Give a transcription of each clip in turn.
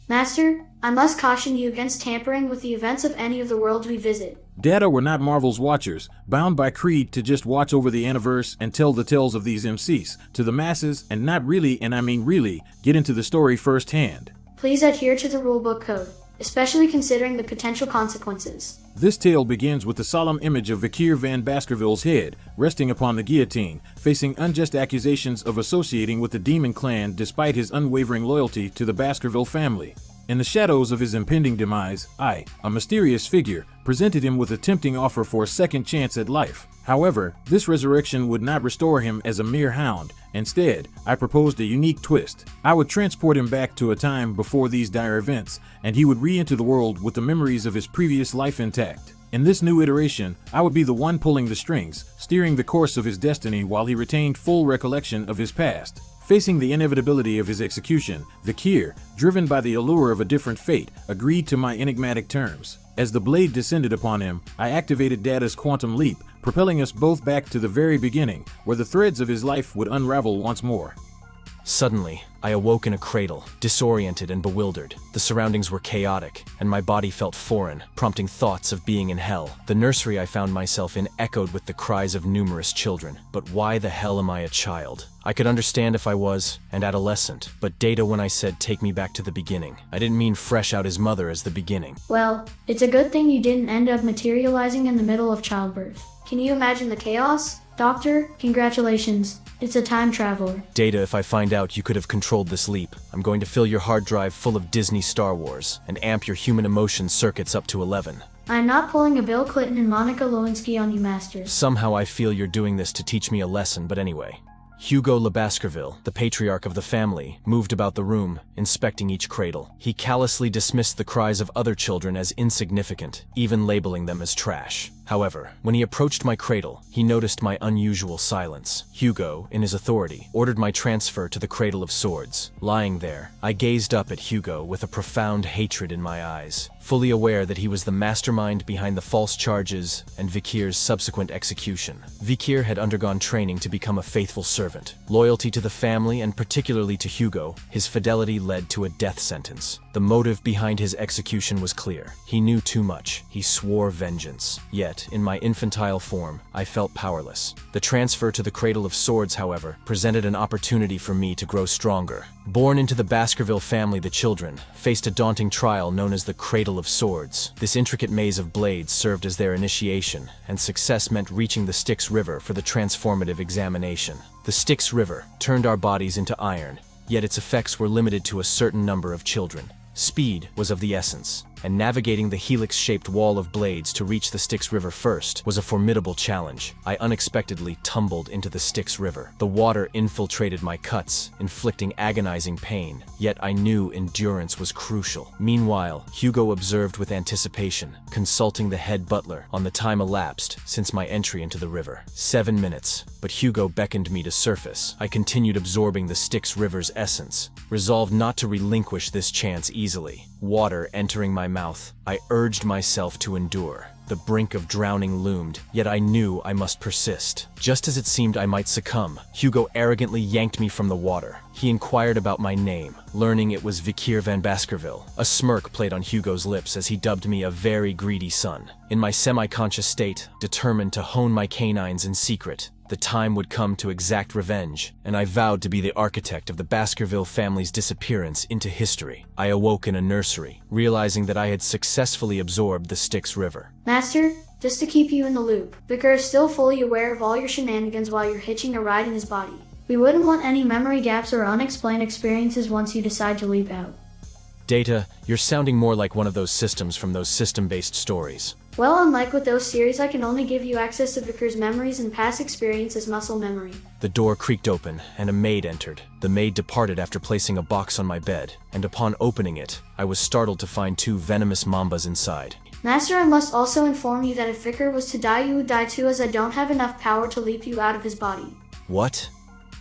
Master, I must caution you against tampering with the events of any of the worlds we visit. Data were not Marvel's watchers, bound by creed to just watch over the Aniverse and tell the tales of these MCs to the masses and not really, and I mean really, get into the story firsthand. Please adhere to the rulebook code, especially considering the potential consequences. This tale begins with the solemn image of Vikir van Baskerville's head, resting upon the guillotine, facing unjust accusations of associating with the demon clan despite his unwavering loyalty to the Baskerville family. In the shadows of his impending demise, I, a mysterious figure, presented him with a tempting offer for a second chance at life. However, this resurrection would not restore him as a mere hound. Instead, I proposed a unique twist. I would transport him back to a time before these dire events, and he would re-enter the world with the memories of his previous life intact. In this new iteration, I would be the one pulling the strings, steering the course of his destiny while he retained full recollection of his past. Facing the inevitability of his execution, Vikir, driven by the allure of a different fate, agreed to my enigmatic terms. As the blade descended upon him, I activated Data's quantum leap, propelling us both back to the very beginning, where the threads of his life would unravel once more. Suddenly, I awoke in a cradle, disoriented and bewildered. The surroundings were chaotic, and my body felt foreign, prompting thoughts of being in hell. The nursery I found myself in echoed with the cries of numerous children. But why the hell am I a child? I could understand if I was an adolescent, but Data when I said take me back to the beginning. I didn't mean fresh out his mother as the beginning. Well, it's a good thing you didn't end up materializing in the middle of childbirth. Can you imagine the chaos? Doctor, congratulations. It's a time traveler. Data, if I find out you could have controlled this leap, I'm going to fill your hard drive full of Disney Star Wars and amp your human emotion circuits up to 11. I'm not pulling a Bill Clinton and Monica Lewinsky on you, Master. Somehow I feel you're doing this to teach me a lesson, but anyway. Hugo le Baskerville, the patriarch of the family, moved about the room, inspecting each cradle. He callously dismissed the cries of other children as insignificant, even labeling them as trash. However, when he approached my cradle, he noticed my unusual silence. Hugo, in his authority, ordered my transfer to the Cradle of Swords. Lying there, I gazed up at Hugo with a profound hatred in my eyes, fully aware that he was the mastermind behind the false charges and Vikir's subsequent execution. Vikir had undergone training to become a faithful servant. Loyalty to the family and particularly to Hugo, his fidelity led to a death sentence. The motive behind his execution was clear. He knew too much. He swore vengeance. Yet, in my infantile form, I felt powerless. The transfer to the Cradle of Swords, however, presented an opportunity for me to grow stronger. Born into the Baskerville family, the children faced a daunting trial known as the Cradle of Swords. This intricate maze of blades served as their initiation, and success meant reaching the Styx River for the transformative examination. The Styx River turned our bodies into iron, yet its effects were limited to a certain number of children. Speed was of the essence, and navigating the helix-shaped wall of blades to reach the Styx River first was a formidable challenge. I unexpectedly tumbled into the Styx River. The water infiltrated my cuts, inflicting agonizing pain, yet I knew endurance was crucial. Meanwhile, Hugo observed with anticipation, consulting the head butler on the time elapsed since my entry into the river. 7 minutes, but Hugo beckoned me to surface. I continued absorbing the Styx River's essence, resolved not to relinquish this chance easily. Water entering my mouth, I urged myself to endure. The brink of drowning loomed, yet I knew I must persist. Just as it seemed I might succumb, Hugo arrogantly yanked me from the water. He inquired about my name, learning it was Vikir van Baskerville. A smirk played on Hugo's lips as he dubbed me a very greedy son. In my semi-conscious state, determined to hone my canines in secret, the time would come to exact revenge, and I vowed to be the architect of the Baskerville family's disappearance into history. I awoke in a nursery, realizing that I had successfully absorbed the Styx River. Master, just to keep you in the loop, Vikir is still fully aware of all your shenanigans while you're hitching a ride in his body. We wouldn't want any memory gaps or unexplained experiences once you decide to leap out. Data, you're sounding more like one of those systems from those system-based stories. Well, unlike with those series, I can only give you access to Vikir's memories and past experience as muscle memory. The door creaked open, and a maid entered. The maid departed after placing a box on my bed, and upon opening it, I was startled to find 2 venomous mambas inside. Master, I must also inform you that if Vikir was to die, you would die too, as I don't have enough power to leap you out of his body. What?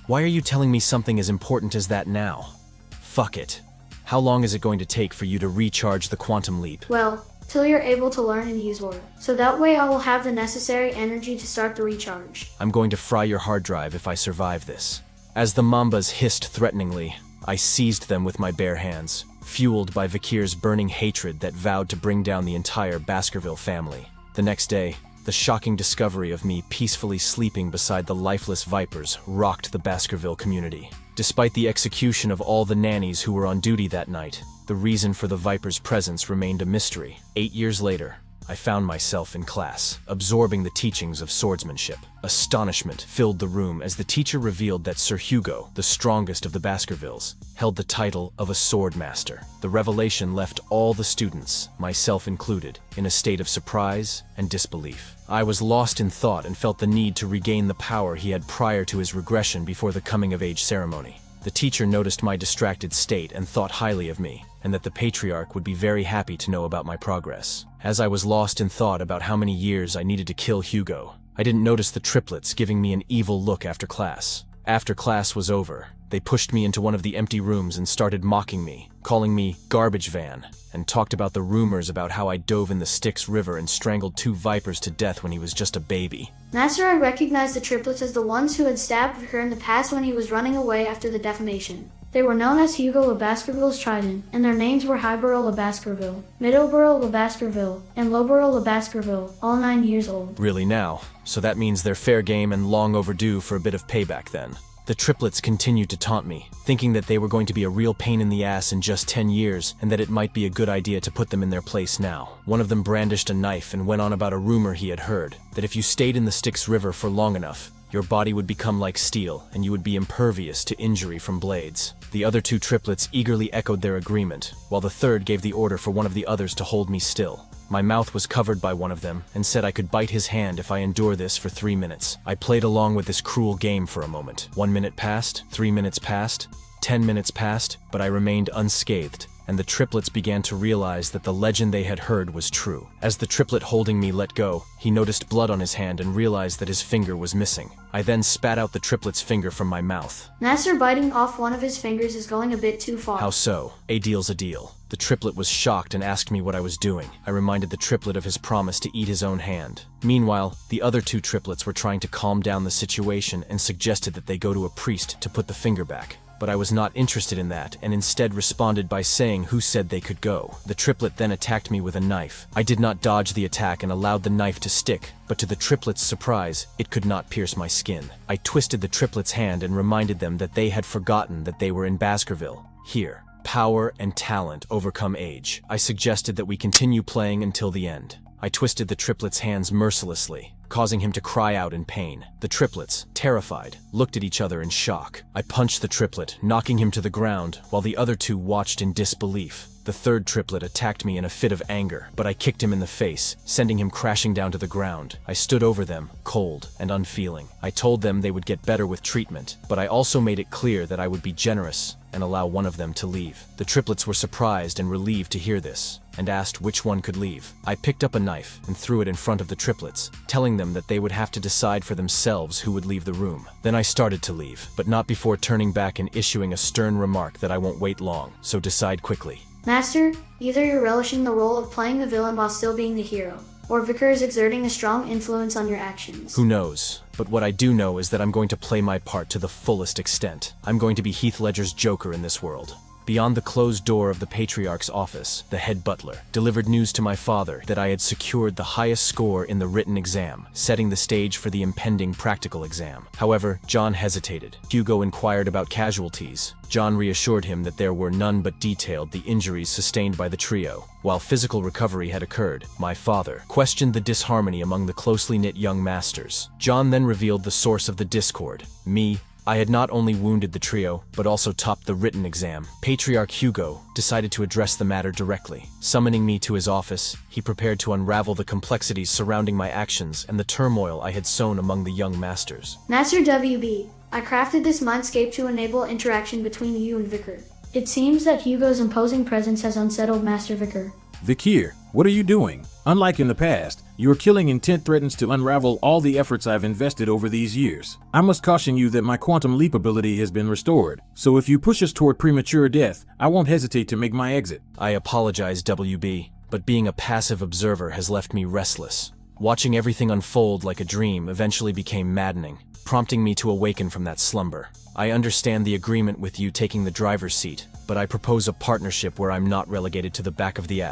Why are you telling me something as important as that now? Fuck it. How long is it going to take for you to recharge the quantum leap? Well, till you're able to learn and use aura. So that way I will have the necessary energy to start the recharge. I'm going to fry your hard drive if I survive this. As the mambas hissed threateningly, I seized them with my bare hands. fueled by Vikir's burning hatred that vowed to bring down the entire Baskerville family. The next day, the shocking discovery of me peacefully sleeping beside the lifeless vipers rocked the Baskerville community. Despite the execution of all the nannies who were on duty that night, the reason for the vipers' presence remained a mystery. 8 years later, I found myself in class, absorbing the teachings of swordsmanship. Astonishment filled the room as the teacher revealed that Sir Hugo, the strongest of the Baskervilles, held the title of a sword master. The revelation left all the students, myself included, in a state of surprise and disbelief. I was lost in thought and felt the need to regain the power he had prior to his regression before the coming-of-age ceremony. The teacher noticed my distracted state and thought highly of me, and that the patriarch would be very happy to know about my progress. As I was lost in thought about how many years I needed to kill Hugo, I didn't notice the triplets giving me an evil look after class. After class was over, they pushed me into one of the empty rooms and started mocking me, calling me garbage van, and talked about the rumors about how I dove in the Styx River and strangled 2 vipers to death when he was just a baby. Master, I recognized the triplets as the ones who had stabbed Vikir in the past when he was running away after the defamation. They were known as Hugo of Baskerville's Trident, and their names were Highborough of Baskerville, Middleborough of Baskerville, and Lowborough of Baskerville, all 9 years old. Really now? So that means they're fair game and long overdue for a bit of payback then. The triplets continued to taunt me, thinking that they were going to be a real pain in the ass in just 10 years and that it might be a good idea to put them in their place now. One of them brandished a knife and went on about a rumor he had heard, that if you stayed in the Styx River for long enough, your body would become like steel and you would be impervious to injury from blades. The other 2 triplets eagerly echoed their agreement, while the third gave the order for one of the others to hold me still. My mouth was covered by one of them and said I could bite his hand if I endure this for 3 minutes. I played along with this cruel game for a moment. 1 minute passed, 3 minutes passed, 10 minutes passed, but I remained unscathed, and the triplets began to realize that the legend they had heard was true. As the triplet holding me let go, he noticed blood on his hand and realized that his finger was missing. I then spat out the triplet's finger from my mouth. Master, biting off one of his fingers is going a bit too far. How so? A deal's a deal. The triplet was shocked and asked me what I was doing. I reminded the triplet of his promise to eat his own hand. Meanwhile, the other 2 triplets were trying to calm down the situation and suggested that they go to a priest to put the finger back. But I was not interested in that and instead responded by saying who said they could go. The triplet then attacked me with a knife. I did not dodge the attack and allowed the knife to stick, but to the triplet's surprise, it could not pierce my skin. I twisted the triplet's hand and reminded them that they had forgotten that they were in Baskerville. Here, power and talent overcome age. I suggested that we continue playing until the end. I twisted the triplet's hands mercilessly, causing him to cry out in pain. The triplets, terrified, looked at each other in shock. I punched the triplet, knocking him to the ground, while the other 2 watched in disbelief. The third triplet attacked me in a fit of anger, but I kicked him in the face, sending him crashing down to the ground. I stood over them, cold and unfeeling. I told them they would get better with treatment, but I also made it clear that I would be generous and allow one of them to leave. The triplets were surprised and relieved to hear this, and asked which one could leave. I picked up a knife and threw it in front of the triplets, telling them that they would have to decide for themselves who would leave the room. Then I started to leave, but not before turning back and issuing a stern remark that I won't wait long, so decide quickly. Master, either you're relishing the role of playing the villain while still being the hero, or Vikir is exerting a strong influence on your actions. Who knows? But what I do know is that I'm going to play my part to the fullest extent. I'm going to be Heath Ledger's Joker in this world. Beyond the closed door of the Patriarch's office, the head butler delivered news to my father that I had secured the highest score in the written exam, setting the stage for the impending practical exam. However, John hesitated. Hugo inquired about casualties. John reassured him that there were none but detailed the injuries sustained by the trio. While physical recovery had occurred, my father questioned the disharmony among the closely knit young masters. John then revealed the source of the discord: me. I had not only wounded the trio, but also topped the written exam. Patriarch Hugo decided to address the matter directly. Summoning me to his office, he prepared to unravel the complexities surrounding my actions and the turmoil I had sown among the young masters. Master WB, I crafted this mindscape to enable interaction between you and Vikir. It seems that Hugo's imposing presence has unsettled Master Vikir. Vikir, what are you doing? Unlike in the past, your killing intent threatens to unravel all the efforts I've invested over these years. I must caution you that my quantum leap ability has been restored, so if you push us toward premature death, I won't hesitate to make my exit. I apologize, WB, but being a passive observer has left me restless. Watching everything unfold like a dream eventually became maddening, prompting me to awaken from that slumber. I understand the agreement with you taking the driver's seat, but I propose a partnership where I'm not relegated to the back of the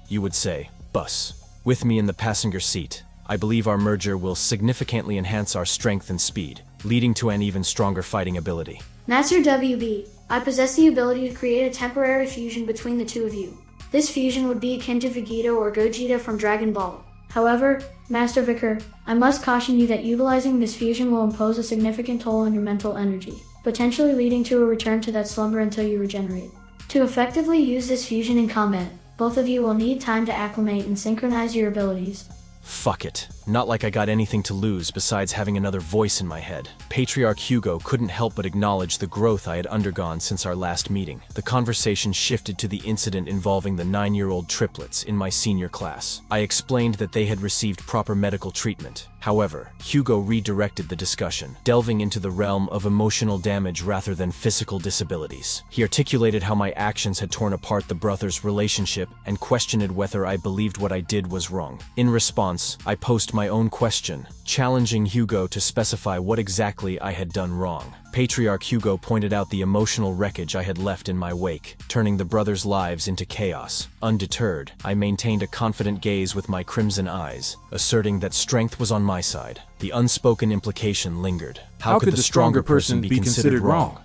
you would say, bus. With me in the passenger seat, I believe our merger will significantly enhance our strength and speed, leading to an even stronger fighting ability. Master WB, I possess the ability to create a temporary fusion between the two of you. This fusion would be akin to Vegeta or Gogeta from Dragon Ball. However, Master Vikir, I must caution you that utilizing this fusion will impose a significant toll on your mental energy, potentially leading to a return to that slumber until you regenerate. To effectively use this fusion in combat, both of you will need time to acclimate and synchronize your abilities. Fuck it. Not like I got anything to lose besides having another voice in my head. Patriarch Hugo couldn't help but acknowledge the growth I had undergone since our last meeting. The conversation shifted to the incident involving the 9-year-old triplets in my senior class. I explained that they had received proper medical treatment. However, Hugo redirected the discussion, delving into the realm of emotional damage rather than physical disabilities. He articulated how my actions had torn apart the brothers' relationship and questioned whether I believed what I did was wrong. In response, I posed my own question, challenging Hugo to specify what exactly I had done wrong. Patriarch Hugo pointed out the emotional wreckage I had left in my wake, turning the brothers' lives into chaos. Undeterred, I maintained a confident gaze with my crimson eyes, asserting that strength was on my side. The unspoken implication lingered. How could the stronger person be considered wrong?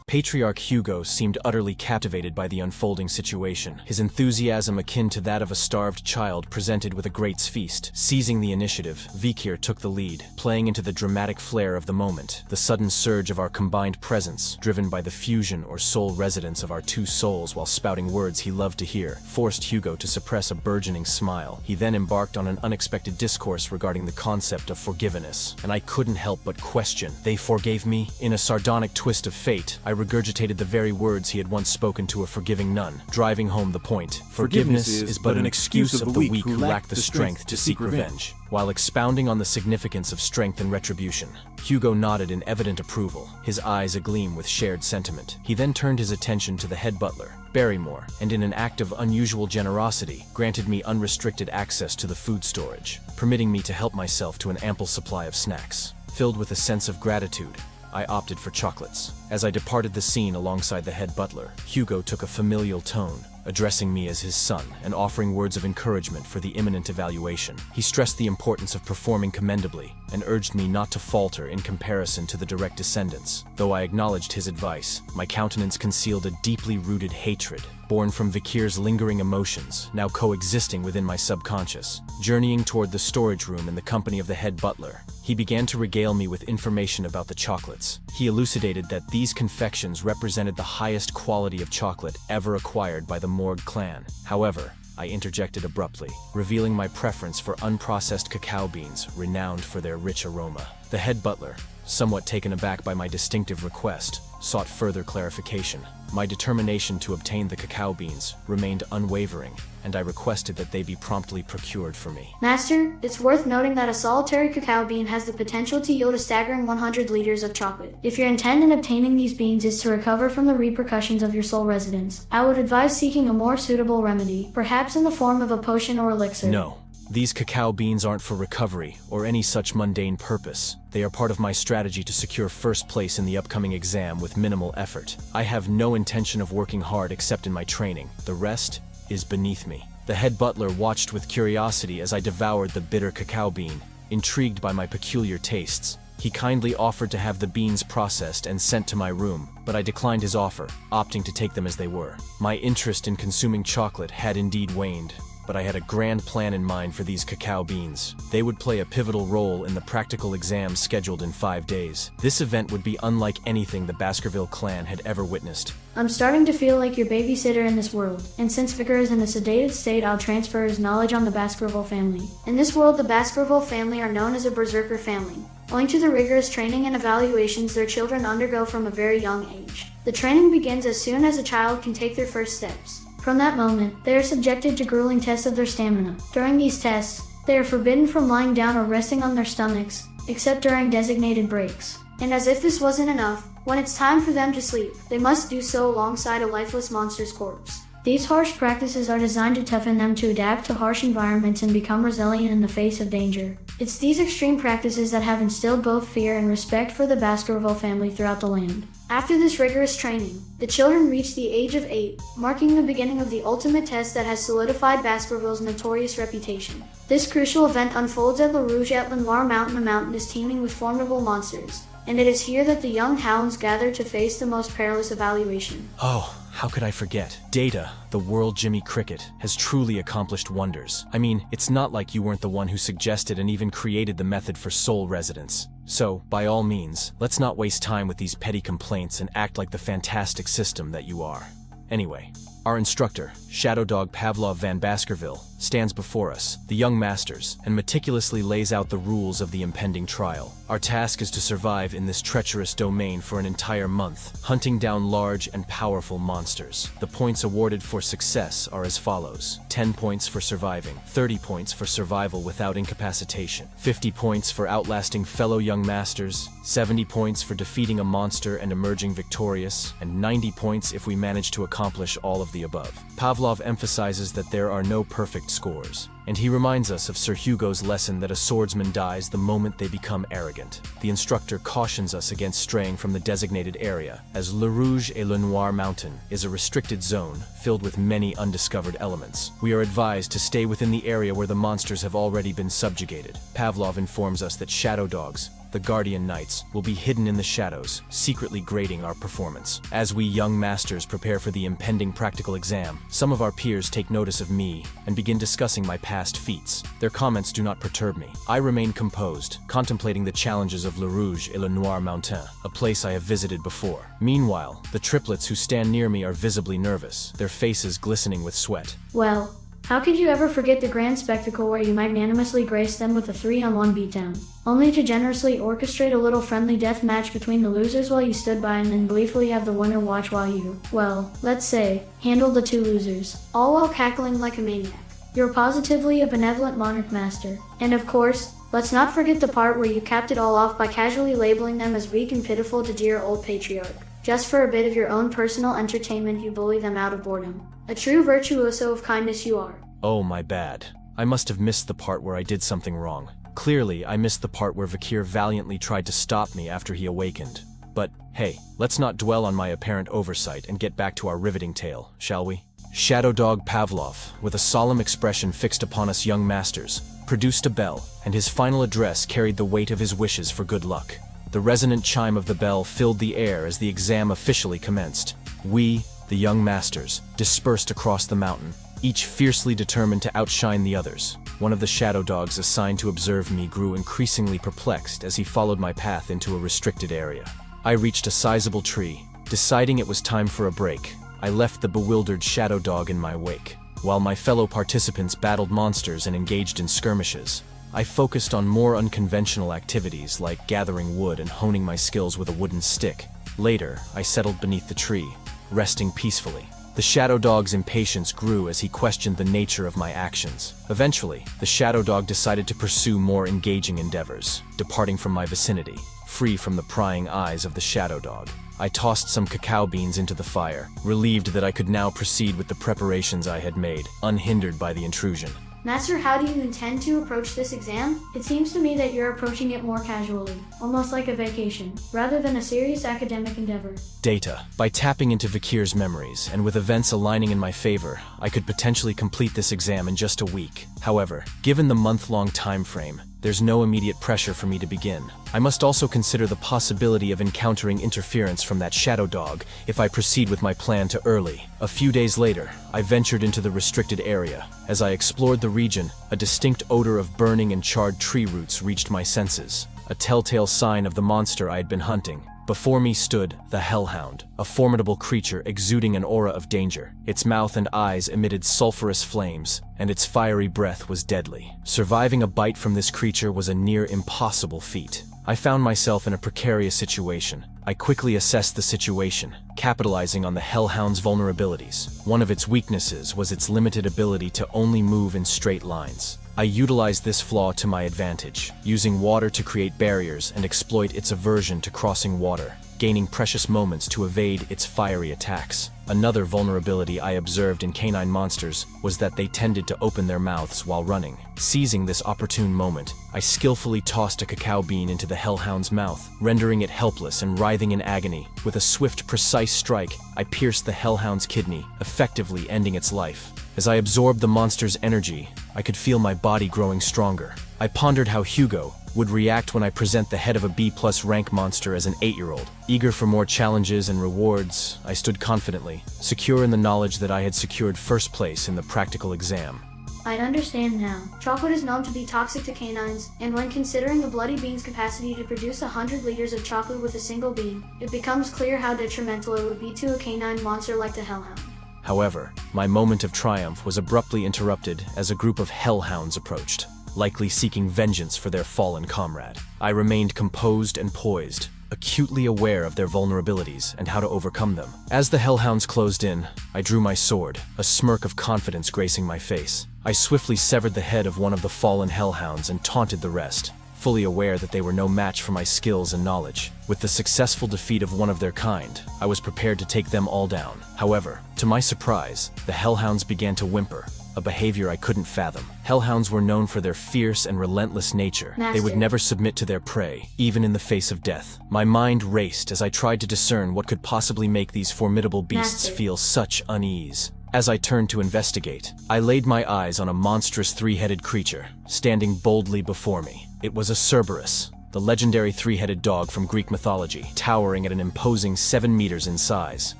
Patriarch Hugo seemed utterly captivated by the unfolding situation, his enthusiasm akin to that of a starved child presented with a great feast. Seizing the initiative, Vikir took the lead, playing into the dramatic flair of the moment. The sudden surge of our combined presence, driven by the fusion or soul resonance of our two souls while spouting words he loved to hear, forced Hugo to suppress a burgeoning smile. He then embarked on an unexpected discourse regarding the concept of forgiveness, and I couldn't help but question, "They forgave me?" In a sardonic twist of fate, I regurgitated the very words he had once spoken to a forgiving nun, driving home the point. Forgiveness is but an excuse of the weak who lack the strength to seek revenge. While expounding on the significance of strength and retribution, Hugo nodded in evident approval, his eyes agleam with shared sentiment. He then turned his attention to the head butler, Barrymore, and in an act of unusual generosity, granted me unrestricted access to the food storage, permitting me to help myself to an ample supply of snacks. Filled with a sense of gratitude, I opted for chocolates. As I departed the scene alongside the head butler, Hugo took a familial tone, addressing me as his son and offering words of encouragement for the imminent evaluation. He stressed the importance of performing commendably and urged me not to falter in comparison to the direct descendants. Though I acknowledged his advice, my countenance concealed a deeply rooted hatred, born from Vikir's lingering emotions, now coexisting within my subconscious. Journeying toward the storage room in the company of the head butler, he began to regale me with information about the chocolates. He elucidated that these confections represented the highest quality of chocolate ever acquired by the Morgue clan. However, I interjected abruptly, revealing my preference for unprocessed cacao beans renowned for their rich aroma. The head butler, somewhat taken aback by my distinctive request, sought further clarification. My determination to obtain the cacao beans remained unwavering, and I requested that they be promptly procured for me. Master, it's worth noting that a solitary cacao bean has the potential to yield a staggering 100 liters of chocolate. If your intent in obtaining these beans is to recover from the repercussions of your soul residence, I would advise seeking a more suitable remedy, perhaps in the form of a potion or elixir. No. These cacao beans aren't for recovery or any such mundane purpose. They are part of my strategy to secure first place in the upcoming exam with minimal effort. I have no intention of working hard except in my training. The rest is beneath me. The head butler watched with curiosity as I devoured the bitter cacao bean, intrigued by my peculiar tastes. He kindly offered to have the beans processed and sent to my room, but I declined his offer, opting to take them as they were. My interest in consuming chocolate had indeed waned, but I had a grand plan in mind for these cacao beans. They would play a pivotal role in the practical exam scheduled in 5 days. This event would be unlike anything the Baskerville clan had ever witnessed. I'm starting to feel like your babysitter in this world, and since Vikir is in a sedated state, I'll transfer his knowledge on the Baskerville family. In this world, the Baskerville family are known as a berserker family. Owing to the rigorous training and evaluations their children undergo from a very young age. The training begins as soon as a child can take their first steps. From that moment, they are subjected to grueling tests of their stamina. During these tests, they are forbidden from lying down or resting on their stomachs, except during designated breaks. And as if this wasn't enough, when it's time for them to sleep, they must do so alongside a lifeless monster's corpse. These harsh practices are designed to toughen them to adapt to harsh environments and become resilient in the face of danger. It's these extreme practices that have instilled both fear and respect for the Baskerville family throughout the land. After this rigorous training, the children reached the age of 8, marking the beginning of the ultimate test that has solidified Baskerville's notorious reputation. This crucial event unfolds at Le Rouge at Lenoir Mountain. The mountain is teeming with formidable monsters, and it is here that the young hounds gather to face the most perilous evaluation. Oh, how could I forget? Data, the world Jimmy Cricket, has truly accomplished wonders. I mean, it's not like you weren't the one who suggested and even created the method for soul residence. So, by all means, let's not waste time with these petty complaints and act like the fantastic system that you are. Anyway, our instructor, Shadow Dog Pavlov van Baskerville, stands before us, the young masters, and meticulously lays out the rules of the impending trial. Our task is to survive in this treacherous domain for an entire month, hunting down large and powerful monsters. The points awarded for success are as follows: 10 points for surviving, 30 points for survival without incapacitation, 50 points for outlasting fellow young masters, 70 points for defeating a monster and emerging victorious, and 90 points if we manage to accomplish all of the above. Pavlov emphasizes that there are no perfect scores, and he reminds us of Sir Hugo's lesson that a swordsman dies the moment they become arrogant. The instructor cautions us against straying from the designated area, as Le Rouge et Le Noir Mountain is a restricted zone filled with many undiscovered elements. We are advised to stay within the area where the monsters have already been subjugated. Pavlov informs us that shadow dogs, the Guardian Knights, will be hidden in the shadows, secretly grading our performance. As we young masters prepare for the impending practical exam, some of our peers take notice of me and begin discussing my past feats. Their comments do not perturb me. I remain composed, contemplating the challenges of Le Rouge et Le Noir Mountain, a place I have visited before. Meanwhile, the triplets who stand near me are visibly nervous, their faces glistening with sweat. Well, how could you ever forget the grand spectacle where you magnanimously graced them with a 3-on-1 beatdown, only to generously orchestrate a little friendly death match between the losers while you stood by and then gleefully have the winner watch while you, well, let's say, handled the 2 losers, all while cackling like a maniac. You're positively a benevolent monarch master. And of course, let's not forget the part where you capped it all off by casually labeling them as weak and pitiful to dear old patriarch. Just for a bit of your own personal entertainment, you bully them out of boredom. A true virtuoso of kindness you are. Oh, my bad. I must have missed the part where I did something wrong. Clearly, I missed the part where Vikir valiantly tried to stop me after he awakened. But, hey, let's not dwell on my apparent oversight and get back to our riveting tale, shall we? Shadow Dog Pavlov, with a solemn expression fixed upon us young masters, produced a bell, and his final address carried the weight of his wishes for good luck. The resonant chime of the bell filled the air as the exam officially commenced. We, the young masters, dispersed across the mountain, each fiercely determined to outshine the others. One of the shadow dogs assigned to observe me grew increasingly perplexed as he followed my path into a restricted area. I reached a sizable tree. Deciding it was time for a break, I left the bewildered shadow dog in my wake. While my fellow participants battled monsters and engaged in skirmishes, I focused on more unconventional activities like gathering wood and honing my skills with a wooden stick. Later, I settled beneath the tree, resting peacefully. The shadow dog's impatience grew as he questioned the nature of my actions. Eventually, the shadow dog decided to pursue more engaging endeavors, departing from my vicinity, free from the prying eyes of the shadow dog. I tossed some cacao beans into the fire, relieved that I could now proceed with the preparations I had made, unhindered by the intrusion. Master, how do you intend to approach this exam? It seems to me that you're approaching it more casually, almost like a vacation, rather than a serious academic endeavor. Data. By tapping into Vikir's memories, and with events aligning in my favor, I could potentially complete this exam in just a week. However, given the month-long time frame, there's no immediate pressure for me to begin. I must also consider the possibility of encountering interference from that shadow dog if I proceed with my plan too early. A few days later, I ventured into the restricted area. As I explored the region, a distinct odor of burning and charred tree roots reached my senses, a telltale sign of the monster I had been hunting. Before me stood the Hellhound, a formidable creature exuding an aura of danger. Its mouth and eyes emitted sulfurous flames, and its fiery breath was deadly. Surviving a bite from this creature was a near impossible feat. I found myself in a precarious situation. I quickly assessed the situation, capitalizing on the Hellhound's vulnerabilities. One of its weaknesses was its limited ability to only move in straight lines. I utilized this flaw to my advantage, using water to create barriers and exploit its aversion to crossing water. gaining precious moments to evade its fiery attacks. Another vulnerability I observed in canine monsters was that they tended to open their mouths while running. Seizing this opportune moment, I skillfully tossed a cacao bean into the hellhound's mouth, rendering it helpless and writhing in agony. With a swift, precise strike, I pierced the hellhound's kidney, effectively ending its life. As I absorbed the monster's energy, I could feel my body growing stronger. I pondered how Hugo would react when I present the head of a B+ rank monster as an 8-year-old. Eager for more challenges and rewards, I stood confidently, secure in the knowledge that I had secured first place in the practical exam. I understand now. Chocolate is known to be toxic to canines, and when considering a bloody bean's capacity to produce 100 liters of chocolate with a single bean, it becomes clear how detrimental it would be to a canine monster like the hellhound. However, my moment of triumph was abruptly interrupted as a group of hellhounds approached, likely seeking vengeance for their fallen comrade. I remained composed and poised, acutely aware of their vulnerabilities and how to overcome them. As the hellhounds closed in, I drew my sword, a smirk of confidence gracing my face. I swiftly severed the head of one of the fallen hellhounds and taunted the rest, fully aware that they were no match for my skills and knowledge. With the successful defeat of one of their kind, I was prepared to take them all down. However, to my surprise, the hellhounds began to whimper, a behavior I couldn't fathom. Hellhounds were known for their fierce and relentless nature. Master. They would never submit to their prey, even in the face of death. My mind raced as I tried to discern what could possibly make these formidable beasts Master. feel such unease. As I turned to investigate, I laid my eyes on a monstrous 3-headed creature, standing boldly before me. It was a Cerberus, the legendary 3-headed dog from Greek mythology, towering at an imposing 7 meters in size.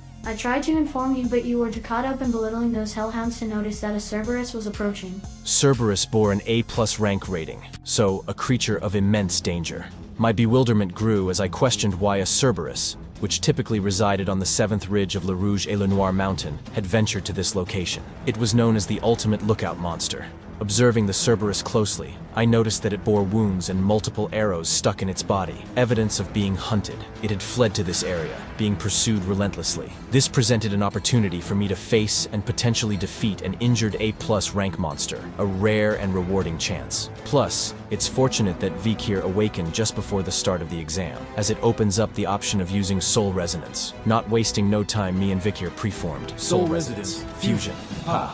I tried to inform you, but you were too caught up in belittling those hellhounds to notice that a Cerberus was approaching. Cerberus bore an A+ rank rating, so a creature of immense danger. My bewilderment grew as I questioned why a Cerberus, which typically resided on the 7th ridge of Le Rouge et Le Noir mountain, had ventured to this location. It was known as the ultimate lookout monster. Observing the Cerberus closely, I noticed that it bore wounds and multiple arrows stuck in its body, evidence of being hunted. It had fled to this area, being pursued relentlessly. This presented an opportunity for me to face and potentially defeat an injured A+ rank monster, a rare and rewarding chance. Plus, it's fortunate that Vikir awakened just before the start of the exam, as it opens up the option of using Soul Resonance. Not wasting no time, me and Vikir preformed Soul Resonance. Fusion.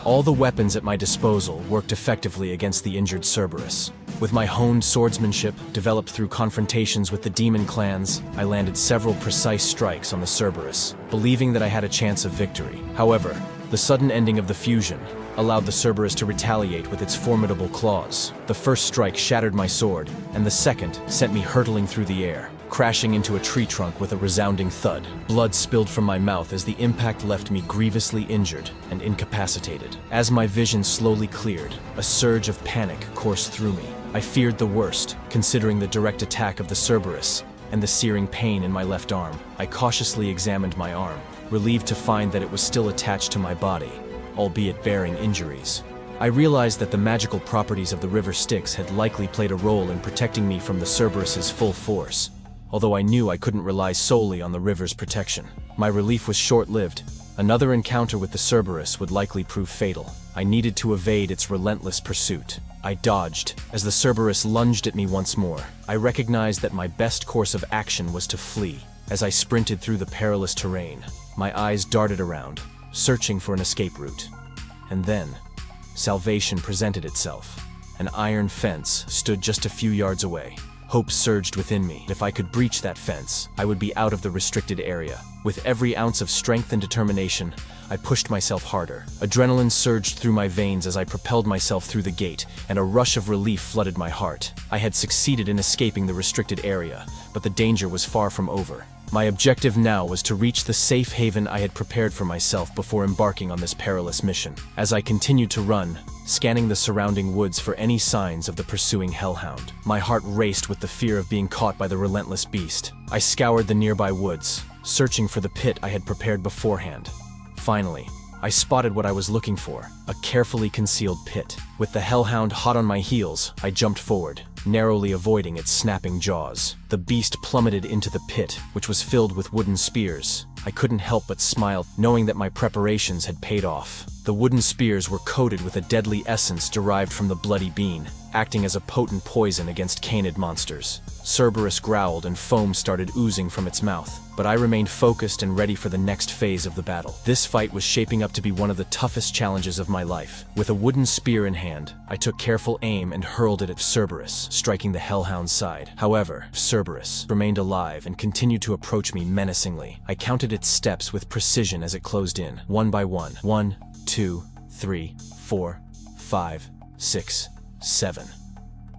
All the weapons at my disposal worked effectively against the injured Cerberus. With my honed swordsmanship, developed through confrontations with the demon clans, I landed several precise strikes on the Cerberus, believing that I had a chance of victory. However, the sudden ending of the fusion allowed the Cerberus to retaliate with its formidable claws. The first strike shattered my sword, and the second sent me hurtling through the air, crashing into a tree trunk with a resounding thud. Blood spilled from my mouth as the impact left me grievously injured and incapacitated. As my vision slowly cleared, a surge of panic coursed through me. I feared the worst, considering the direct attack of the Cerberus and the searing pain in my left arm. I cautiously examined my arm, relieved to find that it was still attached to my body, albeit bearing injuries. I realized that the magical properties of the river Styx had likely played a role in protecting me from the Cerberus's full force, although I knew I couldn't rely solely on the river's protection. My relief was short-lived. Another encounter with the Cerberus would likely prove fatal. I needed to evade its relentless pursuit. I dodged as the Cerberus lunged at me once more. I recognized that my best course of action was to flee. As I sprinted through the perilous terrain, my eyes darted around, searching for an escape route. And then, salvation presented itself. An iron fence stood just a few yards away. Hope surged within me. If I could breach that fence, I would be out of the restricted area. With every ounce of strength and determination, I pushed myself harder. Adrenaline surged through my veins as I propelled myself through the gate, and a rush of relief flooded my heart. I had succeeded in escaping the restricted area, but the danger was far from over. My objective now was to reach the safe haven I had prepared for myself before embarking on this perilous mission. As I continued to run, scanning the surrounding woods for any signs of the pursuing hellhound, my heart raced with the fear of being caught by the relentless beast. I scoured the nearby woods, searching for the pit I had prepared beforehand. Finally, I spotted what I was looking for, a carefully concealed pit. With the hellhound hot on my heels, I jumped forward, narrowly avoiding its snapping jaws. The beast plummeted into the pit, which was filled with wooden spears. I couldn't help but smile, knowing that my preparations had paid off. The wooden spears were coated with a deadly essence derived from the bloody bean, acting as a potent poison against canid monsters. Cerberus growled and foam started oozing from its mouth, but I remained focused and ready for the next phase of the battle. This fight was shaping up to be one of the toughest challenges of my life. With a wooden spear in hand, I took careful aim and hurled it at Cerberus, striking the hellhound's side. However, Cerberus remained alive and continued to approach me menacingly. I counted its steps with precision as it closed in, one by one. 1, 2, 3, 4, 5, 6, 7.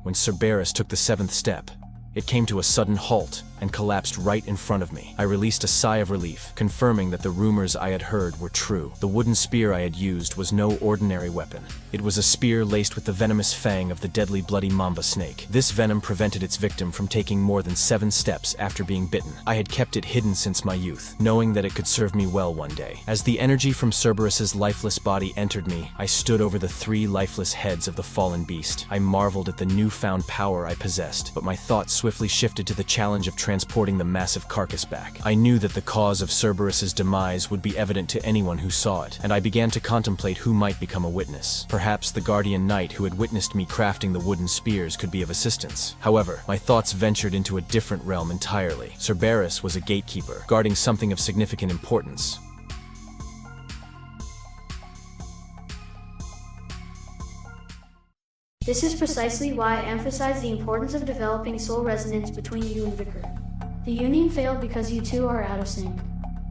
When Cerberus took the 7th step, it came to a sudden halt and collapsed right in front of me. I released a sigh of relief, confirming that the rumors I had heard were true. The wooden spear I had used was no ordinary weapon. It was a spear laced with the venomous fang of the deadly bloody mamba snake. This venom prevented its victim from taking more than 7 steps after being bitten. I had kept it hidden since my youth, knowing that it could serve me well one day. As the energy from Cerberus's lifeless body entered me, I stood over the 3 lifeless heads of the fallen beast. I marveled at the newfound power I possessed, but my thoughts swiftly shifted to the challenge of transporting the massive carcass back. I knew that the cause of Cerberus's demise would be evident to anyone who saw it, and I began to contemplate who might become a witness. Perhaps the guardian knight who had witnessed me crafting the wooden spears could be of assistance. However, my thoughts ventured into a different realm entirely. Cerberus was a gatekeeper, guarding something of significant importance. This is precisely why I emphasize the importance of developing soul resonance between you and Vikir. The union failed because you two are out of sync.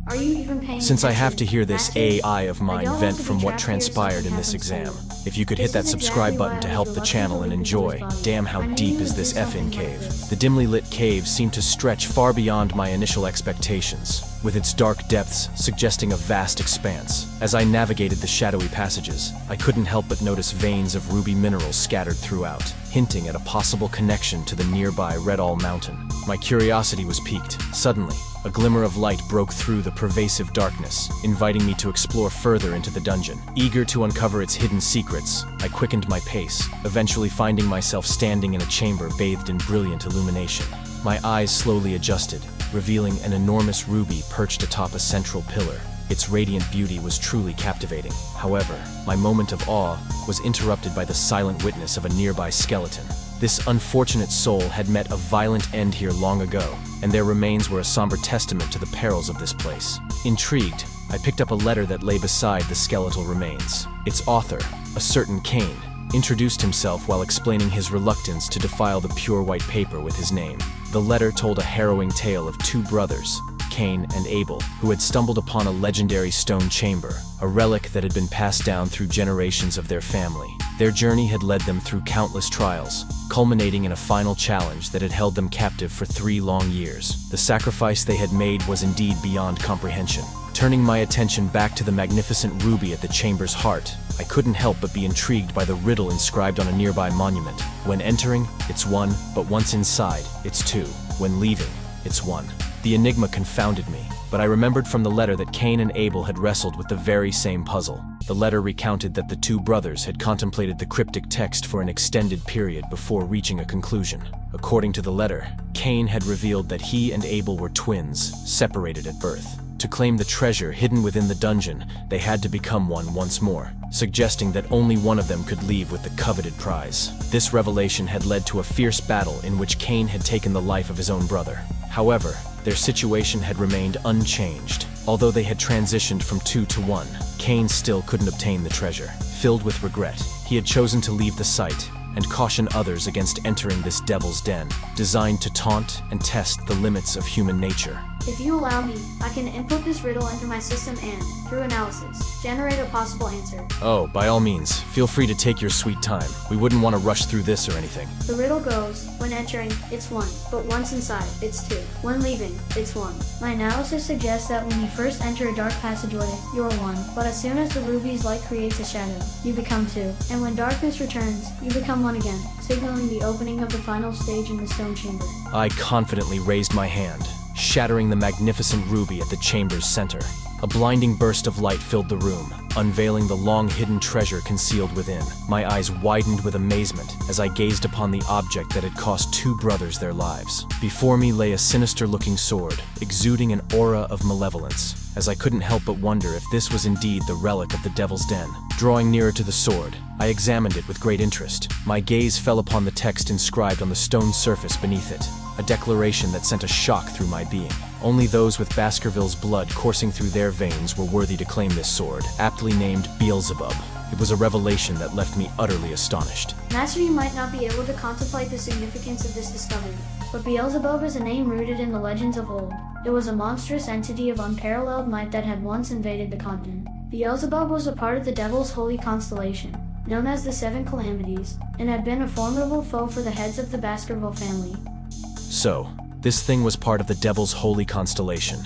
Are you even paying Since attention? I have to hear this Master? AI of mine I don't vent want to from be what trapped here if transpired something in this happens to exam, you. if you could hit This that is subscribe exactly button why to I help was the lucky channel to and leap into enjoy. his body. Damn, how I knew deep you is would this do something effing like cave? this. The dimly lit cave seemed to stretch far beyond my initial expectations, with its dark depths suggesting a vast expanse. As I navigated the shadowy passages, I couldn't help but notice veins of ruby minerals scattered throughout, hinting at a possible connection to the nearby Redall Mountain. My curiosity was piqued. Suddenly, a glimmer of light broke through the pervasive darkness, inviting me to explore further into the dungeon. Eager to uncover its hidden secrets, I quickened my pace, eventually finding myself standing in a chamber bathed in brilliant illumination. My eyes slowly adjusted, revealing an enormous ruby perched atop a central pillar. Its radiant beauty was truly captivating. However, my moment of awe was interrupted by the silent witness of a nearby skeleton. This unfortunate soul had met a violent end here long ago, and their remains were a somber testament to the perils of this place. Intrigued, I picked up a letter that lay beside the skeletal remains. Its author, a certain Cain, introduced himself while explaining his reluctance to defile the pure white paper with his name. The letter told a harrowing tale of 2 brothers, Cain and Abel, who had stumbled upon a legendary stone chamber, a relic that had been passed down through generations of their family. Their journey had led them through countless trials, culminating in a final challenge that had held them captive for 3 long years. The sacrifice they had made was indeed beyond comprehension. Turning my attention back to the magnificent ruby at the chamber's heart, I couldn't help but be intrigued by the riddle inscribed on a nearby monument. When entering, it's 1, but once inside, it's 2. When leaving, it's 1. The enigma confounded me, but I remembered from the letter that Cain and Abel had wrestled with the very same puzzle. The letter recounted that the 2 brothers had contemplated the cryptic text for an extended period before reaching a conclusion. According to the letter, Cain had revealed that he and Abel were twins, separated at birth. To claim the treasure hidden within the dungeon, they had to become one once more, suggesting that only one of them could leave with the coveted prize. This revelation had led to a fierce battle in which Cain had taken the life of his own brother. However, their situation had remained unchanged. Although they had transitioned from 2 to 1, Cain still couldn't obtain the treasure. Filled with regret, he had chosen to leave the site and caution others against entering this devil's den, designed to taunt and test the limits of human nature. If you allow me, I can input this riddle into my system and, through analysis, generate a possible answer. Oh, by all means, feel free to take your sweet time. We wouldn't want to rush through this or anything. The riddle goes, when entering, it's 1, but once inside, it's 2. When leaving, it's 1. My analysis suggests that when you first enter a dark passageway, you're 1, but as soon as the ruby's light creates a shadow, you become 2. And when darkness returns, you become 1 again, signaling the opening of the final stage in the stone chamber. I confidently raised my hand, shattering the magnificent ruby at the chamber's center. A blinding burst of light filled the room, unveiling the long-hidden treasure concealed within. My eyes widened with amazement as I gazed upon the object that had cost 2 brothers their lives. Before me lay a sinister-looking sword, exuding an aura of malevolence, as I couldn't help but wonder if this was indeed the relic of the Devil's Den. Drawing nearer to the sword, I examined it with great interest. My gaze fell upon the text inscribed on the stone surface beneath it, a declaration that sent a shock through my being. Only those with Baskerville's blood coursing through their veins were worthy to claim this sword, aptly named Beelzebub. It was a revelation that left me utterly astonished. Master, you might not be able to contemplate the significance of this discovery, but Beelzebub is a name rooted in the legends of old. It was a monstrous entity of unparalleled might that had once invaded the continent. Beelzebub was a part of the Devil's holy constellation, known as the Seven Calamities, and had been a formidable foe for the heads of the Baskerville family. So, this thing was part of the Devil's holy constellation,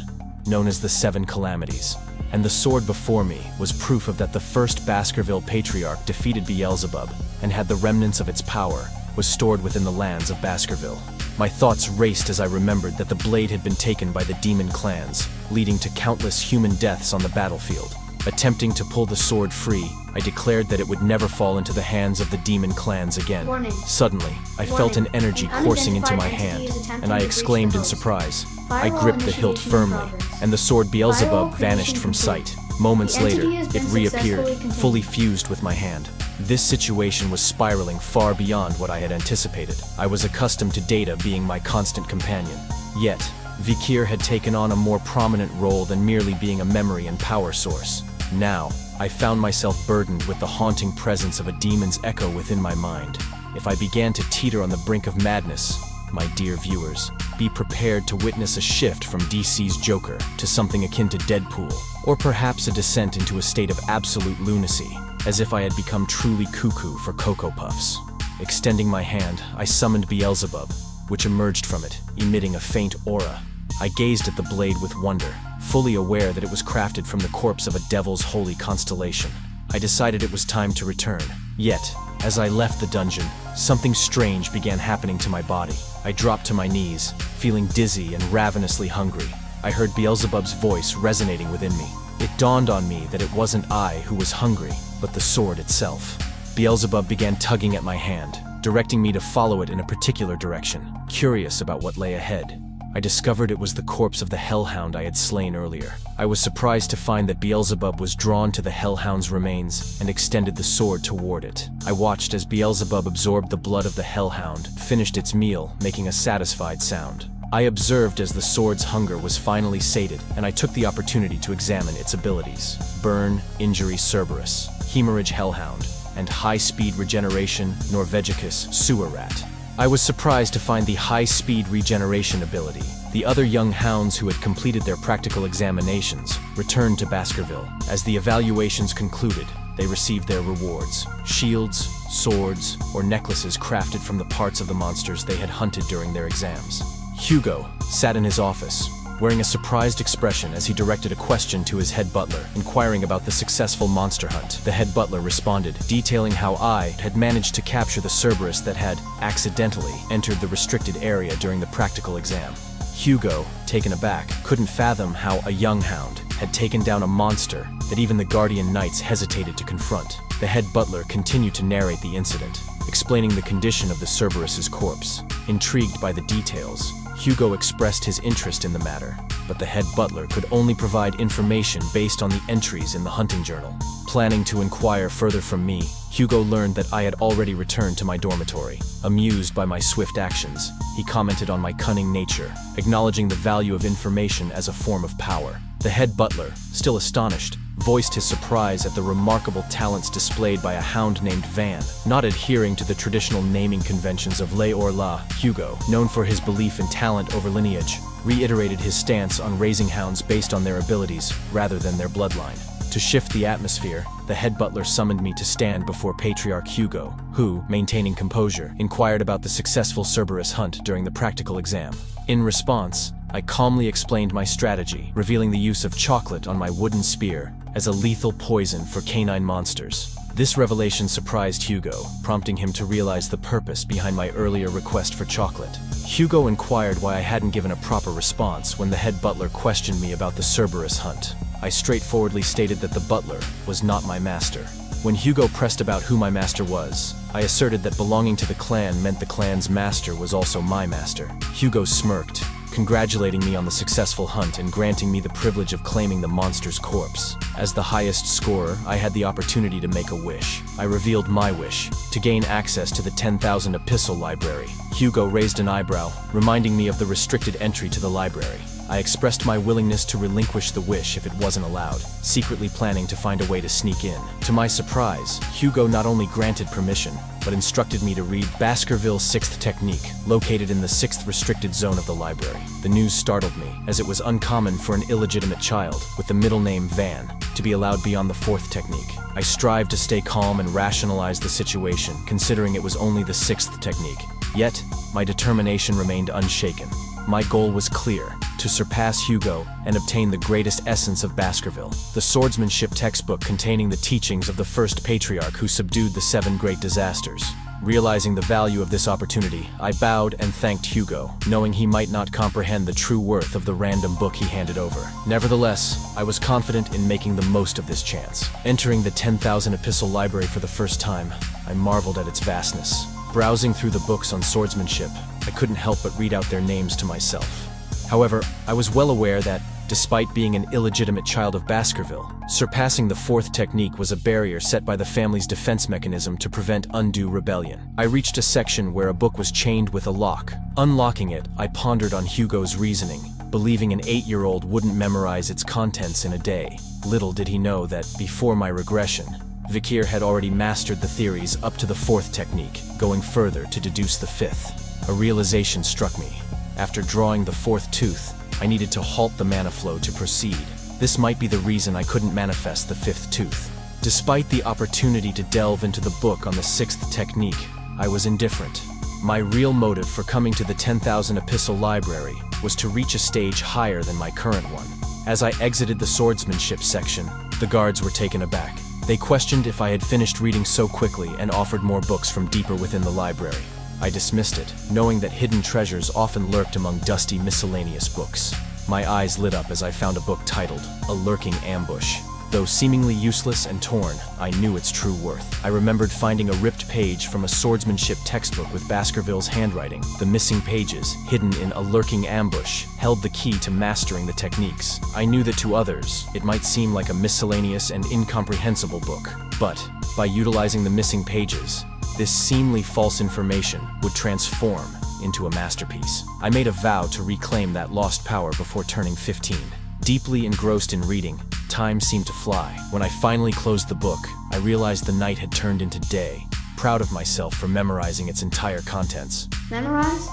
known as the Seven Calamities, and the sword before me was proof of that the first Baskerville patriarch defeated Beelzebub and had the remnants of its power was stored within the lands of Baskerville. My thoughts raced as I remembered that the blade had been taken by the demon clans, leading to countless human deaths on the battlefield. Attempting to pull the sword free, I declared that it would never fall into the hands of the demon clans again. Warning. Suddenly, I felt an energy coursing into my hand, and I exclaimed in surprise. I gripped the hilt firmly, and the sword Beelzebub vanished from sight. Moments later, it reappeared, fully fused with my hand. This situation was spiraling far beyond what I had anticipated. I was accustomed to Data being my constant companion. Yet, Vikir had taken on a more prominent role than merely being a memory and power source. Now, I found myself burdened with the haunting presence of a demon's echo within my mind. If I began to teeter on the brink of madness, my dear viewers, be prepared to witness a shift from DC's Joker to something akin to Deadpool, or perhaps a descent into a state of absolute lunacy, as if I had become truly cuckoo for Cocoa Puffs. Extending my hand, I summoned Beelzebub, which emerged from it, emitting a faint aura. I gazed at the blade with wonder, fully aware that it was crafted from the corpse of a Devil's holy constellation. I decided it was time to return. Yet, as I left the dungeon, something strange began happening to my body. I dropped to my knees, feeling dizzy and ravenously hungry. I heard Beelzebub's voice resonating within me. It dawned on me that it wasn't I who was hungry, but the sword itself. Beelzebub began tugging at my hand, directing me to follow it in a particular direction. Curious about what lay ahead, I discovered it was the corpse of the hellhound I had slain earlier. I was surprised to find that Beelzebub was drawn to the hellhound's remains and extended the sword toward it. I watched as Beelzebub absorbed the blood of the hellhound, finished its meal, making a satisfied sound. I observed as the sword's hunger was finally sated, and I took the opportunity to examine its abilities. Burn, Injury Cerberus, Hemorrhage Hellhound, and High-Speed Regeneration Norvegicus Sewer Rat. I was surprised to find the high-speed regeneration ability. The other young hounds who had completed their practical examinations returned to Baskerville. As the evaluations concluded, they received their rewards: shields, swords, or necklaces crafted from the parts of the monsters they had hunted during their exams. Hugo sat in his office, wearing a surprised expression as he directed a question to his head butler, inquiring about the successful monster hunt. The head butler responded, detailing how I had managed to capture the Cerberus that had accidentally entered the restricted area during the practical exam. Hugo, taken aback, couldn't fathom how a young hound had taken down a monster that even the Guardian Knights hesitated to confront. The head butler continued to narrate the incident, explaining the condition of the Cerberus's corpse. Intrigued by the details, Hugo expressed his interest in the matter, but the head butler could only provide information based on the entries in the hunting journal. Planning to inquire further from me, Hugo learned that I had already returned to my dormitory. Amused by my swift actions, he commented on my cunning nature, acknowledging the value of information as a form of power. The head butler, still astonished, voiced his surprise at the remarkable talents displayed by a hound named Van. Not adhering to the traditional naming conventions of lay or la, Hugo, known for his belief in talent over lineage, reiterated his stance on raising hounds based on their abilities rather than their bloodline. To shift the atmosphere, the head butler summoned me to stand before Patriarch Hugo, who, maintaining composure, inquired about the successful Cerberus hunt during the practical exam. In response, I calmly explained my strategy, revealing the use of chocolate on my wooden spear as a lethal poison for canine monsters. This revelation surprised Hugo, prompting him to realize the purpose behind my earlier request for chocolate. Hugo inquired why I hadn't given a proper response when the head butler questioned me about the Cerberus hunt. I straightforwardly stated that the butler was not my master. When Hugo pressed about who my master was, I asserted that belonging to the clan meant the clan's master was also my master. Hugo smirked, congratulating me on the successful hunt and granting me the privilege of claiming the monster's corpse. As the highest scorer, I had the opportunity to make a wish. I revealed my wish, to gain access to the 10,000 epistle library. Hugo raised an eyebrow, reminding me of the restricted entry to the library. I expressed my willingness to relinquish the wish if it wasn't allowed, secretly planning to find a way to sneak in. To my surprise, Hugo not only granted permission, but instructed me to read Baskerville's 6th technique, located in the 6th restricted zone of the library. The news startled me, as it was uncommon for an illegitimate child, with the middle name Van, to be allowed beyond the 4th technique. I strived to stay calm and rationalize the situation, considering it was only the 6th technique. Yet, my determination remained unshaken. My goal was clear: to surpass Hugo and obtain the greatest essence of Baskerville, the swordsmanship textbook containing the teachings of the first patriarch who subdued the 7 great disasters. Realizing the value of this opportunity, I bowed and thanked Hugo, knowing he might not comprehend the true worth of the random book he handed over. Nevertheless, I was confident in making the most of this chance. Entering the 10,000 epistle library for the first time, I marveled at its vastness. Browsing through the books on swordsmanship, I couldn't help but read out their names to myself. However, I was well aware that, despite being an illegitimate child of Baskerville, surpassing the 4th technique was a barrier set by the family's defense mechanism to prevent undue rebellion. I reached a section where a book was chained with a lock. Unlocking it, I pondered on Hugo's reasoning, believing an 8-year-old wouldn't memorize its contents in a day. Little did he know that, before my regression, Vikir had already mastered the theories up to the 4th technique, going further to deduce the 5th. A realization struck me. After drawing the 4th tooth, I needed to halt the mana flow to proceed. This might be the reason I couldn't manifest the 5th tooth. Despite the opportunity to delve into the book on the 6th technique, I was indifferent. My real motive for coming to the 10,000 epistle library was to reach a stage higher than my current one. As I exited the swordsmanship section, the guards were taken aback. They questioned if I had finished reading so quickly and offered more books from deeper within the library. I dismissed it, knowing that hidden treasures often lurked among dusty miscellaneous books. My eyes lit up as I found a book titled A Lurking Ambush. Though seemingly useless and torn, I knew its true worth. I remembered finding a ripped page from a swordsmanship textbook with Baskerville's handwriting. The missing pages, hidden in A Lurking Ambush, held the key to mastering the techniques. I knew that to others, it might seem like a miscellaneous and incomprehensible book. But, by utilizing the missing pages, this seemingly false information would transform into a masterpiece. I made a vow to reclaim that lost power before turning 15. Deeply engrossed in reading, time seemed to fly. When I finally closed the book, I realized the night had turned into day, proud of myself for memorizing its entire contents. Memorize?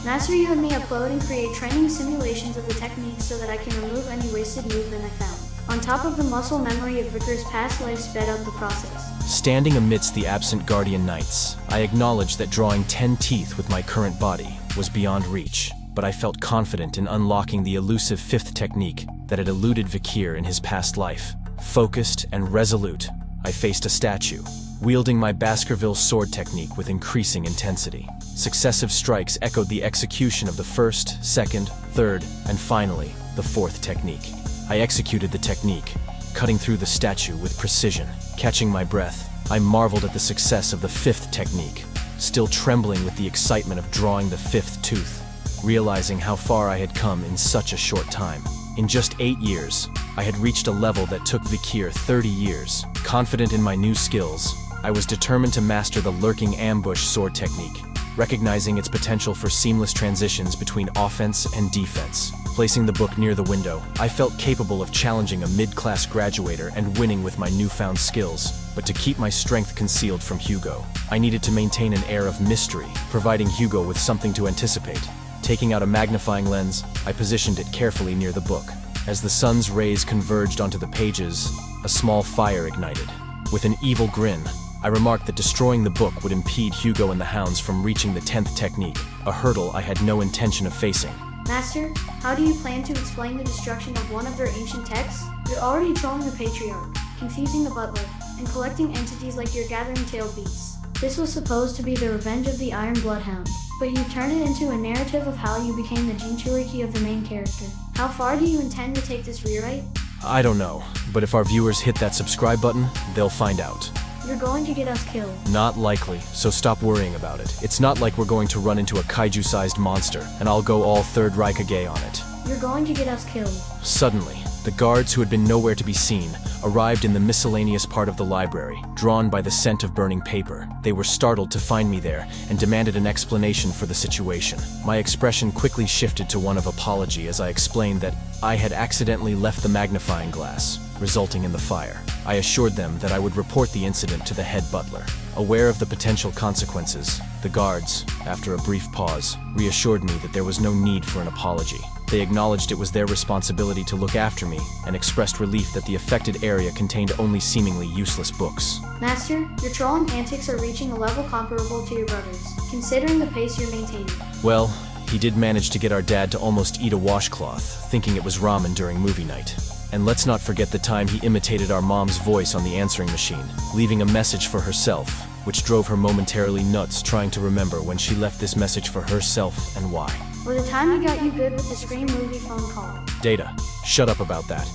Master, you and me upload and create training simulations of the techniques so that I can remove any wasted movement I found. On top of the muscle memory of Vikir's past life sped up the process. Standing amidst the absent guardian knights, I acknowledged that drawing 10 teeth with my current body was beyond reach, but I felt confident in unlocking the elusive 5th technique that had eluded Vikir in his past life. Focused and resolute, I faced a statue, wielding my Baskerville sword technique with increasing intensity. Successive strikes echoed the execution of the 1st, 2nd, 3rd, and finally, the 4th technique. I executed the technique, cutting through the statue with precision. Catching my breath, I marveled at the success of the 5th technique, still trembling with the excitement of drawing the 5th tooth, realizing how far I had come in such a short time. In just 8 years, I had reached a level that took Vikir 30 years. Confident in my new skills, I was determined to master the Lurking Ambush sword technique, recognizing its potential for seamless transitions between offense and defense. Placing the book near the window, I felt capable of challenging a mid-class graduator and winning with my newfound skills. But to keep my strength concealed from Hugo, I needed to maintain an air of mystery, providing Hugo with something to anticipate. Taking out a magnifying lens, I positioned it carefully near the book. As the sun's rays converged onto the pages, a small fire ignited. With an evil grin, I remarked that destroying the book would impede Hugo and the hounds from reaching the 10th technique, a hurdle I had no intention of facing. Master, how do you plan to explain the destruction of one of their ancient texts? You're already trolling the patriarch, confusing the butler, and collecting entities like your gathering tailed beasts. This was supposed to be the revenge of the Iron-Blooded Hound, but you've turned it into a narrative of how you became the Jinchuriki of the main character. How far do you intend to take this rewrite? I don't know, but if our viewers hit that subscribe button, they'll find out. You're going to get us killed. Not likely, so stop worrying about it. It's not like we're going to run into a kaiju-sized monster, and I'll go all Third Raikage on it. You're going to get us killed. Suddenly, the guards who had been nowhere to be seen arrived in the miscellaneous part of the library, drawn by the scent of burning paper. They were startled to find me there and demanded an explanation for the situation. My expression quickly shifted to one of apology as I explained that I had accidentally left the magnifying glass, resulting in the fire. I assured them that I would report the incident to the head butler. Aware of the potential consequences, the guards, after a brief pause, reassured me that there was no need for an apology. They acknowledged it was their responsibility to look after me and expressed relief that the affected area contained only seemingly useless books. Master, your trolling antics are reaching a level comparable to your brother's, considering the pace you're maintaining. Well, he did manage to get our dad to almost eat a washcloth, thinking it was ramen during movie night. And let's not forget the time he imitated our mom's voice on the answering machine, leaving a message for herself, which drove her momentarily nuts trying to remember when she left this message for herself and why. Or the time he got you good with the Scream movie phone call. Data, shut up about that.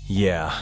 Yeah,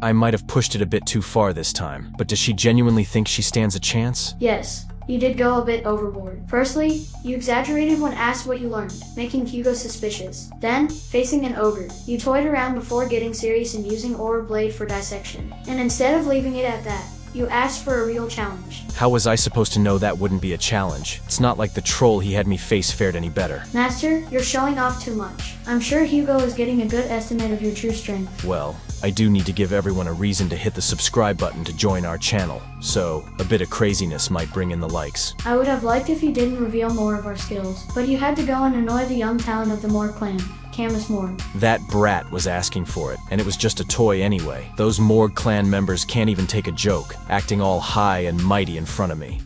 I might have pushed it a bit too far this time, but does she genuinely think she stands a chance? Yes, you did go a bit overboard. Firstly, you exaggerated when asked what you learned, making Hugo suspicious. Then, facing an ogre, you toyed around before getting serious and using Aura Blade for dissection. And instead of leaving it at that, you asked for a real challenge. How was I supposed to know that wouldn't be a challenge? It's not like the troll he had me face fared any better. Master, you're showing off too much. I'm sure Hugo is getting a good estimate of your true strength. Well, I do need to give everyone a reason to hit the subscribe button to join our channel, so a bit of craziness might bring in the likes. I would have liked if you didn't reveal more of our skills, but you had to go and annoy the young talent of the Morgue clan. Camus Morgue. That brat was asking for it, and it was just a toy anyway. Those Morgue clan members can't even take a joke, acting all high and mighty in front of me.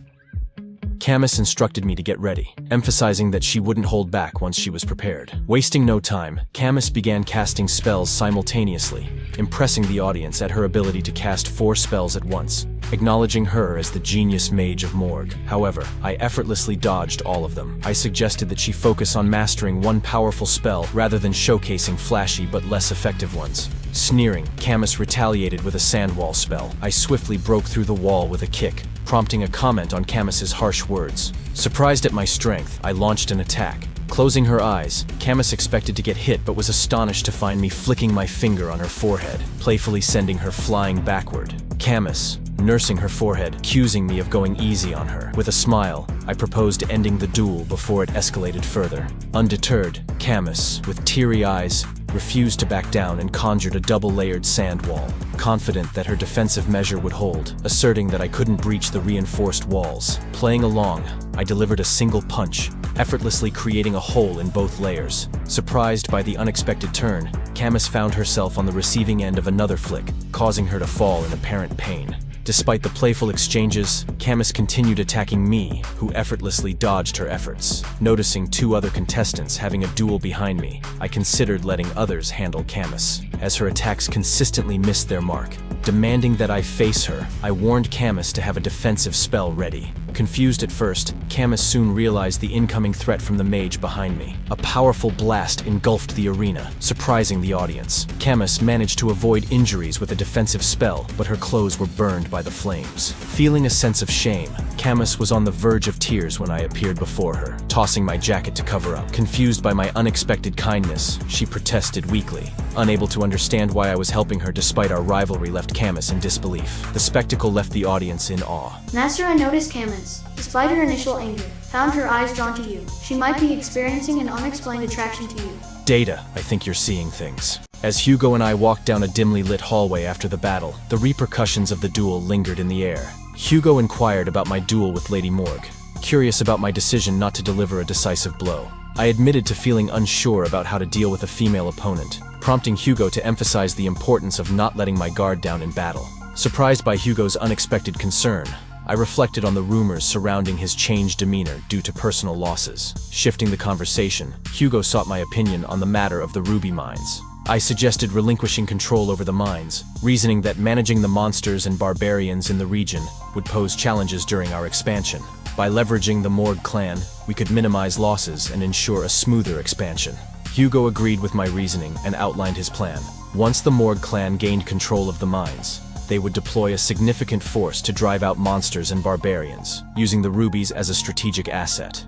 Camus instructed me to get ready, emphasizing that she wouldn't hold back once she was prepared. Wasting no time, Camus began casting spells simultaneously, impressing the audience at her ability to cast 4 spells at once, acknowledging her as the genius mage of Morgue. However, I effortlessly dodged all of them. I suggested that she focus on mastering one powerful spell rather than showcasing flashy but less effective ones. Sneering, Camus retaliated with a sandwall spell. I swiftly broke through the wall with a kick, prompting a comment on Camus's harsh words. Surprised at my strength, I launched an attack. Closing her eyes, Camus expected to get hit but was astonished to find me flicking my finger on her forehead, playfully sending her flying backward. Camus, nursing her forehead, accusing me of going easy on her. With a smile, I proposed ending the duel before it escalated further. Undeterred, Camus, with teary eyes, refused to back down and conjured a double-layered sand wall, confident that her defensive measure would hold, asserting that I couldn't breach the reinforced walls. Playing along, I delivered a single punch, effortlessly creating a hole in both layers. Surprised by the unexpected turn, Camus found herself on the receiving end of another flick, causing her to fall in apparent pain. Despite the playful exchanges, Camus continued attacking me, who effortlessly dodged her efforts. Noticing 2 other contestants having a duel behind me, I considered letting others handle Camus, as her attacks consistently missed their mark. Demanding that I face her, I warned Camus to have a defensive spell ready. Confused at first, Camus soon realized the incoming threat from the mage behind me. A powerful blast engulfed the arena, surprising the audience. Camus managed to avoid injuries with a defensive spell, but her clothes were burned by the flames. Feeling a sense of shame, Camus was on the verge of tears when I appeared before her, tossing my jacket to cover up. Confused by my unexpected kindness, she protested weakly. Unable to understand why I was helping her despite our rivalry left Camus in disbelief. The spectacle left the audience in awe. Master, I noticed Camus, despite her initial anger, found her eyes drawn to you. She might be experiencing an unexplained attraction to you. Data, I think you're seeing things. As Hugo and I walked down a dimly lit hallway after the battle, the repercussions of the duel lingered in the air. Hugo inquired about my duel with Lady Morgue, curious about my decision not to deliver a decisive blow. I admitted to feeling unsure about how to deal with a female opponent, prompting Hugo to emphasize the importance of not letting my guard down in battle. Surprised by Hugo's unexpected concern, I reflected on the rumors surrounding his changed demeanor due to personal losses. Shifting the conversation, Hugo sought my opinion on the matter of the ruby mines. I suggested relinquishing control over the mines, reasoning that managing the monsters and barbarians in the region would pose challenges during our expansion. By leveraging the Morg clan, we could minimize losses and ensure a smoother expansion. Hugo agreed with my reasoning and outlined his plan. Once the Morg clan gained control of the mines, they would deploy a significant force to drive out monsters and barbarians, using the rubies as a strategic asset.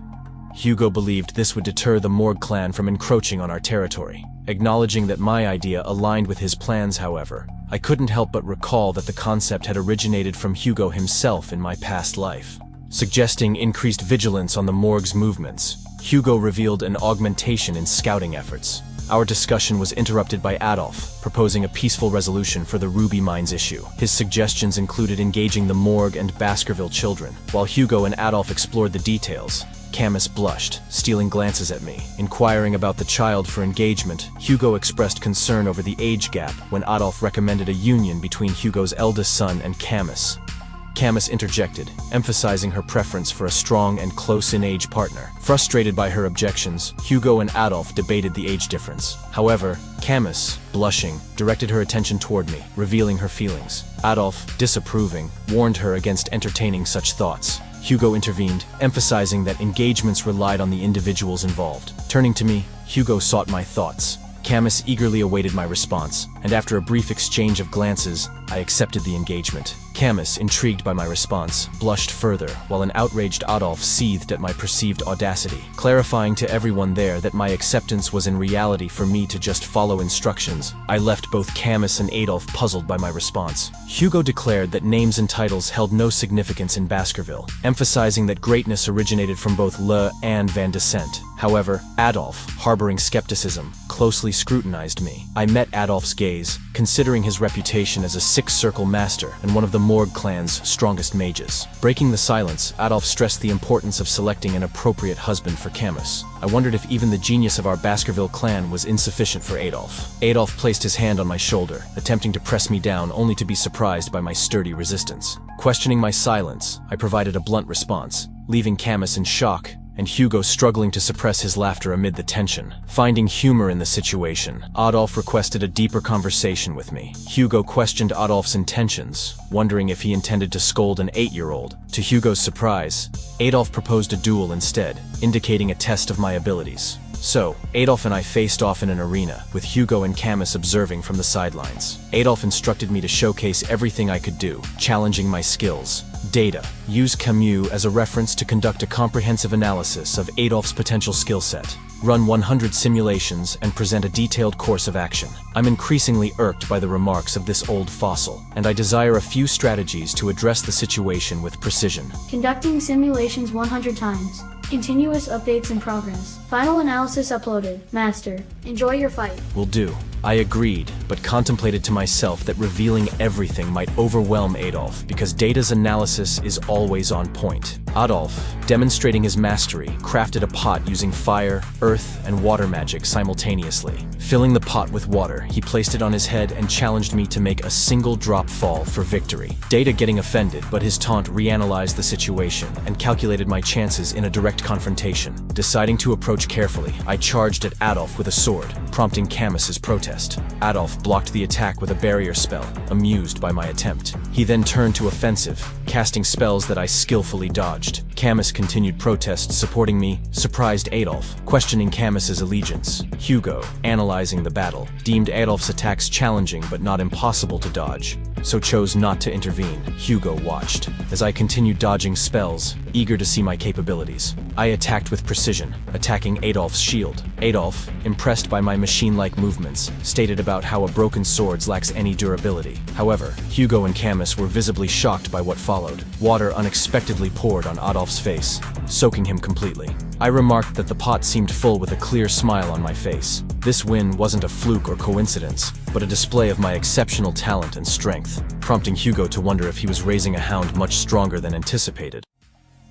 Hugo believed this would deter the Morg clan from encroaching on our territory. Acknowledging that my idea aligned with his plans, however, I couldn't help but recall that the concept had originated from Hugo himself in my past life. Suggesting increased vigilance on the Morg's movements, Hugo revealed an augmentation in scouting efforts. Our discussion was interrupted by Adolf, proposing a peaceful resolution for the Ruby Mines issue. His suggestions included engaging the Morg and Baskerville children. While Hugo and Adolf explored the details, Camus blushed, stealing glances at me. Inquiring about the child for engagement, Hugo expressed concern over the age gap when Adolf recommended a union between Hugo's eldest son and Camus. Camus interjected, emphasizing her preference for a strong and close-in-age partner. Frustrated by her objections, Hugo and Adolf debated the age difference. However, Camus, blushing, directed her attention toward me, revealing her feelings. Adolf, disapproving, warned her against entertaining such thoughts. Hugo intervened, emphasizing that engagements relied on the individuals involved. Turning to me, Hugo sought my thoughts. Camus eagerly awaited my response, and after a brief exchange of glances, I accepted the engagement. Camus, intrigued by my response, blushed further, while an outraged Adolf seethed at my perceived audacity. Clarifying to everyone there that my acceptance was in reality for me to just follow instructions, I left both Camus and Adolf puzzled by my response. Hugo declared that names and titles held no significance in Baskerville, emphasizing that greatness originated from both Le and Van Descent. However, Adolf, harboring skepticism, closely scrutinized me. I met Adolf's gaze, considering his reputation as a six-circle master and one of the Morg clan's strongest mages. Breaking the silence, Adolf stressed the importance of selecting an appropriate husband for Camus. I wondered if even the genius of our Baskerville clan was insufficient for Adolf. Adolf placed his hand on my shoulder, attempting to press me down only to be surprised by my sturdy resistance. Questioning my silence, I provided a blunt response, leaving Camus in shock and Hugo struggling to suppress his laughter amid the tension. Finding humor in the situation, Adolf requested a deeper conversation with me. Hugo questioned Adolf's intentions, wondering if he intended to scold an 8-year-old. To Hugo's surprise, Adolf proposed a duel instead, indicating a test of my abilities. So, Adolf and I faced off in an arena, with Hugo and Camus observing from the sidelines. Adolf instructed me to showcase everything I could do, challenging my skills. Data. Use Camus as a reference to conduct a comprehensive analysis of Adolf's potential skill set. Run 100 simulations and present a detailed course of action. I'm increasingly irked by the remarks of this old fossil, and I desire a few strategies to address the situation with precision. Conducting simulations 100 times. Continuous updates in progress. Final analysis uploaded. Master, enjoy your fight. Will do. I agreed, but contemplated to myself that revealing everything might overwhelm Adolf because Data's analysis is always on point. Adolf, demonstrating his mastery, crafted a pot using fire, earth, and water magic simultaneously. Filling the pot with water, he placed it on his head and challenged me to make a single drop fall for victory. Data getting offended, but his taunt reanalyzed the situation and calculated my chances in a direct confrontation. Deciding to approach carefully, I charged at Adolf with a sword, prompting Camus's protest. Adolf blocked the attack with a barrier spell, amused by my attempt. He then turned to offensive, casting spells that I skillfully dodged. Camus continued protest, supporting me, surprised Adolf, questioning Camus's allegiance. Hugo, analyzing the battle, deemed Adolf's attacks challenging but not impossible to dodge, so chose not to intervene. Hugo watched as I continued dodging spells, eager to see my capabilities. I attacked with precision, attacking Adolf's shield. Adolf, impressed by my machine-like movements, stated about how a broken sword lacks any durability. However, Hugo and Camus were visibly shocked by what followed. Water unexpectedly poured on Adolf's face, soaking him completely. I remarked that the pot seemed full with a clear smile on my face. This win wasn't a fluke or coincidence, but a display of my exceptional talent and strength, prompting Hugo to wonder if he was raising a hound much stronger than anticipated.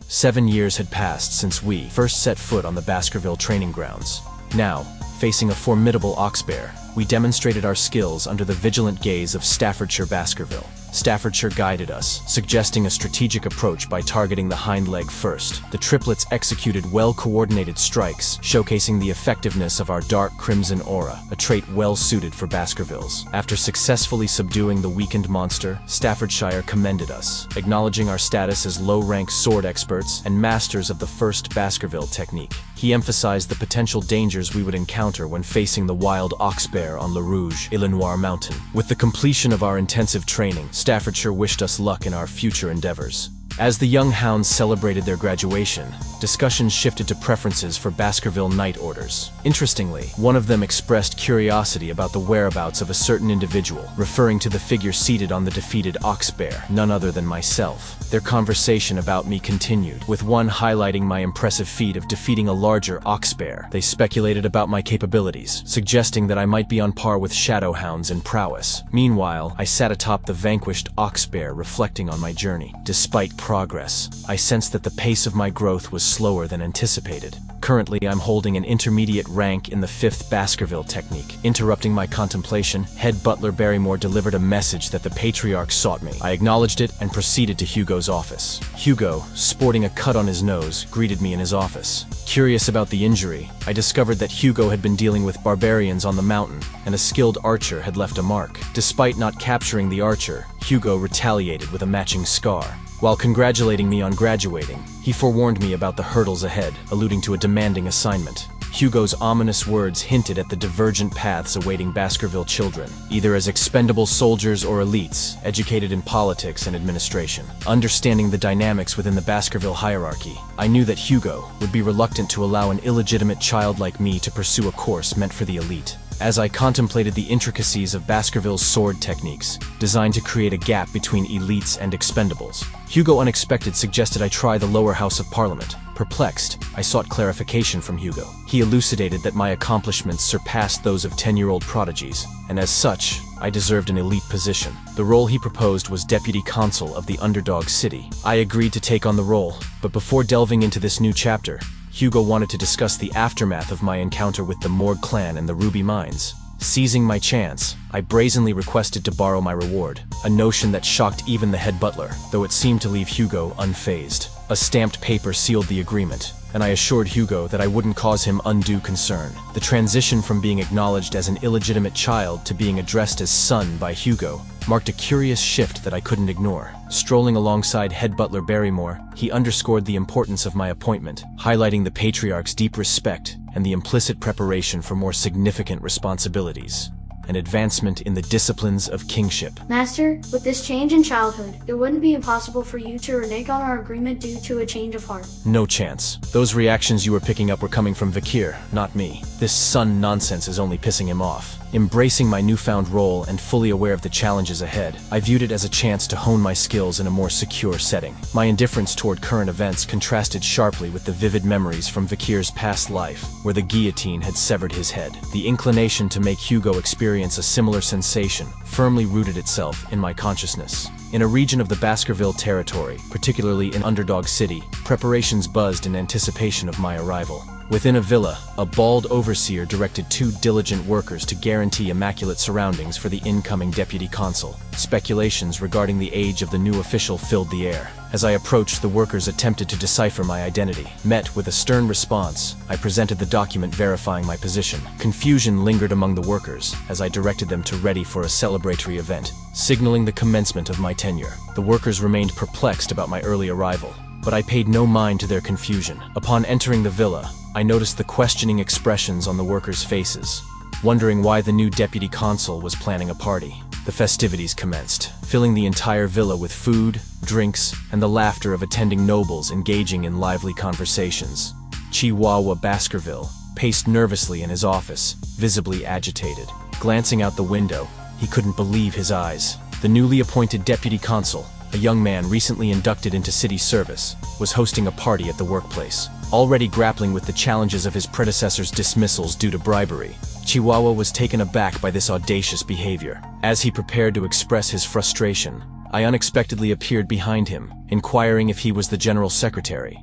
7 years had passed since we first set foot on the Baskerville training grounds. Now, facing a formidable oxbear, we demonstrated our skills under the vigilant gaze of Staffordshire Baskerville. Staffordshire guided us, suggesting a strategic approach by targeting the hind leg first. The triplets executed well-coordinated strikes, showcasing the effectiveness of our dark crimson aura, a trait well-suited for Baskervilles. After successfully subduing the weakened monster, Staffordshire commended us, acknowledging our status as low-rank sword experts and masters of the first Baskerville technique. He emphasized the potential dangers we would encounter when facing the wild ox bear on Le Rouge, Illinois Mountain. With the completion of our intensive training, Staffordshire wished us luck in our future endeavors. As the young hounds celebrated their graduation, discussions shifted to preferences for Baskerville Knight orders. Interestingly, one of them expressed curiosity about the whereabouts of a certain individual, referring to the figure seated on the defeated ox bear, none other than myself. Their conversation about me continued, with one highlighting my impressive feat of defeating a larger ox bear. They speculated about my capabilities, suggesting that I might be on par with shadow hounds in prowess. Meanwhile, I sat atop the vanquished ox bear, reflecting on my journey. Despite progress, I sensed that the pace of my growth was slower than anticipated. Currently, I'm holding an intermediate rank in the 5th Baskerville technique. Interrupting my contemplation, Head Butler Barrymore delivered a message that the Patriarch sought me. I acknowledged it and proceeded to Hugo's office. Hugo, sporting a cut on his nose, greeted me in his office. Curious about the injury, I discovered that Hugo had been dealing with barbarians on the mountain, and a skilled archer had left a mark. Despite not capturing the archer, Hugo retaliated with a matching scar. While congratulating me on graduating, he forewarned me about the hurdles ahead, alluding to a demanding assignment. Hugo's ominous words hinted at the divergent paths awaiting Baskerville children, either as expendable soldiers or elites, educated in politics and administration. Understanding the dynamics within the Baskerville hierarchy, I knew that Hugo would be reluctant to allow an illegitimate child like me to pursue a course meant for the elite. As I contemplated the intricacies of Baskerville's sword techniques, designed to create a gap between elites and expendables, Hugo unexpectedly suggested I try the lower house of Parliament. Perplexed, I sought clarification from Hugo. He elucidated that my accomplishments surpassed those of 10-year-old prodigies, and as such, I deserved an elite position. The role he proposed was Deputy Consul of the underdog city. I agreed to take on the role, but before delving into this new chapter, Hugo wanted to discuss the aftermath of my encounter with the Morgue clan and the Ruby Mines. Seizing my chance, I brazenly requested to borrow my reward, a notion that shocked even the head butler, though it seemed to leave Hugo unfazed. A stamped paper sealed the agreement, and I assured Hugo that I wouldn't cause him undue concern. The transition from being acknowledged as an illegitimate child to being addressed as son by Hugo marked a curious shift that I couldn't ignore. Strolling alongside Head Butler Barrymore, he underscored the importance of my appointment, highlighting the Patriarch's deep respect and the implicit preparation for more significant responsibilities. An advancement in the disciplines of kingship. Master, with this change in childhood, it wouldn't be impossible for you to renege on our agreement due to a change of heart. No chance. Those reactions you were picking up were coming from Vikir, not me. This son nonsense is only pissing him off. Embracing my newfound role and fully aware of the challenges ahead, I viewed it as a chance to hone my skills in a more secure setting. My indifference toward current events contrasted sharply with the vivid memories from Vikir's past life, where the guillotine had severed his head. The inclination to make Hugo experience a similar sensation firmly rooted itself in my consciousness. In a region of the Baskerville territory, particularly in Underdog City, preparations buzzed in anticipation of my arrival. Within a villa, a bald overseer directed 2 diligent workers to guarantee immaculate surroundings for the incoming deputy consul. Speculations regarding the age of the new official filled the air. As I approached, the workers attempted to decipher my identity. Met with a stern response, I presented the document verifying my position. Confusion lingered among the workers as I directed them to ready for a celebratory event, signaling the commencement of my tenure. The workers remained perplexed about my early arrival, but I paid no mind to their confusion. Upon entering the villa, I noticed the questioning expressions on the workers' faces, wondering why the new deputy consul was planning a party. The festivities commenced, filling the entire villa with food, drinks, and the laughter of attending nobles engaging in lively conversations. Chihuahua Baskerville paced nervously in his office, visibly agitated. Glancing out the window, he couldn't believe his eyes. The newly appointed deputy consul, a young man recently inducted into city service, was hosting a party at the workplace. Already grappling with the challenges of his predecessor's dismissals due to bribery, Chihuahua was taken aback by this audacious behavior. As he prepared to express his frustration, I unexpectedly appeared behind him, inquiring if he was the general secretary.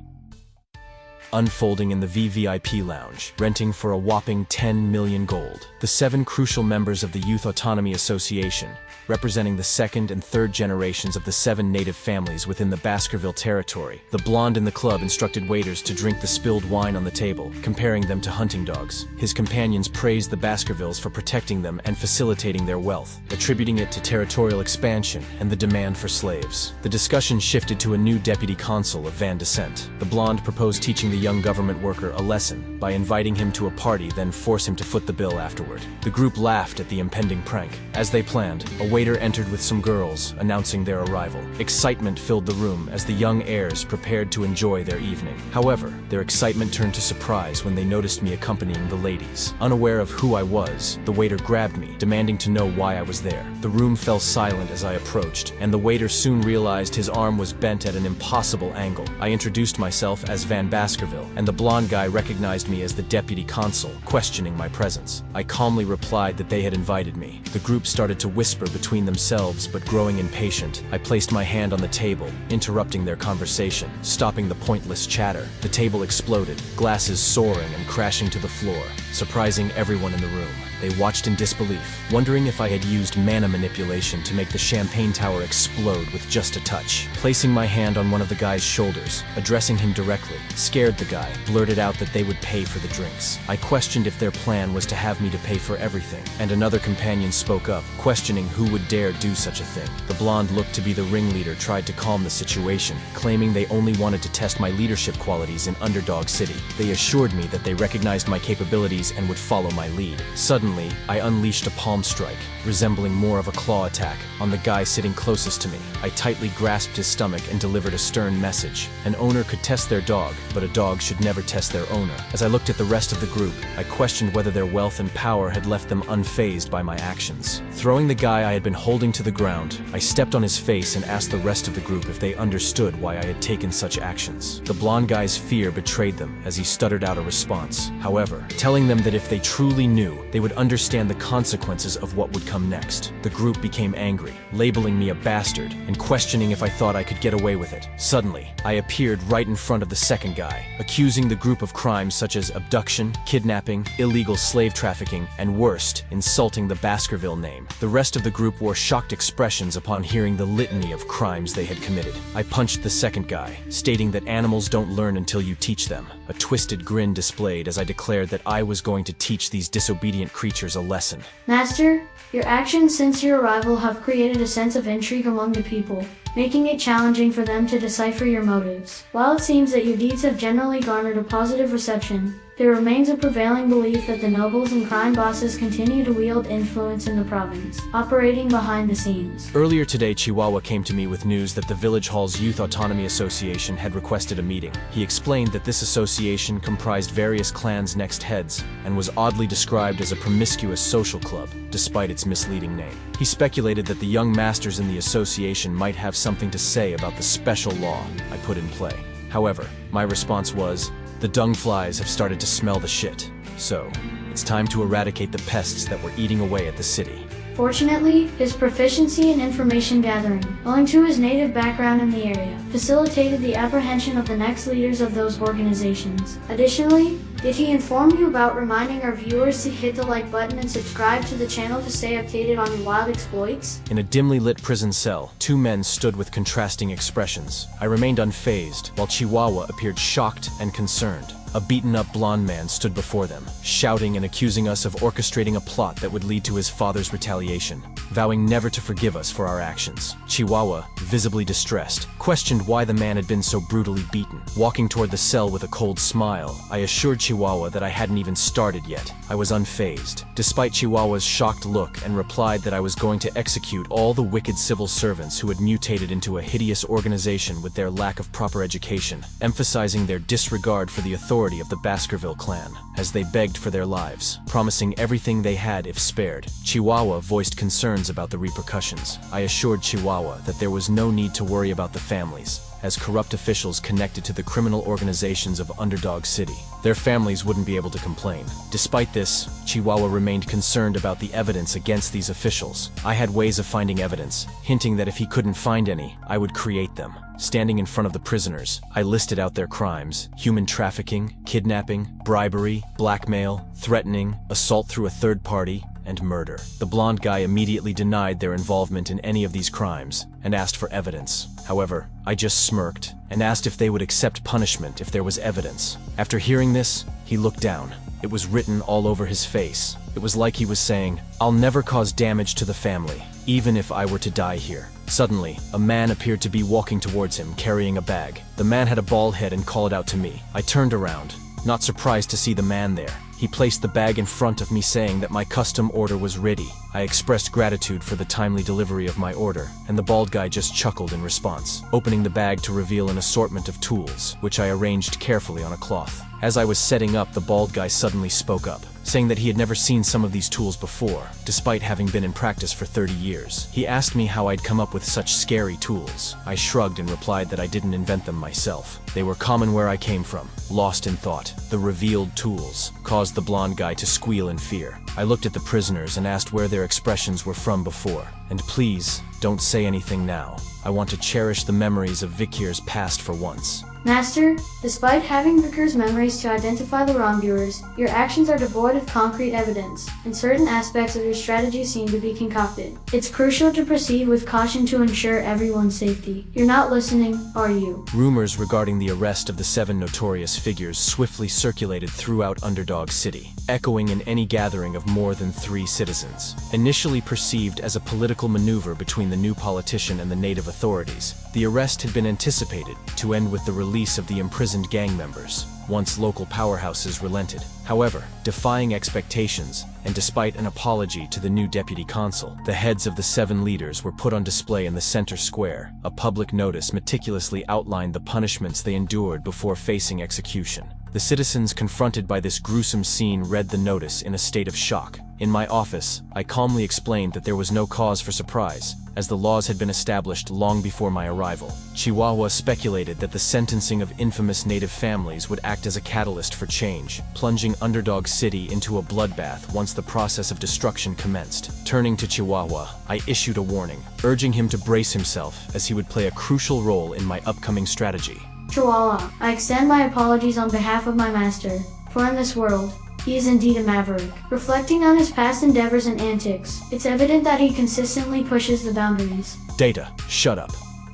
unfolding in the VVIP lounge, renting for a whopping 10 million gold. The 7 crucial members of the Youth Autonomy Association, representing the second and third generations of the 7 native families within the Baskerville territory. The blonde in the club instructed waiters to drink the spilled wine on the table, comparing them to hunting dogs. His companions praised the Baskervilles for protecting them and facilitating their wealth, attributing it to territorial expansion and the demand for slaves. The discussion shifted to a new deputy consul of Van Descent. The blonde proposed teaching the young government worker a lesson by inviting him to a party, then force him to foot the bill afterward. The group laughed at the impending prank. As they planned, a waiter entered with some girls, announcing their arrival. Excitement filled the room as the young heirs prepared to enjoy their evening. However, their excitement turned to surprise when they noticed me accompanying the ladies. Unaware of who I was, the waiter grabbed me, demanding to know why I was there. The room fell silent as I approached, and the waiter soon realized his arm was bent at an impossible angle. I introduced myself as Van Baskerville, and the blonde guy recognized me as the deputy consul, questioning my presence. I calmly replied that they had invited me. The group started to whisper between themselves, but growing impatient, I placed my hand on the table, interrupting their conversation, stopping the pointless chatter. The table exploded, glasses soaring and crashing to the floor, surprising everyone in the room. They watched in disbelief, wondering if I had used mana manipulation to make the champagne tower explode with just a touch. Placing my hand on one of the guy's shoulders, addressing him directly, scared the guy, blurted out that they would pay for the drinks. I questioned if their plan was to have me to pay for everything, and another companion spoke up, questioning who would dare do such a thing. The blonde looked to be the ringleader tried to calm the situation, claiming they only wanted to test my leadership qualities in Underdog City. They assured me that they recognized my capabilities and would follow my lead. Suddenly, I unleashed a palm strike, resembling more of a claw attack, on the guy sitting closest to me. I tightly grasped his stomach and delivered a stern message. An owner could test their dog, but a dog should never test their owner. As I looked at the rest of the group, I questioned whether their wealth and power had left them unfazed by my actions. Throwing the guy I had been holding to the ground, I stepped on his face and asked the rest of the group if they understood why I had taken such actions. The blonde guy's fear betrayed them as he stuttered out a response. However, telling them that if they truly knew, they would understand the consequences of what would come next. The group became angry, labeling me a bastard and questioning if I thought I could get away with it. Suddenly, I appeared right in front of the second guy, accusing the group of crimes such as abduction, kidnapping, illegal slave trafficking, and worst, insulting the Baskerville name. The rest of the group wore shocked expressions upon hearing the litany of crimes they had committed. I punched the second guy, stating that animals don't learn until you teach them. A twisted grin displayed as I declared that I was going to teach these disobedient creatures a lesson. Master, your actions since your arrival have created a sense of intrigue among the people, making it challenging for them to decipher your motives. While it seems that your deeds have generally garnered a positive reception, there remains a prevailing belief that the nobles and crime bosses continue to wield influence in the province, operating behind the scenes. Earlier today, Chihuahua came to me with news that the Village Hall's Youth Autonomy Association had requested a meeting. He explained that this association comprised various clans' next heads and was oddly described as a promiscuous social club, despite its misleading name. He speculated that the young masters in the association might have something to say about the special law I put in play. However, my response was, the dung flies have started to smell the shit, so it's time to eradicate the pests that were eating away at the city. Fortunately, his proficiency in information gathering, owing to his native background in the area, facilitated the apprehension of the next leaders of those organizations. Additionally, did he inform you about reminding our viewers to hit the like button and subscribe to the channel to stay updated on your wild exploits? In a dimly lit prison cell, 2 men stood with contrasting expressions. I remained unfazed, while Chihuahua appeared shocked and concerned. A beaten-up blonde man stood before them, shouting and accusing us of orchestrating a plot that would lead to his father's retaliation, vowing never to forgive us for our actions. Chihuahua, visibly distressed, questioned why the man had been so brutally beaten. Walking toward the cell with a cold smile, I assured Chihuahua that I hadn't even started yet. I was unfazed, despite Chihuahua's shocked look, and replied that I was going to execute all the wicked civil servants who had mutated into a hideous organization with their lack of proper education, emphasizing their disregard for the authority of the Baskerville clan, as they begged for their lives, promising everything they had if spared. Chihuahua voiced concerns about the repercussions. I assured Chihuahua that there was no need to worry about the families, as corrupt officials connected to the criminal organizations of Underdog City. Their families wouldn't be able to complain. Despite this, Chihuahua remained concerned about the evidence against these officials. I had ways of finding evidence, hinting that if he couldn't find any, I would create them. Standing in front of the prisoners, I listed out their crimes: human trafficking, kidnapping, bribery, blackmail, threatening, assault through a third party, and murder. The blonde guy immediately denied their involvement in any of these crimes and asked for evidence. However, I just smirked and asked if they would accept punishment if there was evidence. After hearing this, he looked down. It was written all over his face. It was like he was saying, "I'll never cause damage to the family, even if I were to die here." Suddenly, a man appeared to be walking towards him, carrying a bag. The man had a bald head and called out to me. I turned around, not surprised to see the man there. He placed the bag in front of me, saying that my custom order was ready. I expressed gratitude for the timely delivery of my order, and the bald guy just chuckled in response, opening the bag to reveal an assortment of tools, which I arranged carefully on a cloth. As I was setting up, the bald guy suddenly spoke up, saying that he had never seen some of these tools before, despite having been in practice for 30 years. He asked me how I'd come up with such scary tools. I shrugged and replied that I didn't invent them myself. They were common where I came from. Lost in thought, the revealed tools caused the blonde guy to squeal in fear. I looked at the prisoners and asked where their expressions were from before. And please, don't say anything now. I want to cherish the memories of Vikir's past for once. Master, despite having Vikir's memories to identify the wrongdoers, your actions are devoid of concrete evidence, and certain aspects of your strategy seem to be concocted. It's crucial to proceed with caution to ensure everyone's safety. You're not listening, are you? Rumors regarding the arrest of the 7 notorious figures swiftly circulated throughout Underdog City, echoing in any gathering of more than 3 citizens. Initially perceived as a political maneuver between the new politician and the native authorities, the arrest had been anticipated to end with the release of the imprisoned gang members, once local powerhouses relented. However, defying expectations, and despite an apology to the new deputy consul, the heads of the 7 leaders were put on display in the center square. A public notice meticulously outlined the punishments they endured before facing execution. The citizens confronted by this gruesome scene read the notice in a state of shock. In my office, I calmly explained that there was no cause for surprise, as the laws had been established long before my arrival. Chihuahua speculated that the sentencing of infamous native families would act as a catalyst for change, plunging Underdog City into a bloodbath once the process of destruction commenced. Turning to Chihuahua, I issued a warning, urging him to brace himself as he would play a crucial role in my upcoming strategy. Chihuahua, I extend my apologies on behalf of my master, for in this world, he is indeed a maverick. Reflecting on his past endeavors and antics, it's evident that he consistently pushes the boundaries. Data, shut up.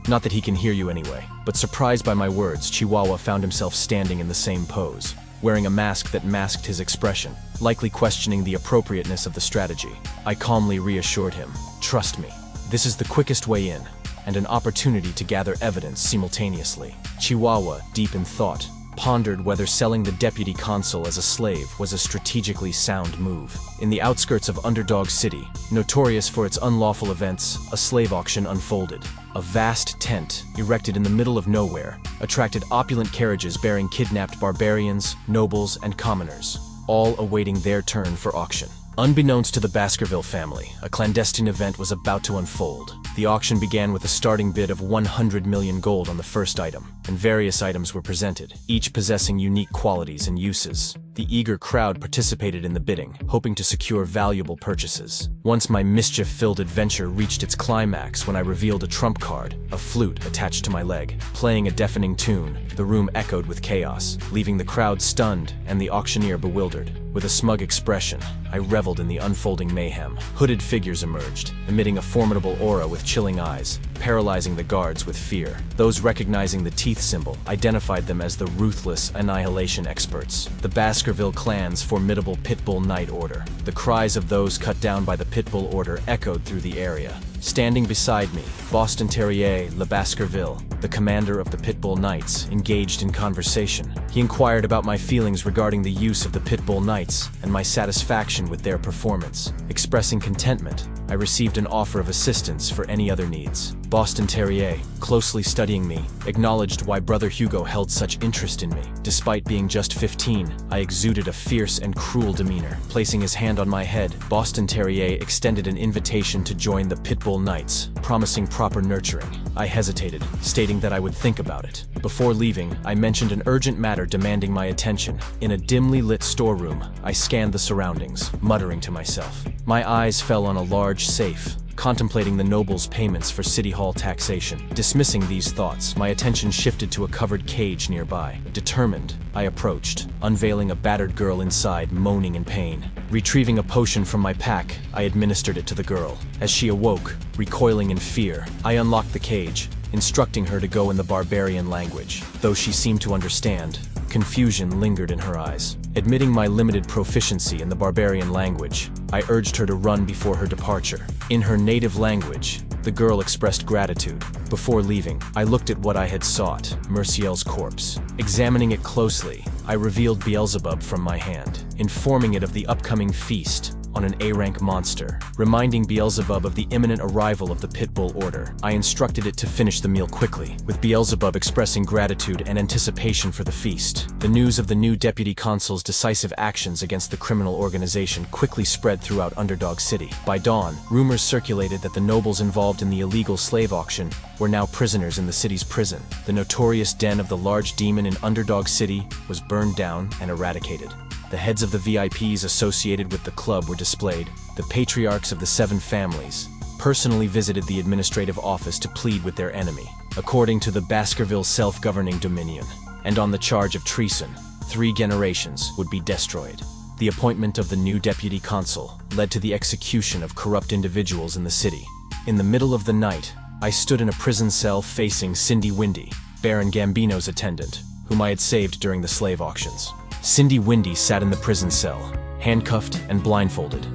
Not that he can hear you anyway, but surprised by my words, Chihuahua found himself standing in the same pose, wearing a mask that masked his expression, likely questioning the appropriateness of the strategy. I calmly reassured him, "Trust me, this is the quickest way in, and an opportunity to gather evidence simultaneously." Chihuahua, deep in thought, pondered whether selling the deputy consul as a slave was a strategically sound move. In the outskirts of Underdog City, notorious for its unlawful events, a slave auction unfolded. A vast tent, erected in the middle of nowhere, attracted opulent carriages bearing kidnapped barbarians, nobles, and commoners, all awaiting their turn for auction. Unbeknownst to the Baskerville family, a clandestine event was about to unfold. The auction began with a starting bid of 100 million gold on the first item, and various items were presented, each possessing unique qualities and uses. The eager crowd participated in the bidding, hoping to secure valuable purchases. Once my mischief-filled adventure reached its climax when I revealed a trump card, a flute attached to my leg. Playing a deafening tune, the room echoed with chaos, leaving the crowd stunned and the auctioneer bewildered. With a smug expression, I reveled in the unfolding mayhem. Hooded figures emerged, emitting a formidable aura with chilling eyes, paralyzing the guards with fear. Those recognizing the teeth symbol identified them as the ruthless annihilation experts, the Baskerville clan's formidable Pitbull Knight Order. The cries of those cut down by the Pitbull Order echoed through the area. Standing beside me, Boston Terrier Le Baskerville, the commander of the Pitbull Knights, engaged in conversation. He inquired about my feelings regarding the use of the Pitbull Knights and my satisfaction with their performance. Expressing contentment, I received an offer of assistance for any other needs. Boston Terrier, closely studying me, acknowledged why brother Hugo held such interest in me. Despite being just 15, I exuded a fierce and cruel demeanor. Placing his hand on my head, Boston Terrier extended an invitation to join the Pitbull Knights, promising proper nurturing. I hesitated, stating that I would think about it. Before leaving, I mentioned an urgent matter demanding my attention. In a dimly lit storeroom, I scanned the surroundings, muttering to myself. My eyes fell on a large safe, contemplating the noble's payments for City Hall taxation. Dismissing these thoughts, my attention shifted to a covered cage nearby. Determined, I approached, unveiling a battered girl inside, moaning in pain. Retrieving a potion from my pack, I administered it to the girl. As she awoke, recoiling in fear, I unlocked the cage, instructing her to go in the barbarian language. Though she seemed to understand, confusion lingered in her eyes. Admitting my limited proficiency in the barbarian language, I urged her to run before her departure. In her native language, the girl expressed gratitude. Before leaving, I looked at what I had sought, Merciel's corpse. Examining it closely, I revealed Beelzebub from my hand, informing it of the upcoming feast on an A-rank monster. Reminding Beelzebub of the imminent arrival of the Pitbull Order, I instructed it to finish the meal quickly, with Beelzebub expressing gratitude and anticipation for the feast. The news of the new deputy consul's decisive actions against the criminal organization quickly spread throughout Underdog City. By dawn, rumors circulated that the nobles involved in the illegal slave auction were now prisoners in the city's prison. The notorious den of the large demon in Underdog City was burned down and eradicated. The heads of the VIPs associated with the club were displayed. The patriarchs of the 7 families personally visited the administrative office to plead with their enemy, according to the Baskerville self-governing dominion. And on the charge of treason, 3 generations would be destroyed. The appointment of the new deputy consul led to the execution of corrupt individuals in the city. In the middle of the night, I stood in a prison cell facing Cindy Windy, Baron Gambino's attendant, whom I had saved during the slave auctions. Cindy Windy sat in the prison cell, handcuffed and blindfolded.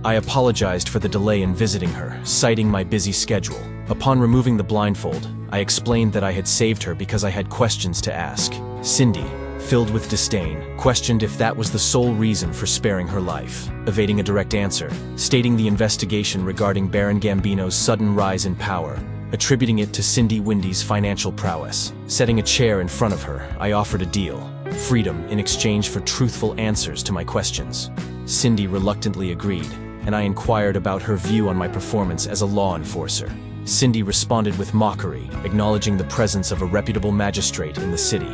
I apologized for the delay in visiting her, citing my busy schedule. Upon removing the blindfold, I explained that I had saved her because I had questions to ask. Cindy, filled with disdain, questioned if that was the sole reason for sparing her life, evading a direct answer, stating the investigation regarding Baron Gambino's sudden rise in power, attributing it to Cindy Windy's financial prowess. Setting a chair in front of her, I offered a deal. Freedom in exchange for truthful answers to my questions. Cindy reluctantly agreed, and I inquired about her view on my performance as a law enforcer. Cindy responded with mockery, acknowledging the presence of a reputable magistrate in the city.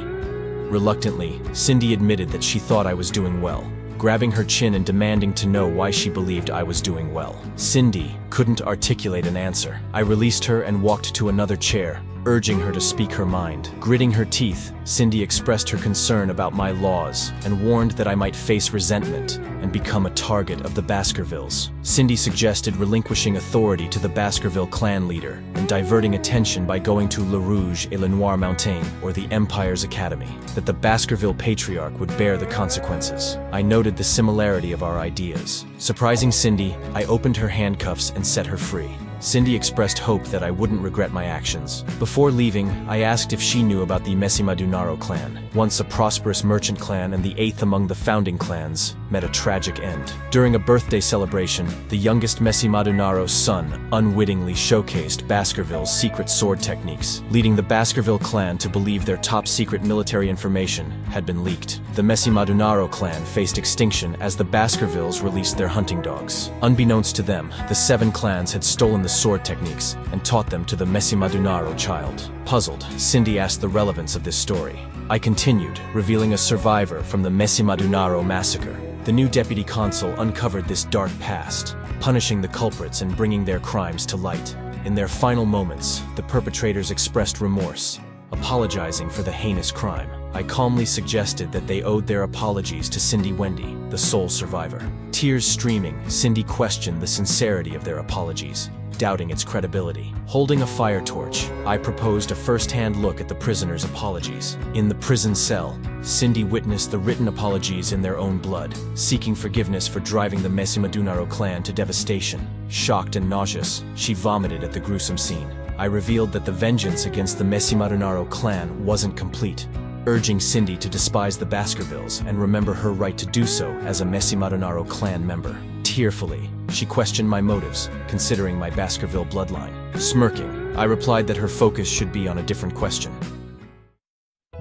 Reluctantly, Cindy admitted that she thought I was doing well, grabbing her chin and demanding to know why she believed I was doing well. Cindy couldn't articulate an answer. I released her and walked to another chair, urging her to speak her mind. Gritting her teeth, Cindy expressed her concern about my laws and warned that I might face resentment and become a target of the Baskervilles. Cindy suggested relinquishing authority to the Baskerville clan leader and diverting attention by going to Le Rouge et Le Noir Mountain, or the Empire's Academy, that the Baskerville patriarch would bear the consequences. I noted the similarity of our ideas. Surprising Cindy, I opened her handcuffs and set her free. Cindy expressed hope that I wouldn't regret my actions. Before leaving, I asked if she knew about the Messimadunaro clan. Once a prosperous merchant clan and the 8th among the founding clans, met a tragic end. During a birthday celebration, the youngest Messimadunaro's son unwittingly showcased Baskerville's secret sword techniques, leading the Baskerville clan to believe their top-secret military information had been leaked. The Messimadunaro clan faced extinction as the Baskervilles released their hunting dogs. Unbeknownst to them, the 7 clans had stolen the sword techniques and taught them to the Messimadunaro child. Puzzled, Cindy asked the relevance of this story. I continued, revealing a survivor from the Messimadunaro massacre. The new deputy consul uncovered this dark past, punishing the culprits and bringing their crimes to light. In their final moments, the perpetrators expressed remorse, apologizing for the heinous crime. I calmly suggested that they owed their apologies to Cindy Wendy, the sole survivor. Tears streaming, Cindy questioned the sincerity of their apologies, doubting its credibility. Holding a fire torch, I proposed a first-hand look at the prisoners' apologies. In the prison cell, Cindy witnessed the written apologies in their own blood, seeking forgiveness for driving the Messimadunaro clan to devastation. Shocked and nauseous, she vomited at the gruesome scene. I revealed that the vengeance against the Messimadunaro clan wasn't complete, urging Cindy to despise the Baskervilles and remember her right to do so as a Messimadunaro clan member. Tearfully, she questioned my motives, considering my Baskerville bloodline. Smirking, I replied that her focus should be on a different question.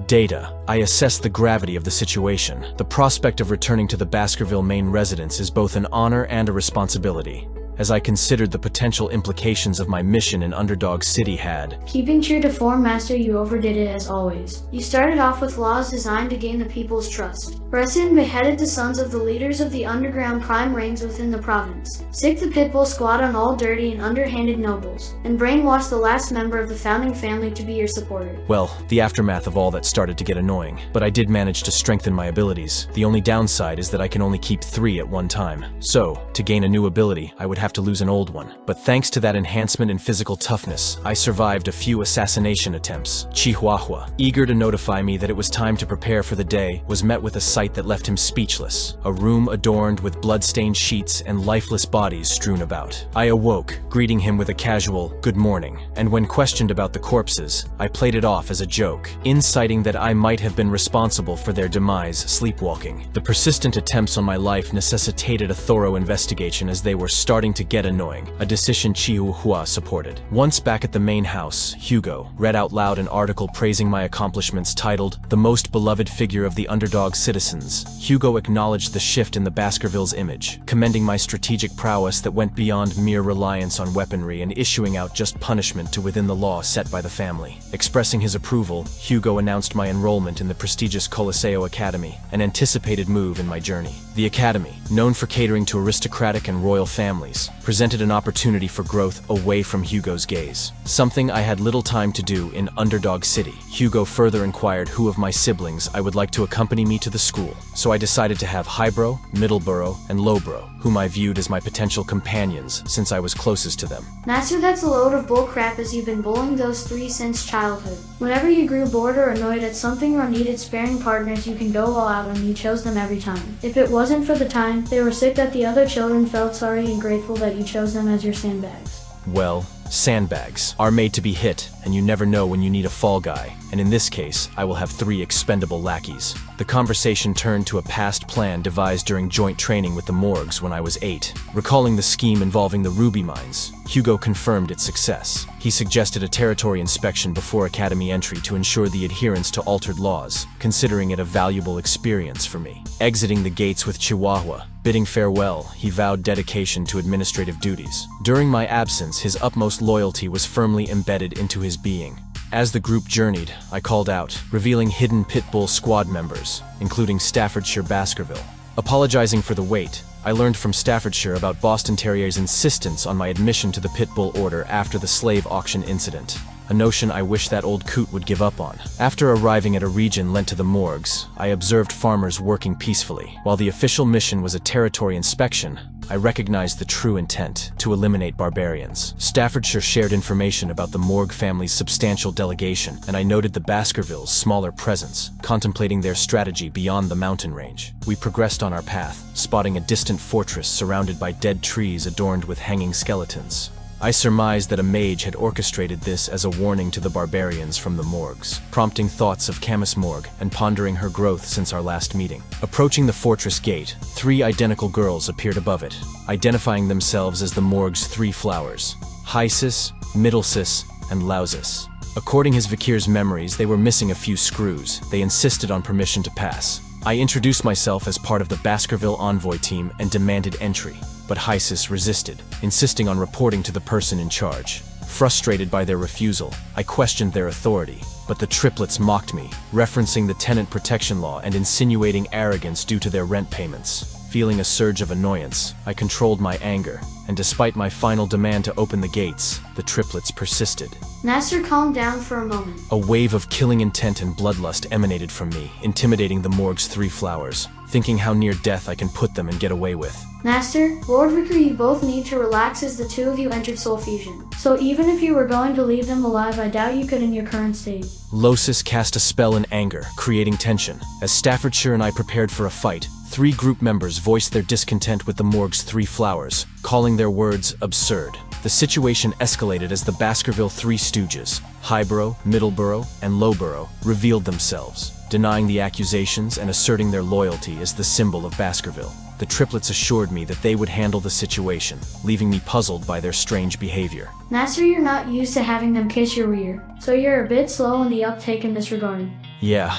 Data. I assessed the gravity of the situation. The prospect of returning to the Baskerville main residence is both an honor and a responsibility. as I considered the potential implications of my mission in Underdog City had. Keeping true to form, Master, you overdid it as always. You started off with laws designed to gain the people's trust. Arrested and beheaded the sons of the leaders of the underground crime rings within the province. Sicked the Pitbull Squad on all dirty and underhanded nobles. And brainwashed the last member of the founding family to be your supporter. Well, the aftermath of all that started to get annoying, but I did manage to strengthen my abilities. The only downside is that I can only keep 3 at one time. So, to gain a new ability, I would have to lose an old one. But thanks to that enhancement in physical toughness, I survived a few assassination attempts. Chihuahua, eager to notify me that it was time to prepare for the day, was met with a sight that left him speechless. A room adorned with blood-stained sheets and lifeless bodies strewn about. I awoke, greeting him with a casual, "Good morning," and when questioned about the corpses, I played it off as a joke, inciting that I might have been responsible for their demise sleepwalking. The persistent attempts on my life necessitated a thorough investigation as they were starting to get annoying, a decision Chihuahua supported. Once back at the main house, Hugo read out loud an article praising my accomplishments titled, "The Most Beloved Figure of the Underdog Citizens." Hugo acknowledged the shift in the Baskerville's image, commending my strategic prowess that went beyond mere reliance on weaponry and issuing out just punishment to within the law set by the family. Expressing his approval, Hugo announced my enrollment in the prestigious Coliseo Academy, an anticipated move in my journey. The academy, known for catering to aristocratic and royal families, presented an opportunity for growth away from Hugo's gaze, something I had little time to do in Underdog City. Hugo further inquired who of my siblings I would like to accompany me to the school, so I decided to have Highbrow, Middleborough, and Lowbrow, whom I viewed as my potential companions since I was closest to them. Master, that's a load of bullcrap, as you've been bullying those 3 since childhood. Whenever you grew bored or annoyed at something or needed sparing partners, you can go all out, and you chose them every time. If it wasn't for the time they were sick, that the other children felt sorry and grateful that you chose them as your sandbags. Well, sandbags are made to be hit, and you never know when you need a fall guy, and in this case, I will have 3 expendable lackeys. The conversation turned to a past plan devised during joint training with the Morgs when I was 8. Recalling the scheme involving the ruby mines, Hugo confirmed its success. He suggested a territory inspection before academy entry to ensure the adherence to altered laws, considering it a valuable experience for me. Exiting the gates with Chihuahua, bidding farewell, he vowed dedication to administrative duties. During my absence, his utmost loyalty was firmly embedded into his being. As the group journeyed, I called out, revealing hidden Pitbull Squad members, including Staffordshire Baskerville. Apologizing for the wait, I learned from Staffordshire about Boston Terrier's insistence on my admission to the Pitbull Order after the slave auction incident, a notion I wish that old coot would give up on. After arriving at a region lent to the Morgs, I observed farmers working peacefully. While the official mission was a territory inspection, I recognized the true intent, to eliminate barbarians. Staffordshire shared information about the Morg family's substantial delegation, and I noted the Baskervilles' smaller presence, contemplating their strategy beyond the mountain range. We progressed on our path, spotting a distant fortress surrounded by dead trees adorned with hanging skeletons. I surmised that a mage had orchestrated this as a warning to the barbarians from the Morgs, prompting thoughts of Camus Morg and pondering her growth since our last meeting. Approaching the fortress gate, 3 identical girls appeared above it, identifying themselves as the Morg's 3 flowers, Hysis, Middlesis, and Lausis. According to Vikir's memories, they were missing a few screws. They insisted on permission to pass. I introduced myself as part of the Baskerville envoy team and demanded entry, but Hysis resisted, insisting on reporting to the person in charge. Frustrated by their refusal, I questioned their authority, but the triplets mocked me, referencing the tenant protection law and insinuating arrogance due to their rent payments. Feeling a surge of annoyance, I controlled my anger, and despite my final demand to open the gates, the triplets persisted. Master, calm down for a moment. A wave of killing intent and bloodlust emanated from me, intimidating the Morg's 3 flowers, thinking how near death I can put them and get away with. Master, Lord Vikir, you both need to relax as the 2 of you entered soul fusion. So even if you were going to leave them alive, I doubt you could in your current state. Lausis cast a spell in anger, creating tension. As Staffordshire and I prepared for a fight, 3 group members voiced their discontent with the Morg's 3 flowers, calling their words absurd. The situation escalated as the Baskerville 3 stooges, Highbrow, Middleborough, and Lowbrough, revealed themselves, denying the accusations and asserting their loyalty as the symbol of Baskerville. The triplets assured me that they would handle the situation, leaving me puzzled by their strange behavior. Master, you're not used to having them kiss your rear, so you're a bit slow in the uptake in this regard. Yeah,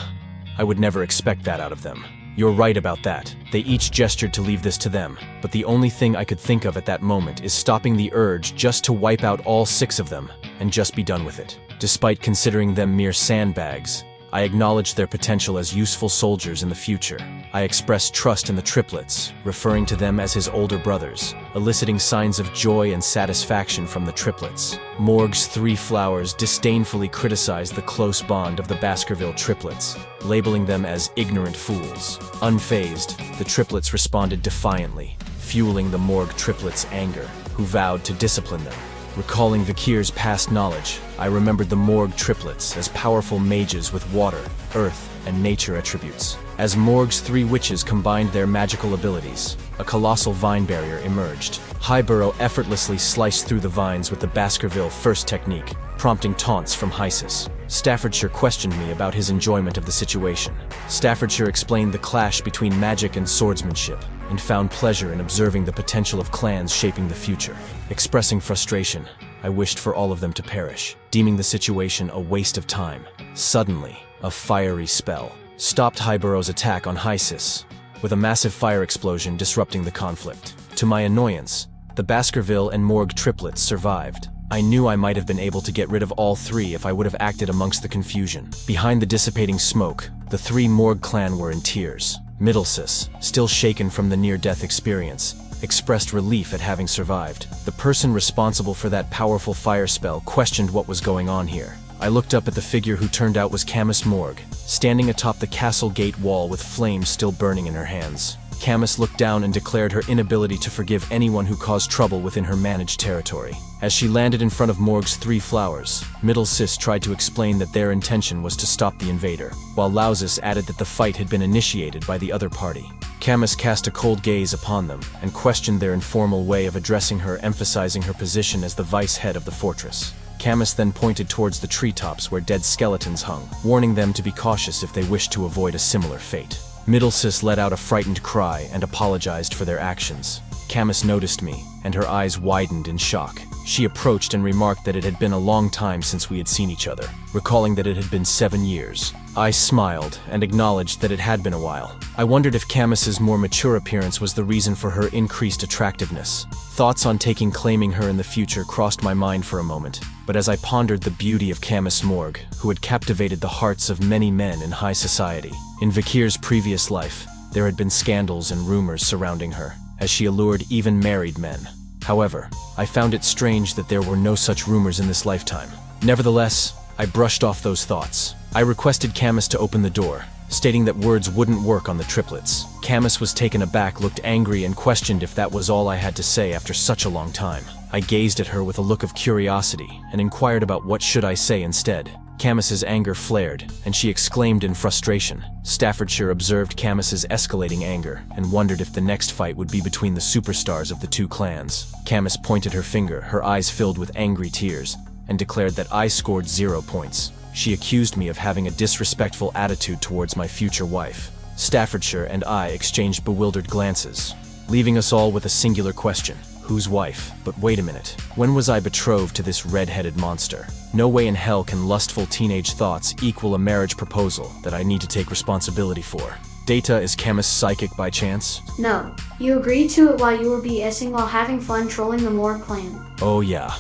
I would never expect that out of them. You're right about that. They each gestured to leave this to them, but the only thing I could think of at that moment is stopping the urge just to wipe out all 6 of them and just be done with it. Despite considering them mere sandbags, I acknowledged their potential as useful soldiers in the future. I expressed trust in the triplets, referring to them as his older brothers, eliciting signs of joy and satisfaction from the triplets. Morg's 3 flowers disdainfully criticized the close bond of the Baskerville triplets, labeling them as ignorant fools. Unfazed, the triplets responded defiantly, fueling the Morg triplets' anger, who vowed to discipline them. Recalling Vikir's past knowledge, I remembered the Morg triplets as powerful mages with water, earth, and nature attributes. As Morg's 3 witches combined their magical abilities, a colossal vine barrier emerged. Highborough effortlessly sliced through the vines with the Baskerville first technique, prompting taunts from Hysis. Staffordshire questioned me about his enjoyment of the situation. Staffordshire explained the clash between magic and swordsmanship, and found pleasure in observing the potential of clans shaping the future. Expressing frustration, I wished for all of them to perish, deeming the situation a waste of time. Suddenly, a fiery spell stopped Highborough's attack on Hysis, with a massive fire explosion disrupting the conflict. To my annoyance, the Baskerville and Morg triplets survived. I knew I might have been able to get rid of all 3 if I would have acted amongst the confusion. Behind the dissipating smoke, the 3 Morg clan were in tears. Merciless, still shaken from the near-death experience, expressed relief at having survived. The person responsible for that powerful fire spell questioned what was going on here. I looked up at the figure who turned out was Camus Morg, standing atop the castle gate wall with flames still burning in her hands. Camus looked down and declared her inability to forgive anyone who caused trouble within her managed territory. As she landed in front of Morg's 3 flowers, Merciless tried to explain that their intention was to stop the invader, while Lausus added that the fight had been initiated by the other party. Camus cast a cold gaze upon them and questioned their informal way of addressing her, emphasizing her position as the vice-head of the fortress. Camus then pointed towards the treetops where dead skeletons hung, warning them to be cautious if they wished to avoid a similar fate. Merciless let out a frightened cry and apologized for their actions. Camus noticed me, and her eyes widened in shock. She approached and remarked that it had been a long time since we had seen each other, recalling that it had been 7 years. I smiled and acknowledged that it had been a while. I wondered if Camus's more mature appearance was the reason for her increased attractiveness. Thoughts on claiming her in the future crossed my mind for a moment, but as I pondered the beauty of Camus Morg, who had captivated the hearts of many men in high society. In Vikir's previous life, there had been scandals and rumors surrounding her, as she allured even married men. However, I found it strange that there were no such rumors in this lifetime. Nevertheless, I brushed off those thoughts. I requested Camus to open the door, stating that words wouldn't work on the triplets. Camus was taken aback, looked angry, and questioned if that was all I had to say after such a long time. I gazed at her with a look of curiosity and inquired about what should I say instead. Camus's anger flared, and she exclaimed in frustration. Staffordshire observed Camus's escalating anger and wondered if the next fight would be between the superstars of the 2 clans. Camus pointed her finger, her eyes filled with angry tears, and declared that I scored 0 points. She accused me of having a disrespectful attitude towards my future wife. Staffordshire and I exchanged bewildered glances, leaving us all with a singular question. Whose wife? But wait a minute. When was I betrothed to this red-headed monster? No way in hell can lustful teenage thoughts equal a marriage proposal that I need to take responsibility for. Data, is Camus psychic by chance? No. You agreed to it while you were BSing while having fun trolling the Morg clan. Oh yeah.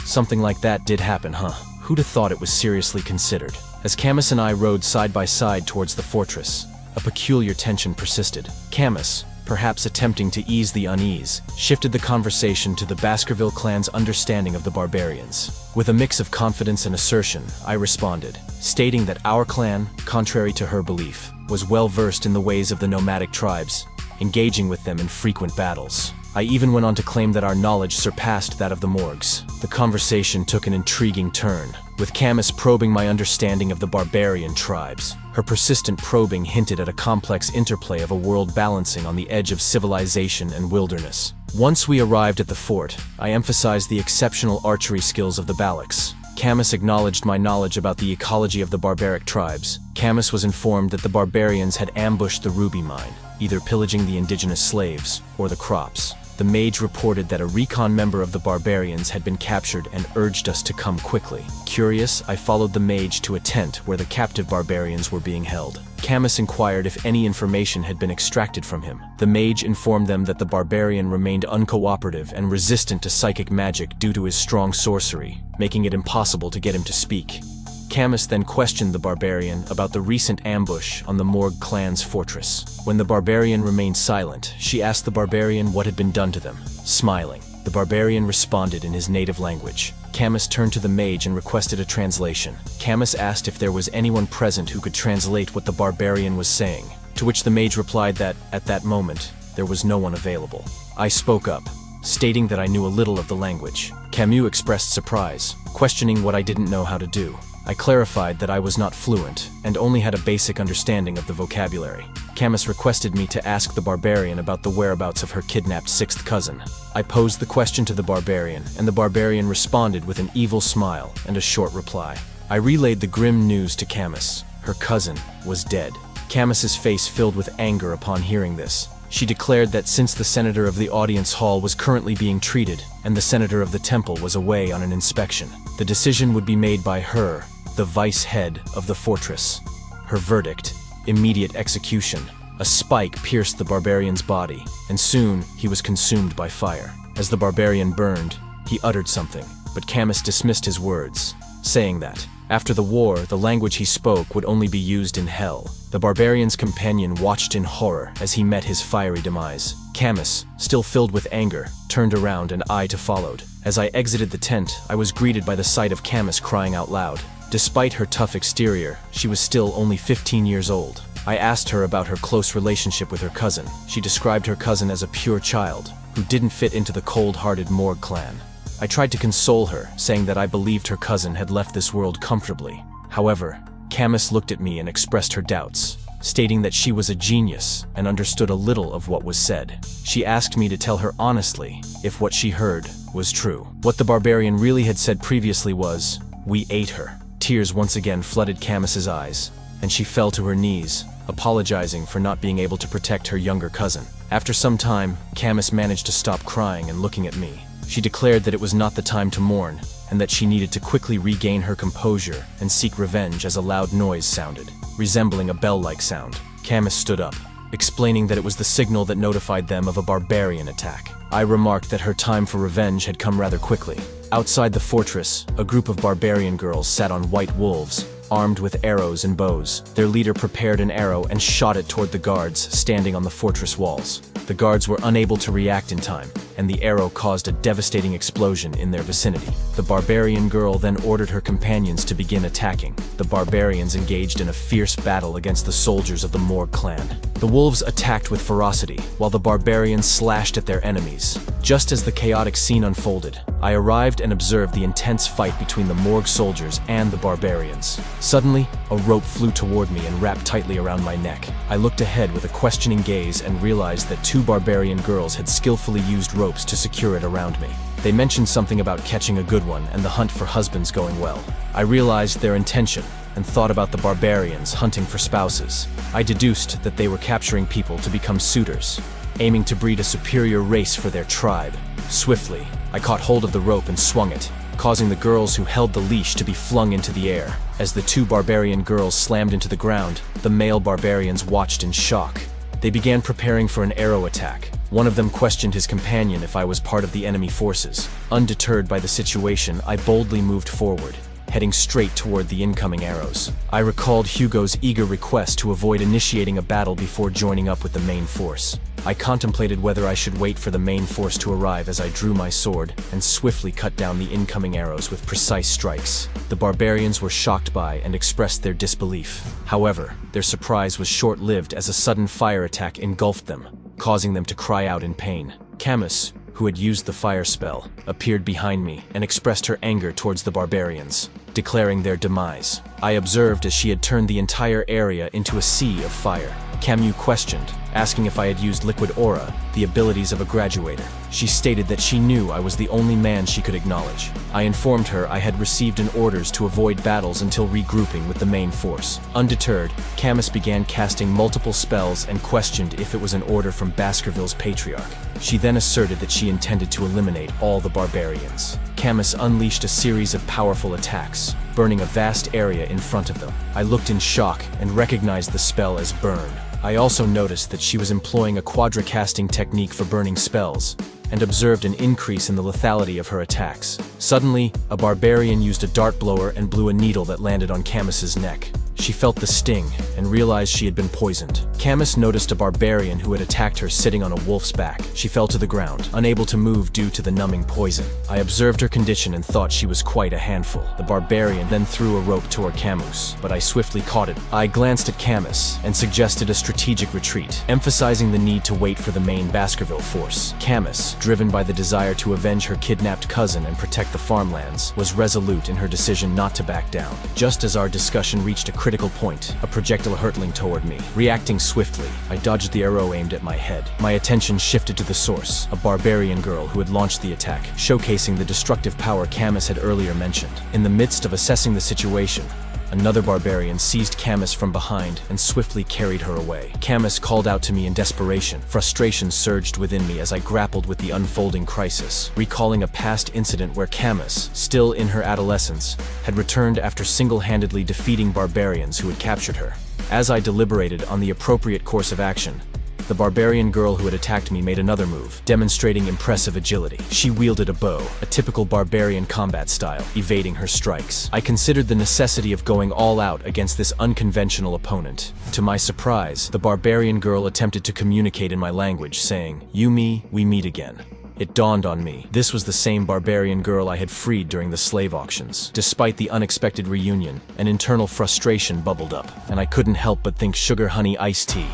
Something like that did happen, huh? Who'd have thought it was seriously considered? As Camus and I rode side by side towards the fortress, a peculiar tension persisted. Camus, perhaps attempting to ease the unease, shifted the conversation to the Baskerville clan's understanding of the barbarians. With a mix of confidence and assertion, I responded, stating that our clan, contrary to her belief, was well versed in the ways of the nomadic tribes, engaging with them in frequent battles. I even went on to claim that our knowledge surpassed that of the Morgs. The conversation took an intriguing turn, with Camus probing my understanding of the barbarian tribes. Her persistent probing hinted at a complex interplay of a world balancing on the edge of civilization and wilderness. Once we arrived at the fort, I emphasized the exceptional archery skills of the Baloks. Camus acknowledged my knowledge about the ecology of the barbaric tribes. Camus was informed that the barbarians had ambushed the ruby mine, either pillaging the indigenous slaves or the crops. the mage reported that a recon member of the barbarians had been captured and urged us to come quickly. Curious, I followed the mage to a tent where the captive barbarians were being held. Camus inquired if any information had been extracted from him. The mage informed them that the barbarian remained uncooperative and resistant to psychic magic due to his strong sorcery, making it impossible to get him to speak. Camus then questioned the barbarian about the recent ambush on the Morg clan's fortress. When the barbarian remained silent, she asked the barbarian what had been done to them. Smiling, the barbarian responded in his native language. Camus turned to the mage and requested a translation. Camus asked if there was anyone present who could translate what the barbarian was saying, to which the mage replied that, at that moment, there was no one available. I spoke up, stating that I knew a little of the language. Camus expressed surprise, questioning what I didn't know how to do. I clarified that I was not fluent and only had a basic understanding of the vocabulary. Camus requested me to ask the barbarian about the whereabouts of her kidnapped sixth cousin. I posed the question to the barbarian, and the barbarian responded with an evil smile and a short reply. I relayed the grim news to Camus. Her cousin was dead. Camus's face filled with anger upon hearing this. She declared that since the senator of the audience hall was currently being treated and the senator of the temple was away on an inspection, the decision would be made by her, the vice head of the fortress. Her verdict: immediate execution. A spike pierced the barbarian's body, and soon he was consumed by fire. As the barbarian burned, he uttered something, but Camus dismissed his words, saying that, after the war, the language he spoke would only be used in hell. The barbarian's companion watched in horror as he met his fiery demise. Camus, still filled with anger, turned around and I too followed. As I exited the tent, I was greeted by the sight of Camus crying out loud. Despite her tough exterior, she was still only 15 years old. I asked her about her close relationship with her cousin. She described her cousin as a pure child, who didn't fit into the cold-hearted Morg clan. I tried to console her, saying that I believed her cousin had left this world comfortably. However, Camus looked at me and expressed her doubts, stating that she was a genius and understood a little of what was said. She asked me to tell her honestly if what she heard was true. What the barbarian really had said previously was, "We ate her." Tears once again flooded Camus's eyes, and she fell to her knees, apologizing for not being able to protect her younger cousin. After some time, Camus managed to stop crying and looking at me. She declared that it was not the time to mourn, and that she needed to quickly regain her composure and seek revenge as a loud noise sounded, resembling a bell-like sound. Camus stood up, explaining that it was the signal that notified them of a barbarian attack. I remarked that her time for revenge had come rather quickly. Outside the fortress, a group of barbarian girls sat on white wolves, armed with arrows and bows. Their leader prepared an arrow and shot it toward the guards standing on the fortress walls. The guards were unable to react in time, and the arrow caused a devastating explosion in their vicinity. The barbarian girl then ordered her companions to begin attacking. The barbarians engaged in a fierce battle against the soldiers of the Morg clan. The wolves attacked with ferocity, while the barbarians slashed at their enemies. Just as the chaotic scene unfolded, I arrived and observed the intense fight between the Morg soldiers and the barbarians. Suddenly, a rope flew toward me and wrapped tightly around my neck. I looked ahead with a questioning gaze and realized that two barbarian girls had skillfully used ropes to secure it around me. They mentioned something about catching a good one and the hunt for husbands going well. I realized their intention and thought about the barbarians hunting for spouses. I deduced that they were capturing people to become suitors, aiming to breed a superior race for their tribe. Swiftly, I caught hold of the rope and swung it, causing the girls who held the leash to be flung into the air. As the two barbarian girls slammed into the ground, the male barbarians watched in shock. They began preparing for an arrow attack. One of them questioned his companion if I was part of the enemy forces. Undeterred by the situation, I boldly moved forward, heading straight toward the incoming arrows. I recalled Hugo's eager request to avoid initiating a battle before joining up with the main force. I contemplated whether I should wait for the main force to arrive as I drew my sword and swiftly cut down the incoming arrows with precise strikes. The barbarians were shocked by and expressed their disbelief. However, their surprise was short-lived as a sudden fire attack engulfed them, causing them to cry out in pain. Camus, who had used the fire spell, appeared behind me and expressed her anger towards the barbarians, declaring their demise. I observed as she had turned the entire area into a sea of fire. Camus questioned, asking if I had used liquid aura, the abilities of a graduator. She stated that she knew I was the only man she could acknowledge. I informed her I had received an orders to avoid battles until regrouping with the main force. Undeterred, Camus began casting multiple spells and questioned if it was an order from Baskerville's patriarch. She then asserted that she intended to eliminate all the barbarians. Camus unleashed a series of powerful attacks, burning a vast area in front of them. I looked in shock and recognized the spell as Burn. I also noticed that she was employing a quadra-casting technique for burning spells, and observed an increase in the lethality of her attacks. Suddenly, a barbarian used a dart blower and blew a needle that landed on Camus's neck. She felt the sting and realized she had been poisoned. Camus noticed a barbarian who had attacked her sitting on a wolf's back. She fell to the ground, unable to move due to the numbing poison. I observed her condition and thought she was quite a handful. The barbarian then threw a rope toward Camus, but I swiftly caught it. I glanced at Camus and suggested a strategic retreat, emphasizing the need to wait for the main Baskerville force. Camus, driven by the desire to avenge her kidnapped cousin and protect the farmlands, was resolute in her decision not to back down. Just as our discussion reached a critical point, a projectile hurtling toward me. Reacting swiftly, I dodged the arrow aimed at my head. My attention shifted to the source, a barbarian girl who had launched the attack, showcasing the destructive power Camus had earlier mentioned. In the midst of assessing the situation, another barbarian seized Camus from behind and swiftly carried her away. Camus called out to me in desperation. Frustration surged within me as I grappled with the unfolding crisis, recalling a past incident where Camus, still in her adolescence, had returned after single-handedly defeating barbarians who had captured her. As I deliberated on the appropriate course of action, the barbarian girl who had attacked me made another move, demonstrating impressive agility. She wielded a bow, a typical barbarian combat style, evading her strikes. I considered the necessity of going all out against this unconventional opponent. To my surprise, the barbarian girl attempted to communicate in my language, saying, "You me, we meet again." It dawned on me, this was the same barbarian girl I had freed during the slave auctions. Despite the unexpected reunion, an internal frustration bubbled up, and I couldn't help but think sugar honey iced tea.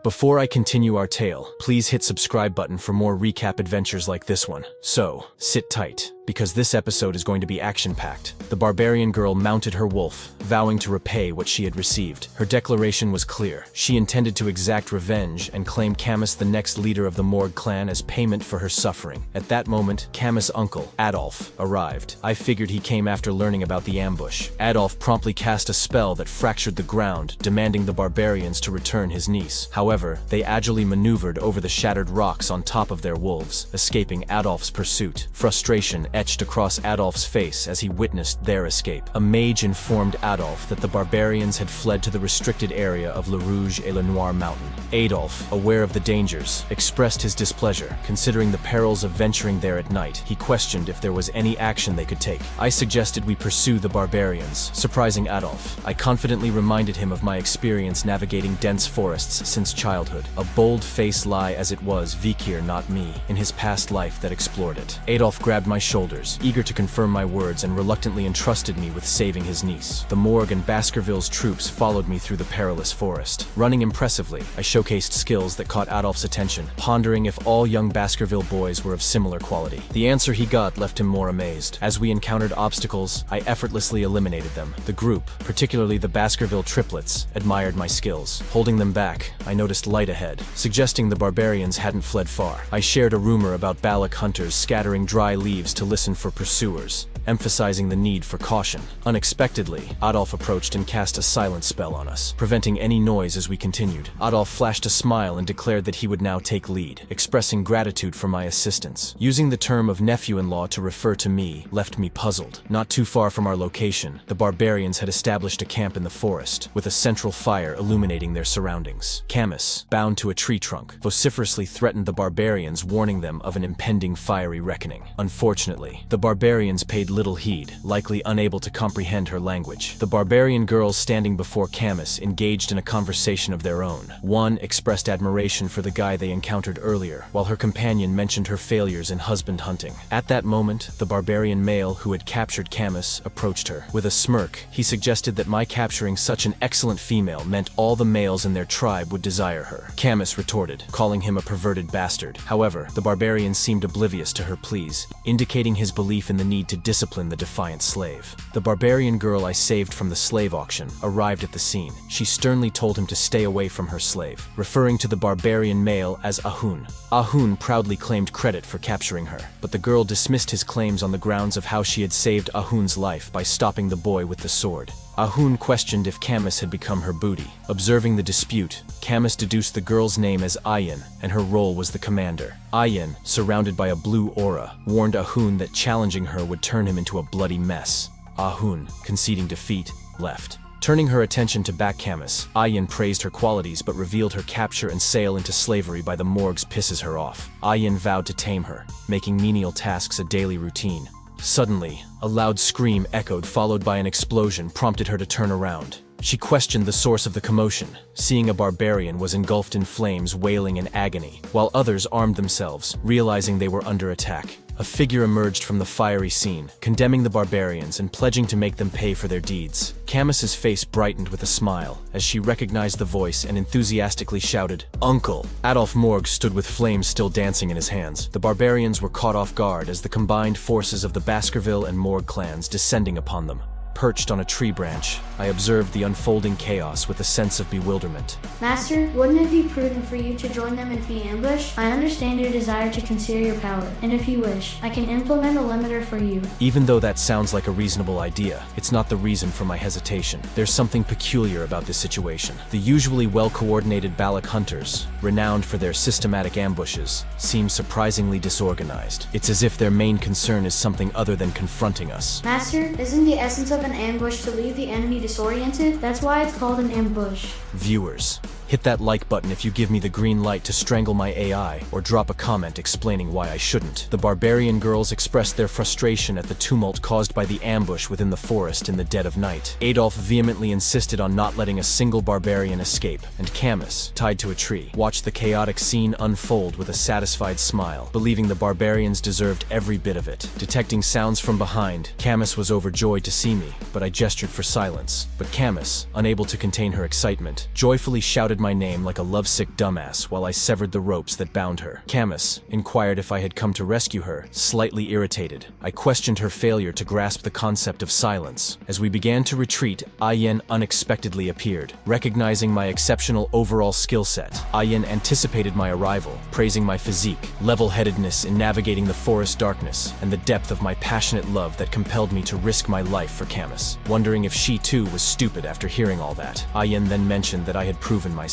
Before I continue our tale, please hit subscribe button for more recap adventures like this one. So, sit tight, because this episode is going to be action-packed. The barbarian girl mounted her wolf, vowing to repay what she had received. Her declaration was clear. She intended to exact revenge and claim Camus, the next leader of the Morg clan, as payment for her suffering. At that moment, Camus' uncle, Adolf, arrived. I figured he came after learning about the ambush. Adolf promptly cast a spell that fractured the ground, demanding the barbarians to return his niece. However, they agilely maneuvered over the shattered rocks on top of their wolves, escaping Adolf's pursuit. Frustration etched across Adolf's face as he witnessed their escape. A mage informed Adolf that the barbarians had fled to the restricted area of Le Rouge et Le Noir mountain. Adolf, aware of the dangers, expressed his displeasure. Considering the perils of venturing there at night, he questioned if there was any action they could take. I suggested we pursue the barbarians, surprising Adolf. I confidently reminded him of my experience navigating dense forests since childhood. A bold-faced lie as it was Vikir, not me, in his past life that explored it. Adolf grabbed my shoulders, eager to confirm my words, and reluctantly entrusted me with saving his niece. The Morg and Baskerville's troops followed me through the perilous forest. Running impressively, I showcased skills that caught Adolf's attention, pondering if all young Baskerville boys were of similar quality. The answer he got left him more amazed. As we encountered obstacles, I effortlessly eliminated them. The group, particularly the Baskerville triplets, admired my skills. Holding them back, I noticed light ahead, suggesting the barbarians hadn't fled far. I shared a rumor about Balak hunters scattering dry leaves to listen for pursuers, emphasizing the need for caution. Unexpectedly, Adolf approached and cast a silent spell on us, preventing any noise as we continued. Adolf flashed a smile and declared that he would now take lead, expressing gratitude for my assistance. Using the term of nephew-in-law to refer to me left me puzzled. Not too far from our location, the barbarians had established a camp in the forest, with a central fire illuminating their surroundings. Camus, bound to a tree trunk, vociferously threatened the barbarians, warning them of an impending fiery reckoning. Unfortunately, the barbarians paid little heed, likely unable to comprehend her language. The barbarian girls standing before Camus engaged in a conversation of their own. One expressed admiration for the guy they encountered earlier, while her companion mentioned her failures in husband hunting. At that moment, the barbarian male who had captured Camus approached her. With a smirk, he suggested that my capturing such an excellent female meant all the males in their tribe would desire her. Camus retorted, calling him a perverted bastard. However, the barbarian seemed oblivious to her pleas, indicating stating his belief in the need to discipline the defiant slave. The barbarian girl I saved from the slave auction arrived at the scene. She sternly told him to stay away from her slave, referring to the barbarian male as Ahun. Ahun proudly claimed credit for capturing her, but the girl dismissed his claims on the grounds of how she had saved Ahun's life by stopping the boy with the sword. Ahun questioned if Camus had become her booty. Observing the dispute, Camus deduced the girl's name as Ayin, and her role was the commander. Ayin, surrounded by a blue aura, warned Ahun that challenging her would turn him into a bloody mess. Ahun, conceding defeat, left. Turning her attention to back Camus, Ayin praised her qualities but revealed her capture and sale into slavery by the morgues pisses her off. Ayin vowed to tame her, making menial tasks a daily routine. Suddenly, a loud scream echoed, followed by an explosion prompted her to turn around. She questioned the source of the commotion, seeing a barbarian was engulfed in flames, wailing in agony, while others armed themselves, realizing they were under attack. A figure emerged from the fiery scene, condemning the barbarians and pledging to make them pay for their deeds. Camus's face brightened with a smile as she recognized the voice and enthusiastically shouted, "Uncle!" Adolf Morg stood with flames still dancing in his hands. The barbarians were caught off guard as the combined forces of the Baskerville and Morg clans descending upon them. Perched on a tree branch, I observed the unfolding chaos with a sense of bewilderment. Master, wouldn't it be prudent for you to join them in the ambush? I understand your desire to conceal your power, and if you wish, I can implement a limiter for you. Even though that sounds like a reasonable idea, it's not the reason for my hesitation. There's something peculiar about this situation. The usually well-coordinated Balak hunters, renowned for their systematic ambushes, seem surprisingly disorganized. It's as if their main concern is something other than confronting us. Master, isn't the essence of an ambush to leave the enemy disoriented? That's why it's called an ambush. Viewers, hit that like button if you give me the green light to strangle my AI, or drop a comment explaining why I shouldn't. The barbarian girls expressed their frustration at the tumult caused by the ambush within the forest in the dead of night. Adolf vehemently insisted on not letting a single barbarian escape, and Camus, tied to a tree, watched the chaotic scene unfold with a satisfied smile, believing the barbarians deserved every bit of it. Detecting sounds from behind, Camus was overjoyed to see me, but I gestured for silence. But Camus, unable to contain her excitement, joyfully shouted my name like a lovesick dumbass while I severed the ropes that bound her. Camus inquired if I had come to rescue her, slightly irritated. I questioned her failure to grasp the concept of silence. As we began to retreat, Ayin unexpectedly appeared. Recognizing my exceptional overall skill set, Ayin anticipated my arrival, praising my physique, level-headedness in navigating the forest darkness, and the depth of my passionate love that compelled me to risk my life for Camus. Wondering if she too was stupid after hearing all that, Ayin then mentioned that I had proven myself.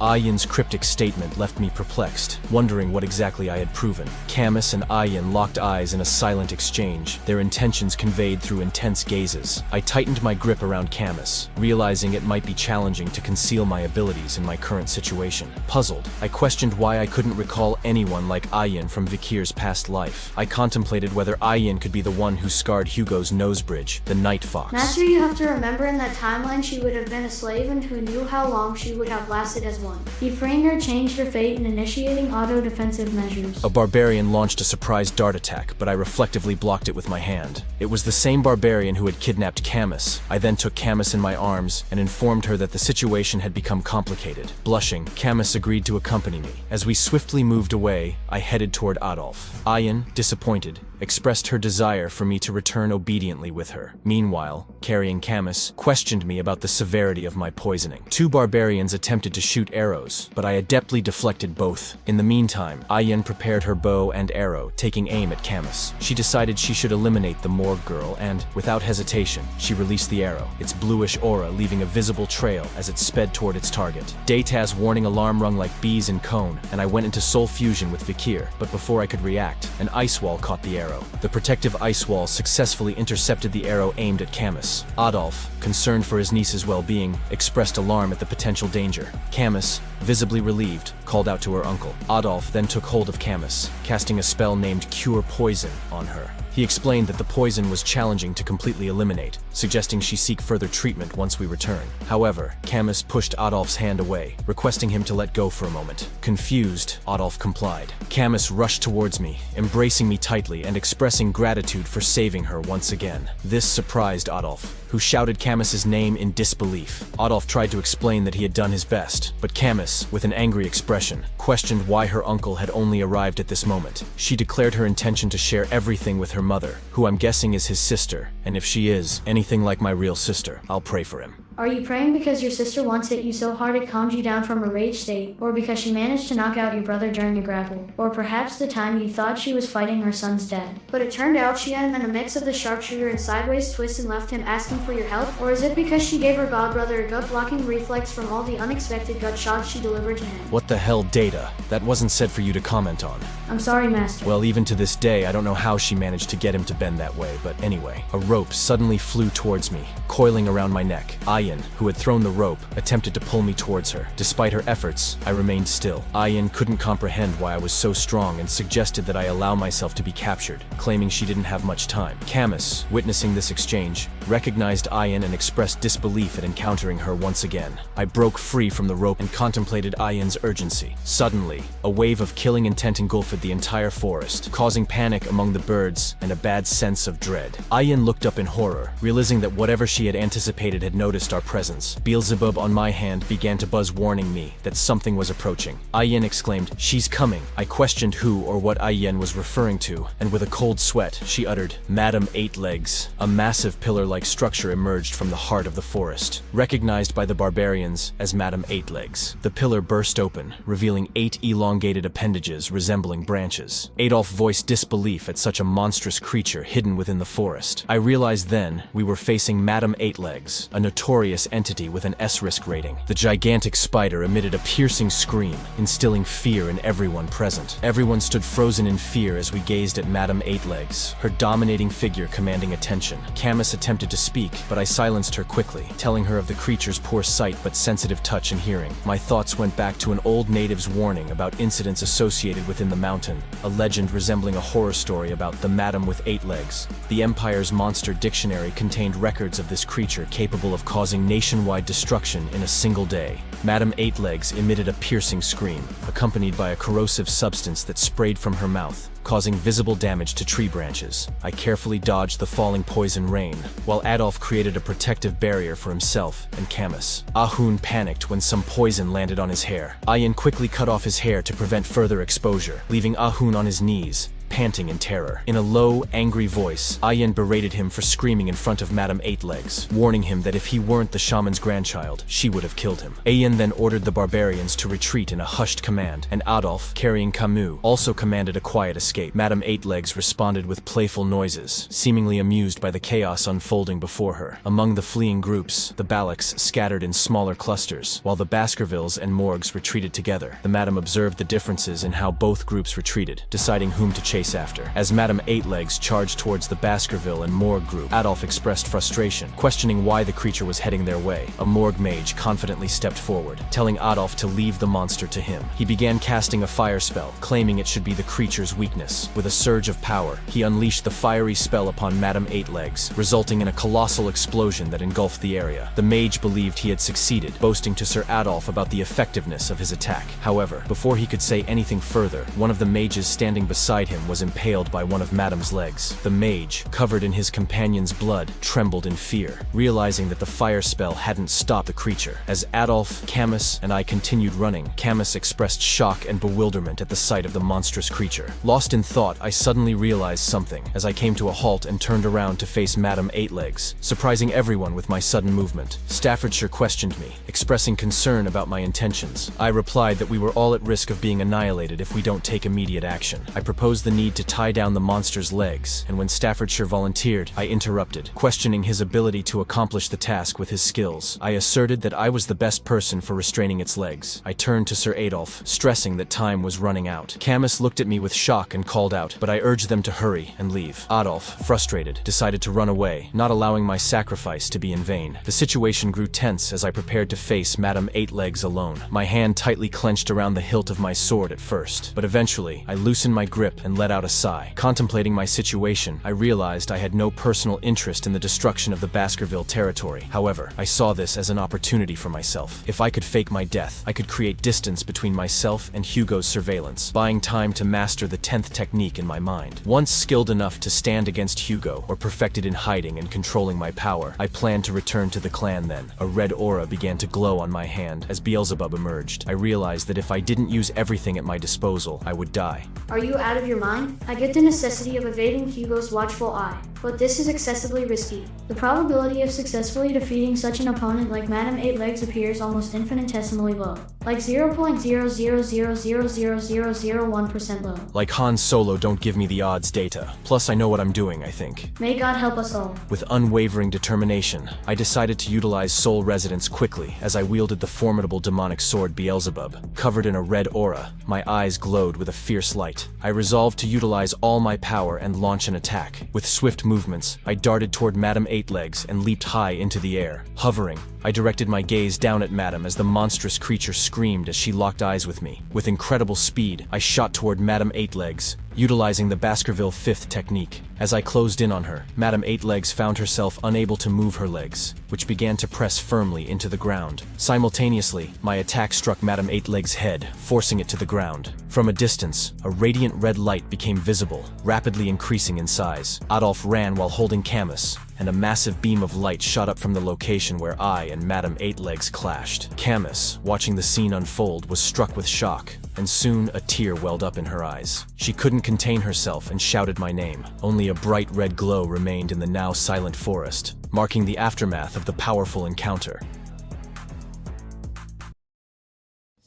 Ayin's cryptic statement left me perplexed, wondering what exactly I had proven. Camus and Ayin locked eyes in a silent exchange, their intentions conveyed through intense gazes. I tightened my grip around Camus, realizing it might be challenging to conceal my abilities in my current situation. Puzzled, I questioned why I couldn't recall anyone like Ayin from Vikir's past life. I contemplated whether Ayin could be the one who scarred Hugo's nose bridge, the Night Fox. Master, you have to remember in that timeline she would have been a slave and who knew how long she would have lasted as one. Freeing her changed her fate and initiating auto-defensive measures. A barbarian launched a surprise dart attack, but I reflectively blocked it with my hand. It was the same barbarian who had kidnapped Camus. I then took Camus in my arms and informed her that the situation had become complicated. Blushing, Camus agreed to accompany me. As we swiftly moved away, I headed toward Adolf. Ayin, disappointed, expressed her desire for me to return obediently with her. Meanwhile, carrying Camus, questioned me about the severity of my poisoning. Two barbarians attempted to shoot arrows, but I adeptly deflected both. In the meantime, Ayin prepared her bow and arrow, taking aim at Camus. She decided she should eliminate the Morg girl and, without hesitation, she released the arrow, its bluish aura leaving a visible trail as it sped toward its target. Data's warning alarm rung like bees in cone, and I went into soul fusion with Vikir, but before I could react, an ice wall caught the arrow. The protective ice wall successfully intercepted the arrow aimed at Camus. Adolf, concerned for his niece's well-being, expressed alarm at the potential danger. Camus, visibly relieved, called out to her uncle. Adolf then took hold of Camus, casting a spell named Cure Poison on her. He explained that the poison was challenging to completely eliminate, suggesting she seek further treatment once we return. However, Camus pushed Adolf's hand away, requesting him to let go for a moment. Confused, Adolf complied. Camus rushed towards me, embracing me tightly and expressing gratitude for saving her once again. This surprised Adolf, who shouted Camus's name in disbelief. Adolf tried to explain that he had done his best, but Camus, with an angry expression, questioned why her uncle had only arrived at this moment. She declared her intention to share everything with her mother, who I'm guessing is his sister, and if she is anything like my real sister, I'll pray for him. Are you praying because your sister once hit you so hard it calmed you down from a rage state, or because she managed to knock out your brother during a grapple, or perhaps the time you thought she was fighting her son's dad, but it turned out she had him in a mix of the sharpshooter and sideways twist and left him asking for your help? Or is it because she gave her godbrother a gut-blocking reflex from all the unexpected gut shots she delivered to him? What the hell, Data? That wasn't said for you to comment on. I'm sorry, Master. Well, even to this day, I don't know how she managed to get him to bend that way, but anyway. A rope suddenly flew towards me, coiling around my neck. Ayin, who had thrown the rope, attempted to pull me towards her. Despite her efforts, I remained still. Ayin couldn't comprehend why I was so strong and suggested that I allow myself to be captured, claiming she didn't have much time. Camus, witnessing this exchange, recognized Ayin and expressed disbelief at encountering her once again. I broke free from the rope and contemplated Ayin's urgency. Suddenly, a wave of killing intent engulfed the entire forest, causing panic among the birds and a bad sense of dread. Ayin looked up in horror, realizing that whatever she had anticipated had noticed our presence. Beelzebub on my hand began to buzz, warning me that something was approaching. Ayin exclaimed, "She's coming." I questioned who or what Ayin was referring to, and with a cold sweat, she uttered, "Madam Eight Legs." A massive pillar-like structure emerged from the heart of the forest, recognized by the barbarians as Madam Eight Legs. The pillar burst open, revealing 8 elongated appendages resembling branches. Adolf voiced disbelief at such a monstrous creature hidden within the forest. I realized then we were facing Madam Eight Legs, a notorious entity with an S-risk rating. The gigantic spider emitted a piercing scream, instilling fear in everyone present. Everyone stood frozen in fear as we gazed at Madam Eight Legs, her dominating figure commanding attention. Camus attempted to speak, but I silenced her quickly, telling her of the creature's poor sight but sensitive touch and hearing. My thoughts went back to an old native's warning about incidents associated within the mountain, a legend resembling a horror story about the Madam with 8 legs. The Empire's monster dictionary contained records of this creature capable of causing nationwide destruction in a single day. Madam Eight Legs emitted a piercing scream, accompanied by a corrosive substance that sprayed from her mouth, causing visible damage to tree branches. I carefully dodged the falling poison rain, while Adolf created a protective barrier for himself and Camus. Ahun panicked when some poison landed on his hair. Ayin quickly cut off his hair to prevent further exposure, leaving Ahun on his knees, panting in terror. In a low, angry voice, Ayin berated him for screaming in front of Madam Eight Legs, warning him that if he weren't the shaman's grandchild, she would have killed him. Ayin then ordered the barbarians to retreat in a hushed command, and Adolf, carrying Camus, also commanded a quiet escape. Madam Eight Legs responded with playful noises, seemingly amused by the chaos unfolding before her. Among the fleeing groups, the Balaks scattered in smaller clusters, while the Baskervilles and Morgs retreated together. The Madam observed the differences in how both groups retreated, deciding whom to chase after. As Madam Eight Legs charged towards the Baskerville and Morg group, Adolf expressed frustration, questioning why the creature was heading their way. A Morg mage confidently stepped forward, telling Adolf to leave the monster to him. He began casting a fire spell, claiming it should be the creature's weakness. With a surge of power, he unleashed the fiery spell upon Madam Eight Legs, resulting in a colossal explosion that engulfed the area. The mage believed he had succeeded, boasting to Sir Adolf about the effectiveness of his attack. However, before he could say anything further, one of the mages standing beside him was impaled by one of Madam's legs. The mage, covered in his companion's blood, trembled in fear, realizing that the fire spell hadn't stopped the creature. As Adolf, Camus, and I continued running, Camus expressed shock and bewilderment at the sight of the monstrous creature. Lost in thought, I suddenly realized something as I came to a halt and turned around to face Madam Eight Legs, surprising everyone with my sudden movement. Staffordshire questioned me, expressing concern about my intentions. I replied that we were all at risk of being annihilated if we don't take immediate action. I proposed the need to tie down the monster's legs, and when Staffordshire volunteered, I interrupted, questioning his ability to accomplish the task with his skills. I asserted that I was the best person for restraining its legs. I turned to Sir Adolf, stressing that time was running out. Camus looked at me with shock and called out, but I urged them to hurry and leave. Adolf, frustrated, decided to run away, not allowing my sacrifice to be in vain. The situation grew tense as I prepared to face Madam Eight Legs alone. My hand tightly clenched around the hilt of my sword at first, but eventually, I loosened my grip and let let out a sigh. Contemplating my situation, I realized I had no personal interest in the destruction of the Baskerville territory. However, I saw this as an opportunity for myself. If I could fake my death, I could create distance between myself and Hugo's surveillance, buying time to master the 10th technique in my mind. Once skilled enough to stand against Hugo, or perfected in hiding and controlling my power, I planned to return to the clan then. A red aura began to glow on my hand as Beelzebub emerged. I realized that if I didn't use everything at my disposal, I would die. Are you out of your mind? I get the necessity of evading Hugo's watchful eye, but this is excessively risky. The probability of successfully defeating such an opponent like Madame Eight Legs appears almost infinitesimally low, like 0.0000001% low. Like Han Solo, don't give me the odds data. Plus, I know what I'm doing, I think. May God help us all. With unwavering determination, I decided to utilize soul resonance quickly as I wielded the formidable demonic sword Beelzebub. Covered in a red aura, my eyes glowed with a fierce light. I resolved to utilize all my power and launch an attack. With swift movements, I darted toward Madame Eight Legs and leaped high into the air. Hovering, I directed my gaze down at Madame as the monstrous creature screamed as she locked eyes with me. With incredible speed, I shot toward Madame Eight Legs, utilizing the Baskerville 5th technique. As I closed in on her, Madame Eight Legs found herself unable to move her legs, which began to press firmly into the ground. Simultaneously, my attack struck Madame Eight Legs' head, forcing it to the ground. From a distance, a radiant red light became visible, rapidly increasing in size. Adolf ran while holding Camus, and a massive beam of light shot up from the location where I and Madame Eight Legs clashed. Camus, watching the scene unfold, was struck with shock, and soon a tear welled up in her eyes. She couldn't contain herself and shouted my name. Only a bright red glow remained in the now silent forest, marking the aftermath of the powerful encounter.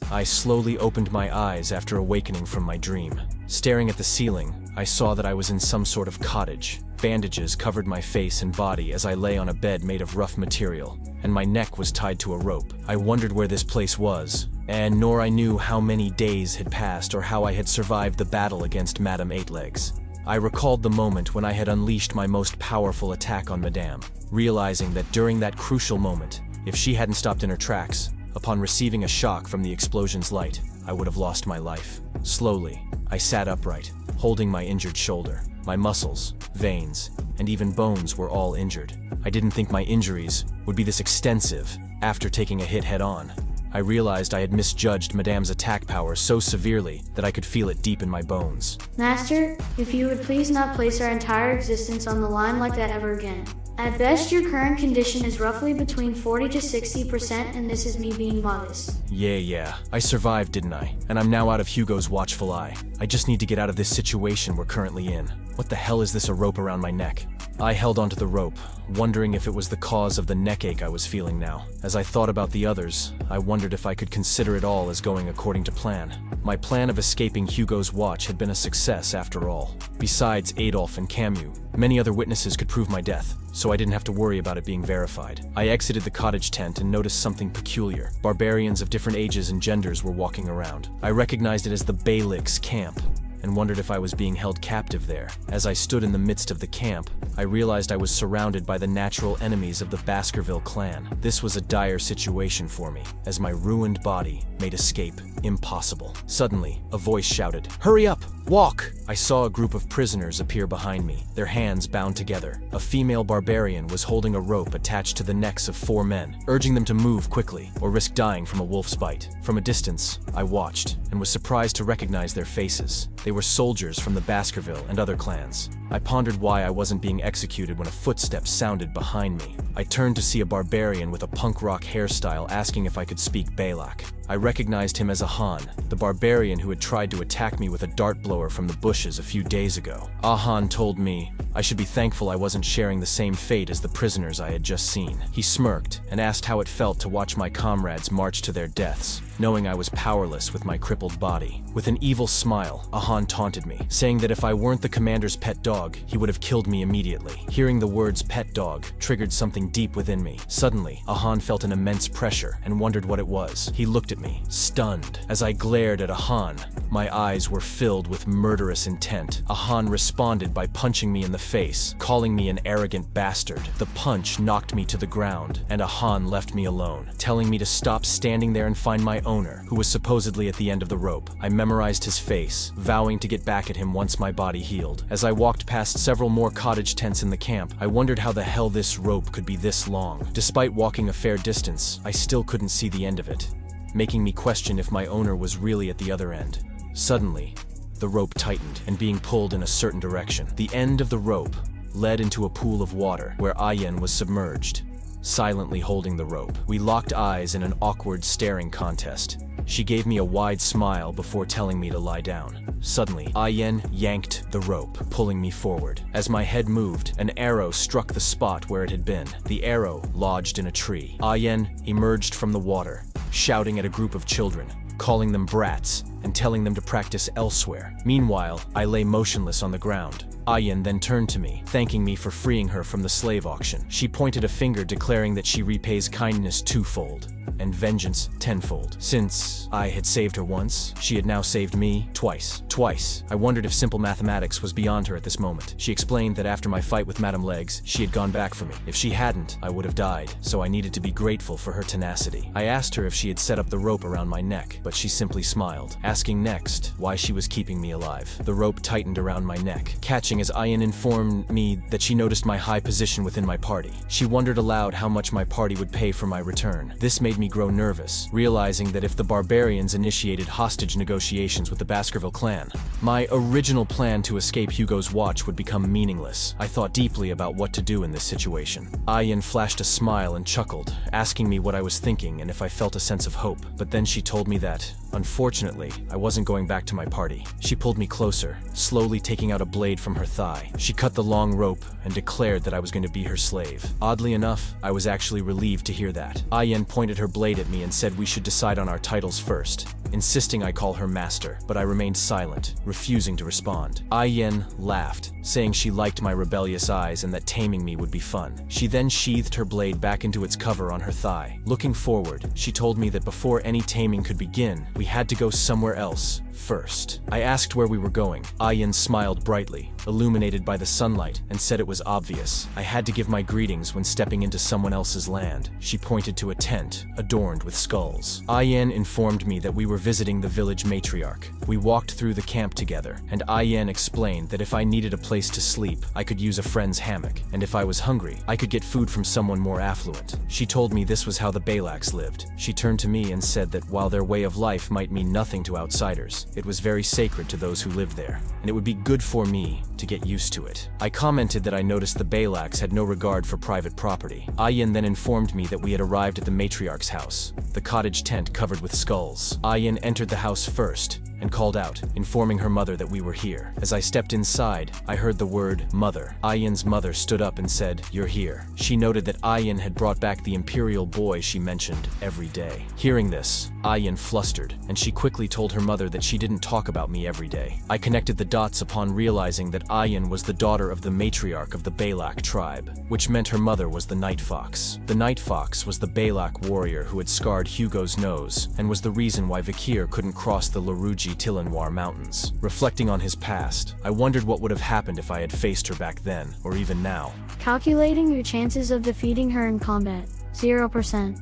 I slowly opened my eyes after awakening from my dream. Staring at the ceiling, I saw that I was in some sort of cottage. Bandages covered my face and body as I lay on a bed made of rough material, and my neck was tied to a rope. I wondered where this place was, and nor I knew how many days had passed or how I had survived the battle against Madame Eight Legs. I recalled the moment when I had unleashed my most powerful attack on Madame, realizing that during that crucial moment, if she hadn't stopped in her tracks, upon receiving a shock from the explosion's light, I would have lost my life. Slowly, I sat upright, holding my injured shoulder. My muscles, veins, and even bones were all injured. I didn't think my injuries would be this extensive after taking a hit head-on. I realized I had misjudged Madame's attack power so severely that I could feel it deep in my bones. Master, if you would please not place our entire existence on the line like that ever again. At best, your current condition is roughly between 40 to 60%, and this is me being modest. Yeah. I survived, didn't I? And I'm now out of Hugo's watchful eye. I just need to get out of this situation we're currently in. What the hell is this, a rope around my neck? I held onto the rope, wondering if it was the cause of the neck ache I was feeling now. As I thought about the others, I wondered if I could consider it all as going according to plan. My plan of escaping Hugo's watch had been a success after all. Besides Adolf and Camus, many other witnesses could prove my death, so I didn't have to worry about it being verified. I exited the cottage tent and noticed something peculiar. Barbarians of different ages and genders were walking around. I recognized it as the Beylik's camp, and wondered if I was being held captive there. As I stood in the midst of the camp, I realized I was surrounded by the natural enemies of the Baskerville clan. This was a dire situation for me, as my ruined body made escape impossible. Suddenly, a voice shouted, "Hurry up! Walk!" I saw a group of prisoners appear behind me, their hands bound together. A female barbarian was holding a rope attached to the necks of 4 men, urging them to move quickly or risk dying from a wolf's bite. From a distance, I watched and was surprised to recognize their faces. They were soldiers from the Baskerville and other clans. I pondered why I wasn't being executed when a footstep sounded behind me. I turned to see a barbarian with a punk rock hairstyle asking if I could speak Beylik. I recognized him as Ahan, the barbarian who had tried to attack me with a dart blower from the bushes a few days ago. Ahan told me I should be thankful I wasn't sharing the same fate as the prisoners I had just seen. He smirked and asked how it felt to watch my comrades march to their deaths, knowing I was powerless with my crippled body. With an evil smile, Ahan taunted me, saying that if I weren't the commander's pet dog, he would have killed me immediately. Hearing the words pet dog triggered something deep within me. Suddenly, Ahan felt an immense pressure and wondered what it was. He looked at me, stunned. As I glared at Ahan, my eyes were filled with murderous intent. Ahan responded by punching me in the face, calling me an arrogant bastard. The punch knocked me to the ground, and a Han left me alone, telling me to stop standing there and find my owner, who was supposedly at the end of the rope. I memorized his face, vowing to get back at him once my body healed. As I walked past several more cottage tents in the camp, I wondered how the hell this rope could be this long. Despite walking a fair distance, I still couldn't see the end of it, making me question if my owner was really at the other end. Suddenly, the rope tightened and being pulled in a certain direction. The end of the rope led into a pool of water where Ayen was submerged, silently holding the rope. We locked eyes in an awkward staring contest. She gave me a wide smile before telling me to lie down. Suddenly, Ayen yanked the rope, pulling me forward. As my head moved, an arrow struck the spot where it had been. The arrow lodged in a tree. Ayen emerged from the water, shouting at a group of children, calling them brats and telling them to practice elsewhere. Meanwhile, I lay motionless on the ground. Ayen then turned to me, thanking me for freeing her from the slave auction. She pointed a finger, declaring that she repays kindness twofold and vengeance tenfold. Since I had saved her once, she had now saved me twice. Twice. I wondered if simple mathematics was beyond her at this moment. She explained that after my fight with Madame Legs, she had gone back for me. If she hadn't, I would have died, so I needed to be grateful for her tenacity. I asked her if she had set up the rope around my neck, but she simply smiled, asking next why she was keeping me alive. The rope tightened around my neck, catching as Ayen informed me that she noticed my high position within my party. She wondered aloud how much my party would pay for my return. This made me grow nervous, realizing that if the barbarians initiated hostage negotiations with the Baskerville clan, my original plan to escape Hugo's watch would become meaningless. I thought deeply about what to do in this situation. Ayen flashed a smile and chuckled, asking me what I was thinking and if I felt a sense of hope. But then she told me that, unfortunately, I wasn't going back to my party. She pulled me closer, slowly taking out a blade from her thigh. She cut the long rope and declared that I was going to be her slave. Oddly enough, I was actually relieved to hear that. Ayen pointed her blade at me and said we should decide on our titles first, insisting I call her master, but I remained silent, refusing to respond. Ayen laughed, saying she liked my rebellious eyes and that taming me would be fun. She then sheathed her blade back into its cover on her thigh. Looking forward, she told me that before any taming could begin, we had to go somewhere else first. I asked where we were going. Ayen smiled brightly, illuminated by the sunlight, and said it was obvious. I had to give my greetings when stepping into someone else's land. She pointed to a tent adorned with skulls. Ayen informed me that we were visiting the village matriarch. We walked through the camp together, and Ayen explained that if I needed a place to sleep, I could use a friend's hammock, and if I was hungry, I could get food from someone more affluent. She told me this was how the Balaks lived. She turned to me and said that while their way of life might mean nothing to outsiders, it was very sacred to those who lived there, and it would be good for me to get used to it. I commented that I noticed the Balaks had no regard for private property. Ayen then informed me that we had arrived at the matriarch's house, the cottage tent covered with skulls. Ayen entered the house first and called out, informing her mother that we were here. As I stepped inside, I heard the word mother. Ayen's mother stood up and said, "You're here." She noted that Ayen had brought back the imperial boy she mentioned every day. Hearing this, Ayen flustered, and she quickly told her mother that she didn't talk about me every day. I connected the dots upon realizing that Ayen was the daughter of the matriarch of the Balak tribe, which meant her mother was the Night Fox. The Night Fox was the Balak warrior who had scarred Hugo's nose, and was the reason why Vikir couldn't cross the Laruji-Tilanoir mountains. Reflecting on his past, I wondered what would have happened if I had faced her back then, or even now. Calculating your chances of defeating her in combat, 0%.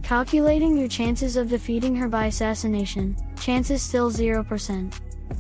Calculating your chances of defeating her by assassination, chances still 0%.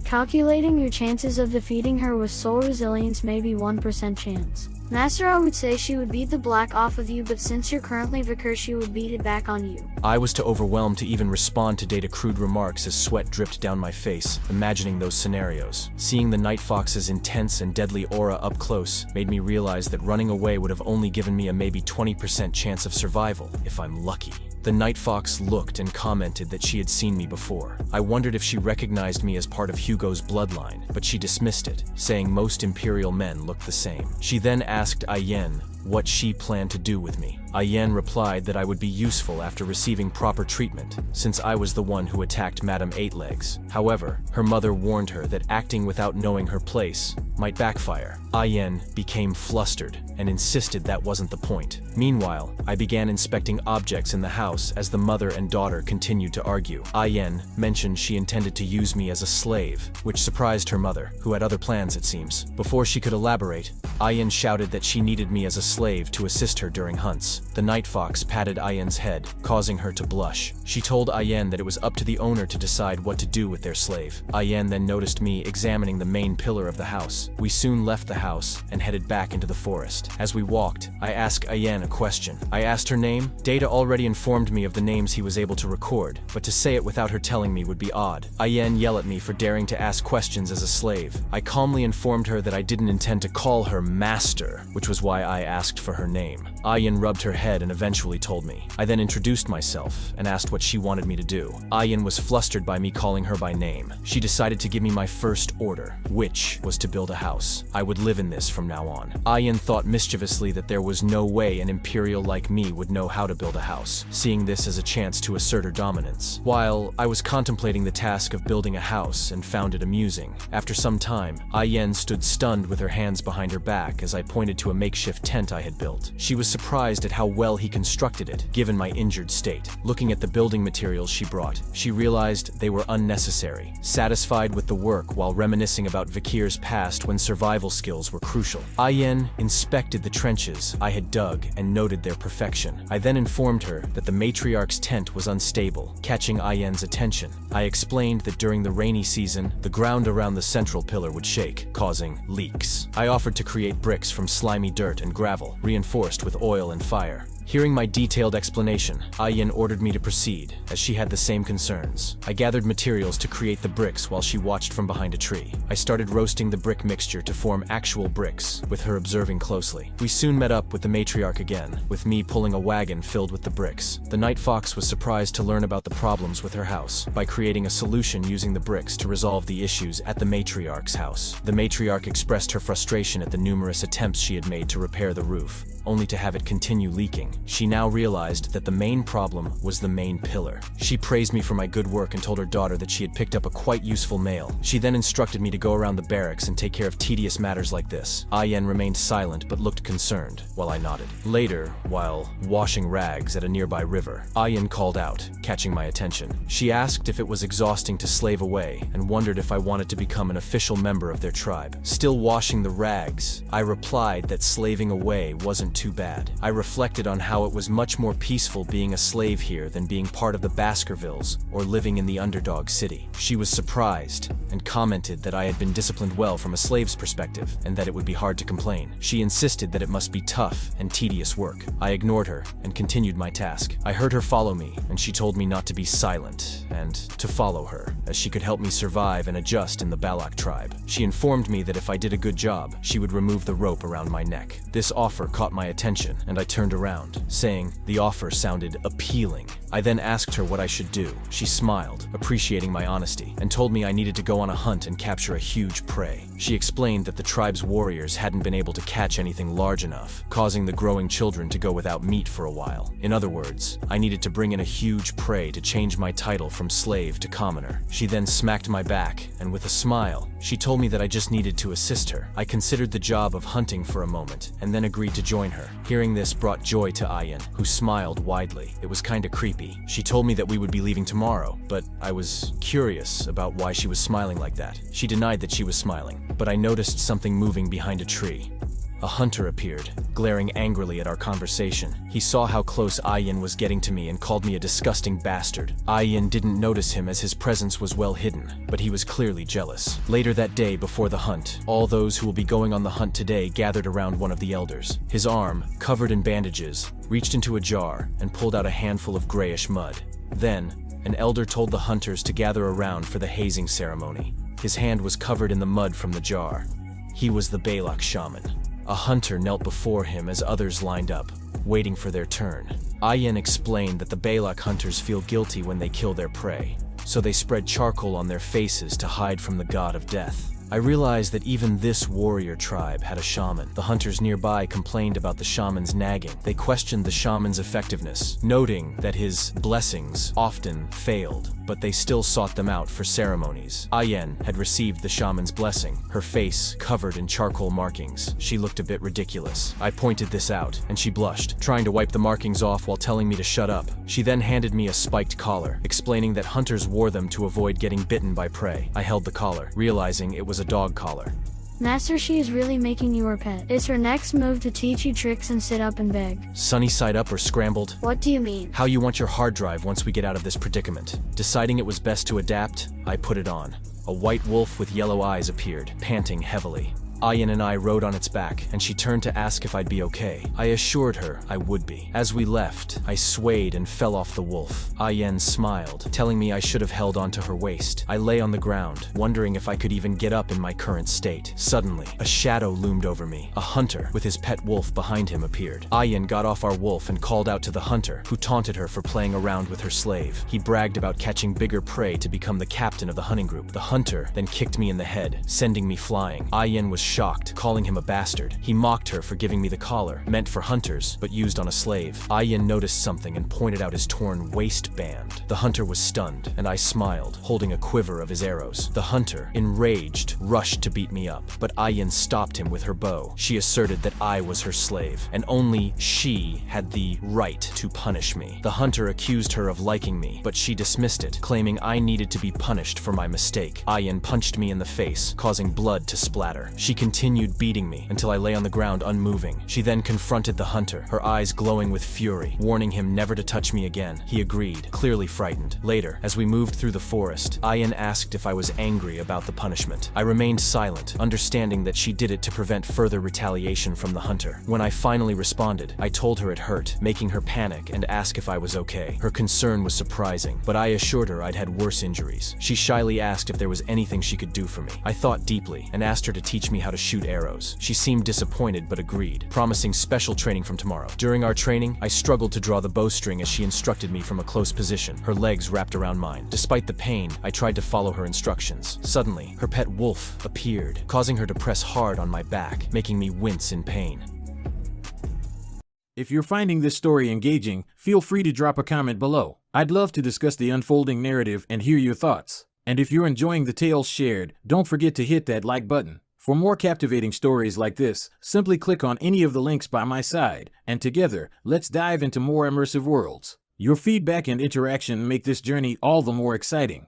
Calculating your chances of defeating her with soul resilience, maybe 1% chance. Master, I would say she would beat the black off of you, but since you're currently Vikir, she would beat it back on you. I was too overwhelmed to even respond to Data crude remarks as sweat dripped down my face, imagining those scenarios. Seeing the Night Fox's intense and deadly aura up close made me realize that running away would have only given me a maybe 20% chance of survival, if I'm lucky. The Night Fox looked and commented that she had seen me before. I wondered if she recognized me as part of Hugo's bloodline, but she dismissed it, saying most Imperial men looked the same. She then asked Ayen what she planned to do with me. Ayen replied that I would be useful after receiving proper treatment, since I was the one who attacked Madame Eightlegs. However, her mother warned her that acting without knowing her place might backfire. Ayen became flustered and insisted that wasn't the point. Meanwhile, I began inspecting objects in the house as the mother and daughter continued to argue. Ayen mentioned she intended to use me as a slave, which surprised her mother, who had other plans it seems. Before she could elaborate, Ayen shouted that she needed me as a slave to assist her during hunts. The night fox patted Ayen's head, causing her to blush. She told Ayen that it was up to the owner to decide what to do with their slave. Ayen then noticed me examining the main pillar of the house. We soon left the house and headed back into the forest. As we walked, I asked Ayen a question. I asked her name. Data already informed me of the names he was able to record, but to say it without her telling me would be odd. Ayen yelled at me for daring to ask questions as a slave. I calmly informed her that I didn't intend to call her master, which was why I asked for her name. Ayen rubbed her head and eventually told me. I then introduced myself and asked what she wanted me to do. Ayen was flustered by me calling her by name. She decided to give me my first order, which was to build a house. I would live in this from now on. Ayen thought mischievously that there was no way an Imperial like me would know how to build a house, seeing this as a chance to assert her dominance. While I was contemplating the task of building a house and found it amusing, after some time, Ayen stood stunned with her hands behind her back as I pointed to a makeshift tent I had built. She was surprised at how well he constructed it, given my injured state. Looking at the building materials she brought, she realized they were unnecessary, satisfied with the work while reminiscing about Vikir's past when survival skills were crucial. Ayen inspected the trenches I had dug and noted their perfection. I then informed her that the matriarch's tent was unstable, catching Ayen's attention. I explained that during the rainy season, the ground around the central pillar would shake, causing leaks. I offered to create bricks from slimy dirt and gravel, reinforced with oil and fire. Hearing my detailed explanation, Ayen ordered me to proceed, as she had the same concerns. I gathered materials to create the bricks while she watched from behind a tree. I started roasting the brick mixture to form actual bricks, with her observing closely. We soon met up with the matriarch again, with me pulling a wagon filled with the bricks. The night fox was surprised to learn about the problems with her house, by creating a solution using the bricks to resolve the issues at the matriarch's house. The matriarch expressed her frustration at the numerous attempts she had made to repair the roof, only to have it continue leaking. She now realized that the main problem was the main pillar. She praised me for my good work and told her daughter that she had picked up a quite useful mail. She then instructed me to go around the barracks and take care of tedious matters like this. Ayen remained silent but looked concerned, while I nodded. Later, while washing rags at a nearby river, Ayen called out, catching my attention. She asked if it was exhausting to slave away and wondered if I wanted to become an official member of their tribe. Still washing the rags, I replied that slaving away wasn't too bad. I reflected on how it was much more peaceful being a slave here than being part of the Baskervilles or living in the underdog city. She was surprised and commented that I had been disciplined well from a slave's perspective and that it would be hard to complain. She insisted that it must be tough and tedious work. I ignored her and continued my task. I heard her follow me, and she told me not to be silent and to follow her, as she could help me survive and adjust in the Balak tribe. She informed me that if I did a good job, she would remove the rope around my neck. This offer caught my attention, and I turned around, saying the offer sounded appealing. I then asked her what I should do. She smiled, appreciating my honesty, and told me I needed to go on a hunt and capture a huge prey. She explained that the tribe's warriors hadn't been able to catch anything large enough, causing the growing children to go without meat for a while. In other words, I needed to bring in a huge prey to change my title from slave to commoner. She then smacked my back, and with a smile, she told me that I just needed to assist her. I considered the job of hunting for a moment, and then agreed to join her. Hearing this brought joy to Ayen, who smiled widely. It was kinda creepy. She told me that we would be leaving tomorrow, but I was curious about why she was smiling like that. She denied that she was smiling, but I noticed something moving behind a tree. A hunter appeared, glaring angrily at our conversation. He saw how close Ayen was getting to me and called me a disgusting bastard. Ayen didn't notice him as his presence was well hidden, but he was clearly jealous. Later that day, before the hunt, all those who will be going on the hunt today gathered around one of the elders. His arm, covered in bandages, reached into a jar and pulled out a handful of grayish mud. Then, an elder told the hunters to gather around for the hazing ceremony. His hand was covered in the mud from the jar. He was the Balak shaman. A hunter knelt before him as others lined up, waiting for their turn. Ayen explained that the Balak hunters feel guilty when they kill their prey, so they spread charcoal on their faces to hide from the god of death. I realized that even this warrior tribe had a shaman. The hunters nearby complained about the shaman's nagging. They questioned the shaman's effectiveness, noting that his blessings often failed, but they still sought them out for ceremonies. Ayen had received the shaman's blessing, her face covered in charcoal markings. She looked a bit ridiculous. I pointed this out, and she blushed, trying to wipe the markings off while telling me to shut up. She then handed me a spiked collar, explaining that hunters wore them to avoid getting bitten by prey. I held the collar, realizing it was a dog collar. Master, she is really making you her pet. Is her next move to teach you tricks and sit up and beg? Sunny side up or scrambled? What do you mean? How you want your hard drive once we get out of this predicament. Deciding it was best to adapt, I put it on. A white wolf with yellow eyes appeared, panting heavily. Ayen and I rode on its back, and she turned to ask if I'd be okay. I assured her I would be. As we left, I swayed and fell off the wolf. Ayen smiled, telling me I should have held onto her waist. I lay on the ground, wondering if I could even get up in my current state. Suddenly, a shadow loomed over me. A hunter, with his pet wolf behind him, appeared. Ayen got off our wolf and called out to the hunter, who taunted her for playing around with her slave. He bragged about catching bigger prey to become the captain of the hunting group. The hunter then kicked me in the head, sending me flying. Ayen was shocked, calling him a bastard. He mocked her for giving me the collar, meant for hunters, but used on a slave. Ayen noticed something and pointed out his torn waistband. The hunter was stunned, and I smiled, holding a quiver of his arrows. The hunter, enraged, rushed to beat me up, but Ayen stopped him with her bow. She asserted that I was her slave, and only she had the right to punish me. The hunter accused her of liking me, but she dismissed it, claiming I needed to be punished for my mistake. Ayen punched me in the face, causing blood to splatter. She continued beating me until I lay on the ground unmoving. She then confronted the hunter, her eyes glowing with fury, warning him never to touch me again. He agreed, clearly frightened. Later, as we moved through the forest, Ayen asked if I was angry about the punishment. I remained silent, understanding that she did it to prevent further retaliation from the hunter. When I finally responded, I told her it hurt, making her panic and ask if I was okay. Her concern was surprising, but I assured her I'd had worse injuries. She shyly asked if there was anything she could do for me. I thought deeply and asked her to teach me how to shoot arrows. She seemed disappointed but agreed, promising special training from tomorrow. During our training, I struggled to draw the bowstring as she instructed me from a close position, her legs wrapped around mine. Despite the pain, I tried to follow her instructions. Suddenly, her pet wolf appeared, causing her to press hard on my back, making me wince in pain. If you're finding this story engaging, feel free to drop a comment below. I'd love to discuss the unfolding narrative and hear your thoughts. And if you're enjoying the tales shared, don't forget to hit that like button. For more captivating stories like this, simply click on any of the links by my side, and together, let's dive into more immersive worlds. Your feedback and interaction make this journey all the more exciting.